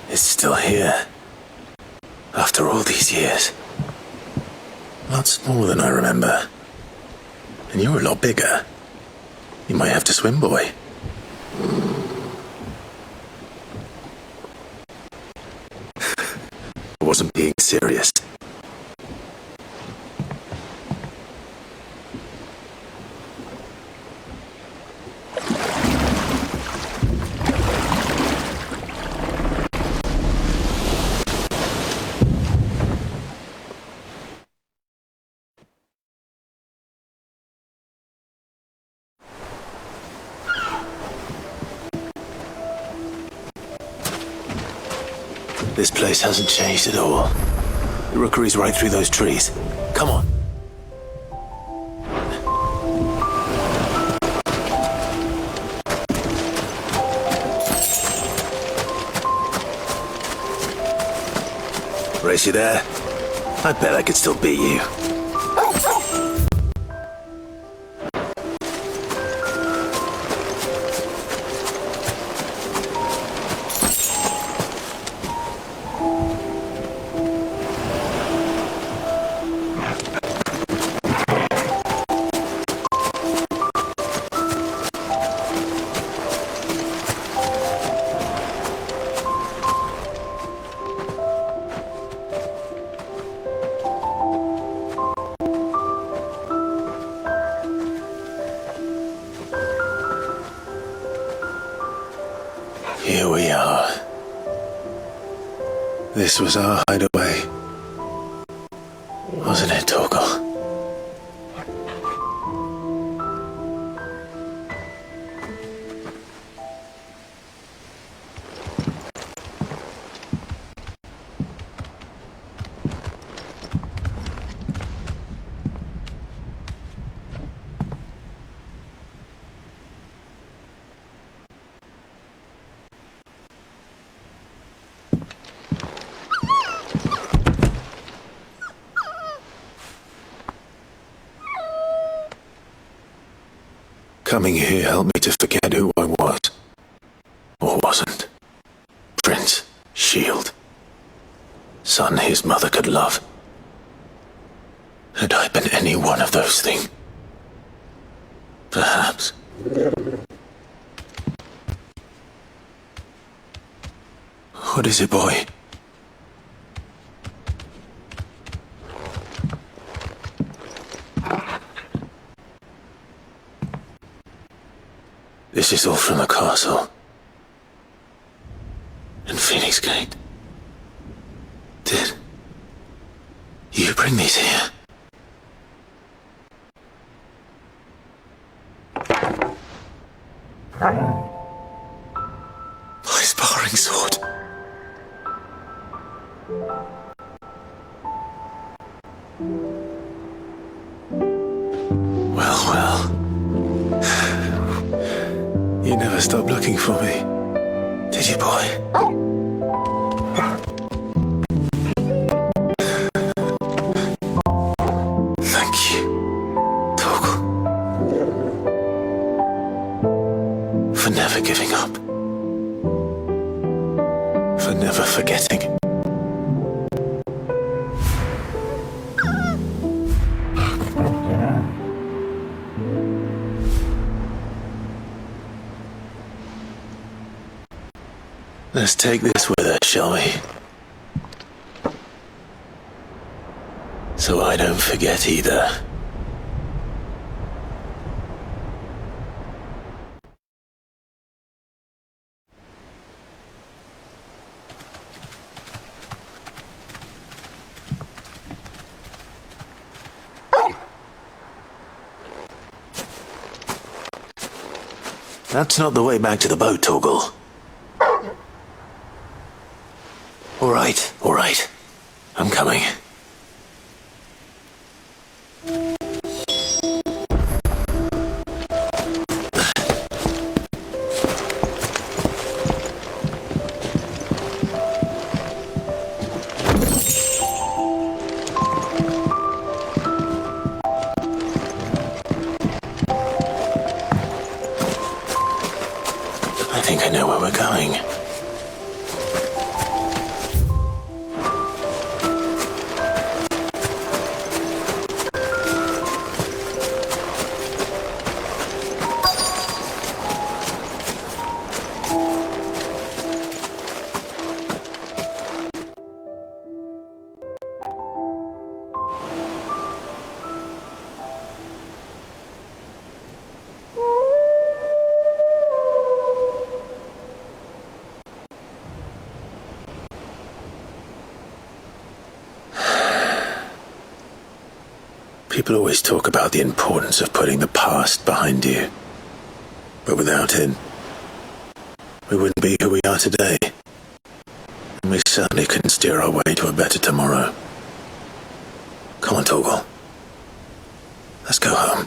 It's still here. After all these years. Lots smaller than I remember. And you're a lot bigger. You might have to swim, boy. I wasn't being serious. This place hasn't changed at all. The rookery's right through those trees. Come on. Race you there? I bet I could still beat you. Here we are. This was our hideaway. Wasn't it, Torgal? Coming here helped me to forget who I was. Or wasn't. Prince, shield. Son his mother could love. Had I been any one of those things? Perhaps. What is it, boy? This is all from the castle. And Phoenix Gate. Did you bring these here? My sparring sword. Well, well. You never stopped looking for me, did you, boy? Thank you, Torgal, for never giving up, for never forgetting. Let's take this with us, shall we? So I don't forget either. That's not the way back to the boat, Torgal. All right. I'm coming. I think I know where we're going. People always talk about the importance of putting the past behind you. But without it, we wouldn't be who we are today. And we certainly couldn't steer our way to a better tomorrow. Come on, Torgal. Let's go home.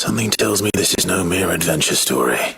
Something tells me this is no mere adventure story.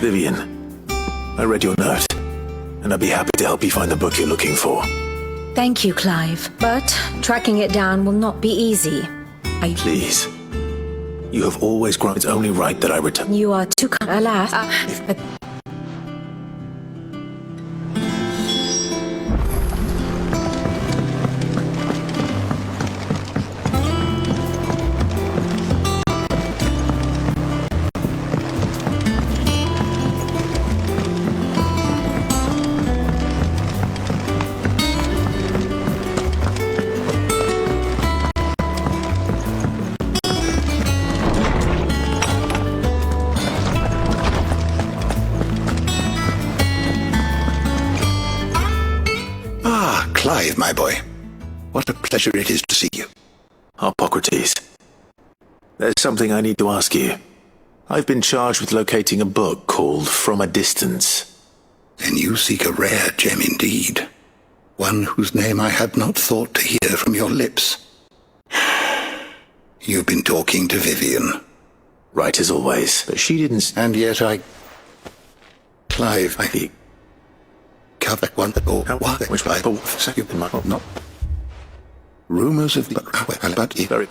Vivian, I read your note, and I'd be happy to help you find the book you're looking for. Thank you, Clive. But tracking it down will not be easy. Please. You have always grown. It's only right that I return. You are too kind. Alas, Clive, my boy. What a pleasure it is to see you. Hippocrates. There's something I need to ask you. I've been charged with locating a book called From a Distance. Then you seek a rare gem indeed. One whose name I had not thought to hear from your lips. You've been talking to Vivian. Right as always, but she didn't... And yet Clive, I... Cover one that all which I you not rumors of the but very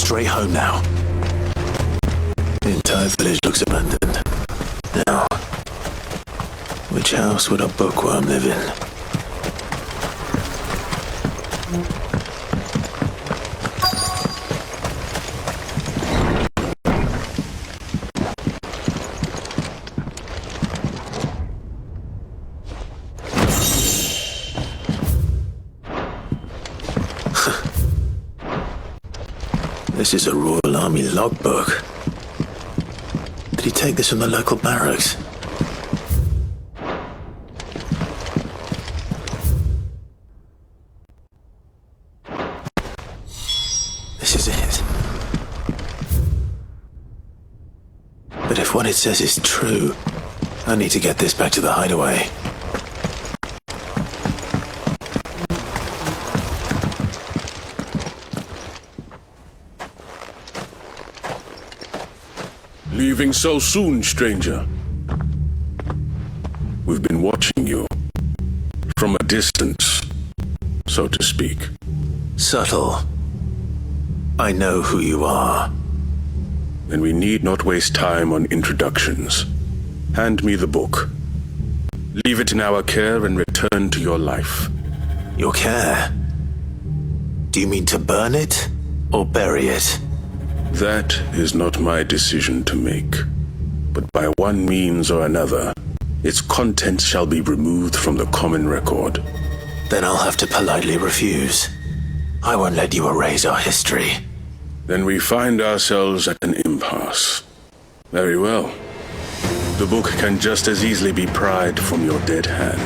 straight home now. The entire village looks abandoned. Now, which house would a bookworm live in? This is a Royal Army logbook. Did he take this from the local barracks? This is it. But if what it says is true, I need to get this back to the hideaway. Leaving so soon, stranger? We've been watching you. From a distance, so to speak. Subtle. I know who you are. Then we need not waste time on introductions. Hand me the book. Leave it in our care and return to your life. Your care? Do you mean to burn it or bury it? That is not my decision to make. But by one means or another, its contents shall be removed from the common record. Then I'll have to politely refuse. I won't let you erase our history. Then we find ourselves at an impasse. Very well. The book can just as easily be pried from your dead hand.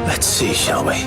Let's see, shall we?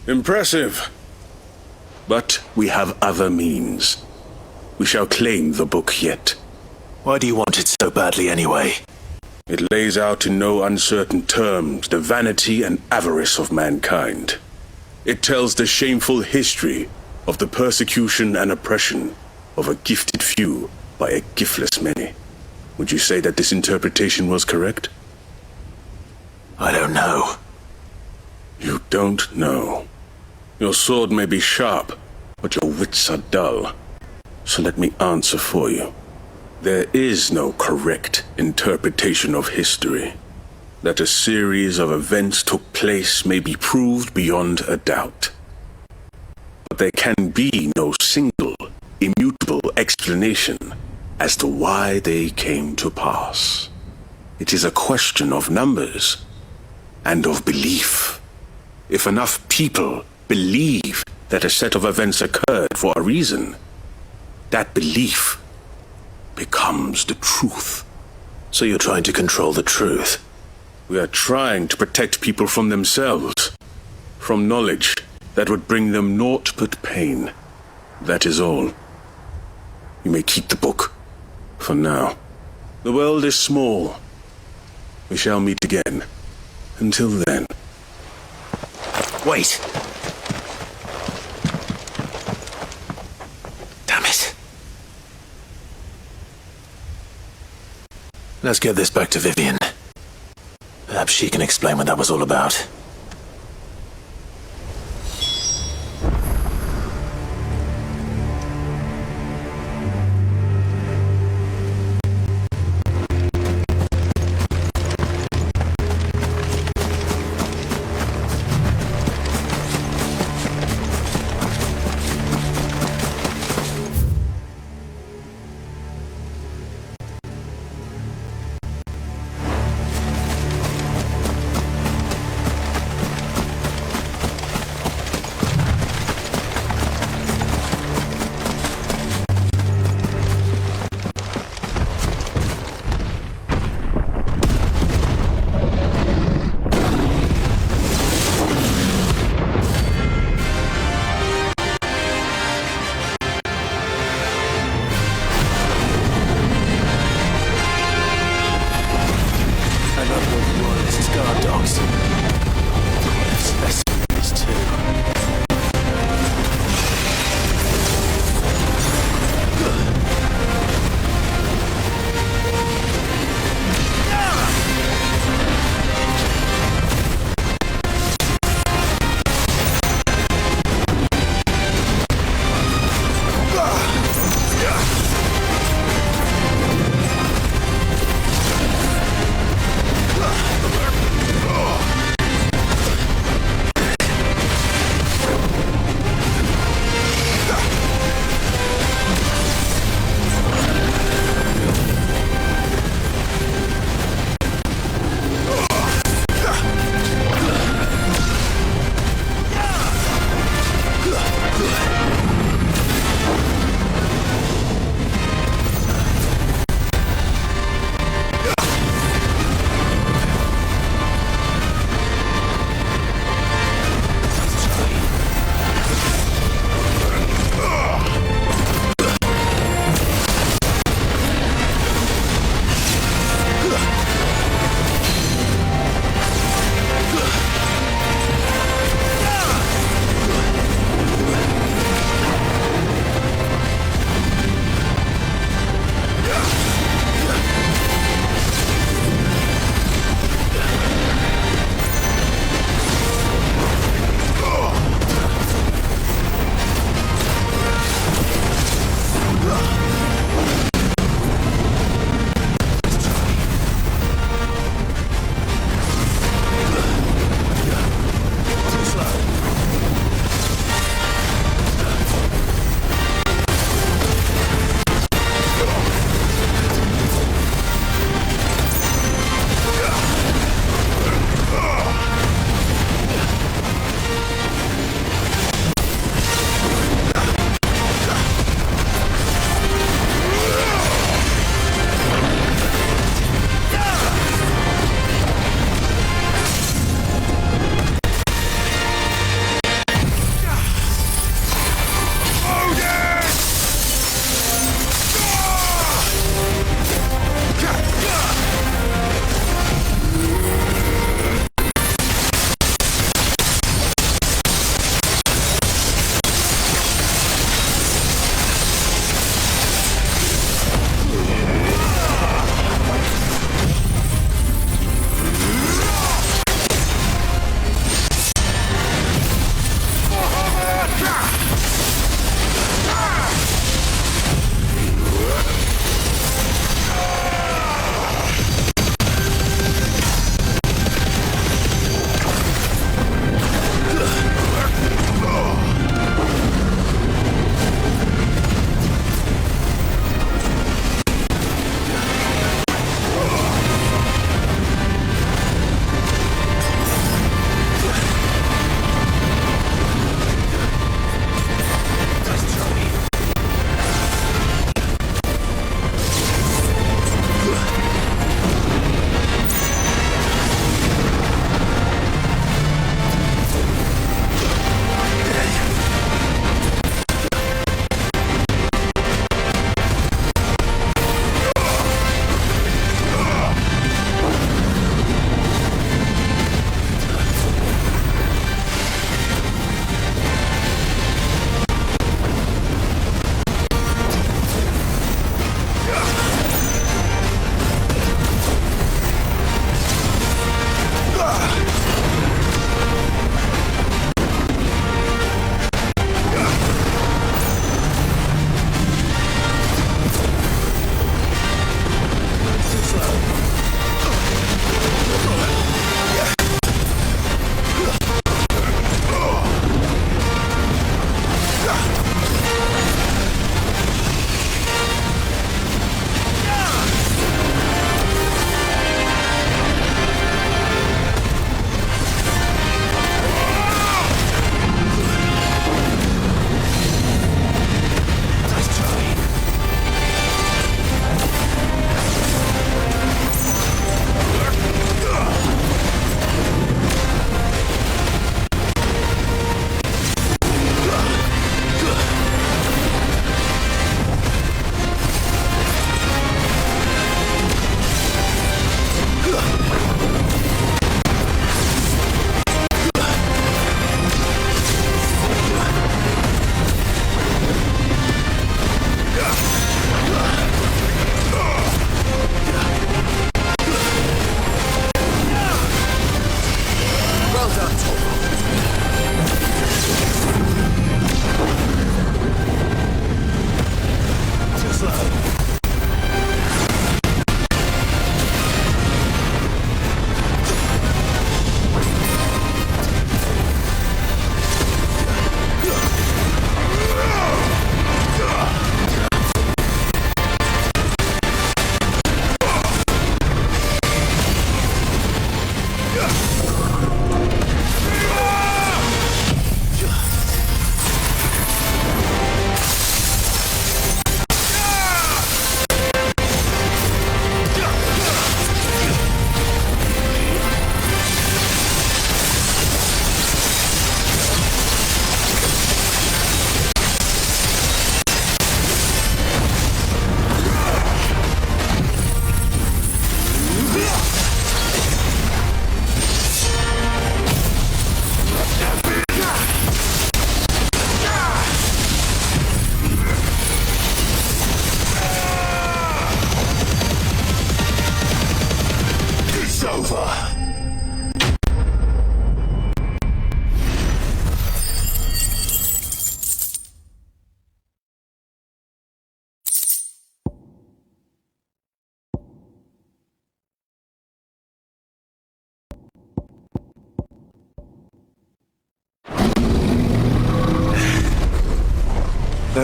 Impressive. But we have other means. We shall claim the book yet. Why do you want it so badly anyway? It lays out in no uncertain terms the vanity and avarice of mankind. It tells the shameful history of the persecution and oppression of a gifted few by a giftless many. Would you say that this interpretation was correct? I don't know. You don't know. Your sword may be sharp, but your wits are dull. So let me answer for you. There is no correct interpretation of history. That a series of events took place may be proved beyond a doubt. But there can be no single, immutable explanation as to why they came to pass. It is a question of numbers and of belief. If enough people believe that a set of events occurred for a reason, that belief becomes the truth. So you're trying to control the truth? We are trying to protect people from themselves, from knowledge that would bring them naught but pain. That is all. You may keep the book, for now. The world is small. We shall meet again. Until then. Wait! Damn it. Let's get this back to Vivian. Perhaps she can explain what that was all about.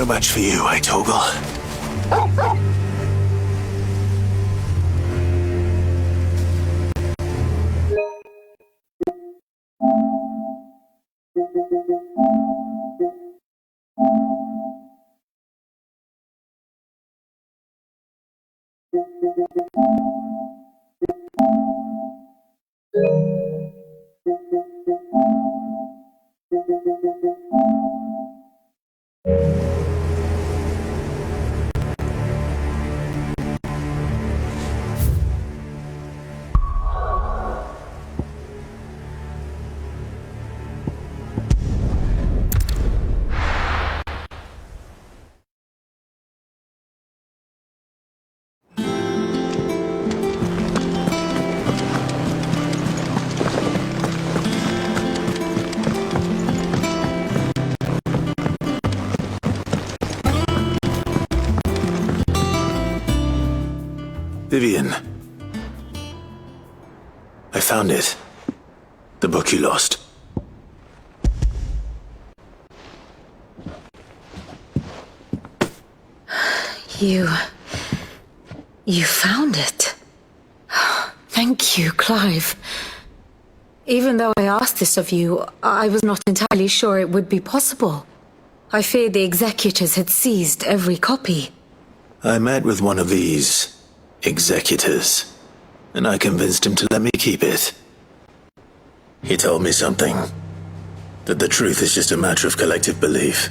No match for you, eh, Torgal? Vivian. I found it. The book you lost. You found it? Thank you, Clive. Even though I asked this of you, I was not entirely sure it would be possible. I feared the executors had seized every copy. I met with one of these executors, and I convinced him to let me keep it. He told me something. That the truth is just a matter of collective belief.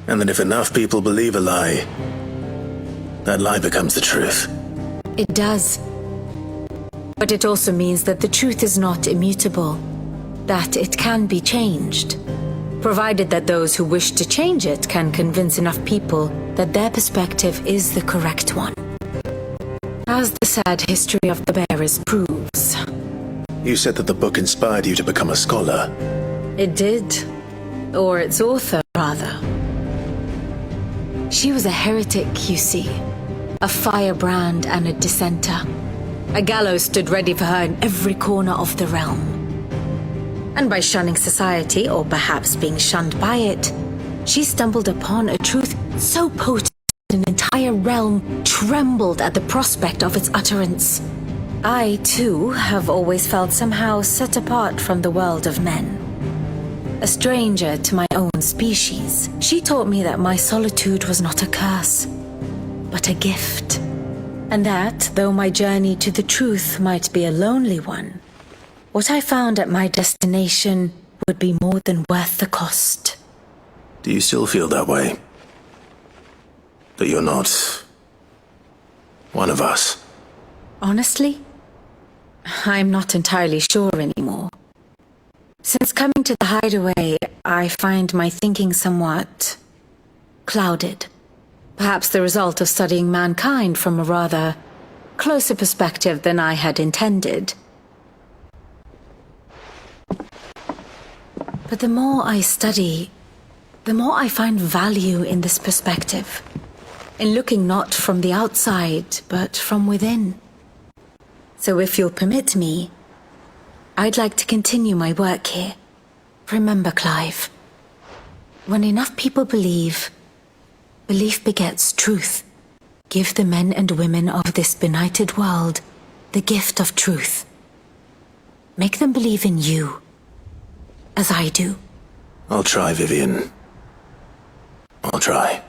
And that if enough people believe a lie, that lie becomes the truth. It does. But it also means that the truth is not immutable. That it can be changed. Provided that those who wish to change it can convince enough people that their perspective is the correct one. As the sad history of the bearers proves. You said that the book inspired you to become a scholar. It did. Or its author, rather. She was a heretic, you see. A firebrand and a dissenter. A gallows stood ready for her in every corner of the realm. And by shunning society, or perhaps being shunned by it, she stumbled upon a truth so potent that an entire realm trembled at the prospect of its utterance. I, too, have always felt somehow set apart from the world of men. A stranger to my own species. She taught me that my solitude was not a curse, but a gift. And that, though my journey to the truth might be a lonely one, what I found at my destination would be more than worth the cost. Do you still feel that way? That you're not one of us? Honestly, I'm not entirely sure anymore. Since coming to the hideaway, I find my thinking somewhat clouded. Perhaps the result of studying mankind from a rather closer perspective than I had intended. But the more I study, the more I find value in this perspective. In looking not from the outside, but from within. So if you'll permit me, I'd like to continue my work here. Remember, Clive, when enough people believe, belief begets truth. Give the men and women of this benighted world the gift of truth. Make them believe in you, as I do. I'll try, Vivian. I'll try.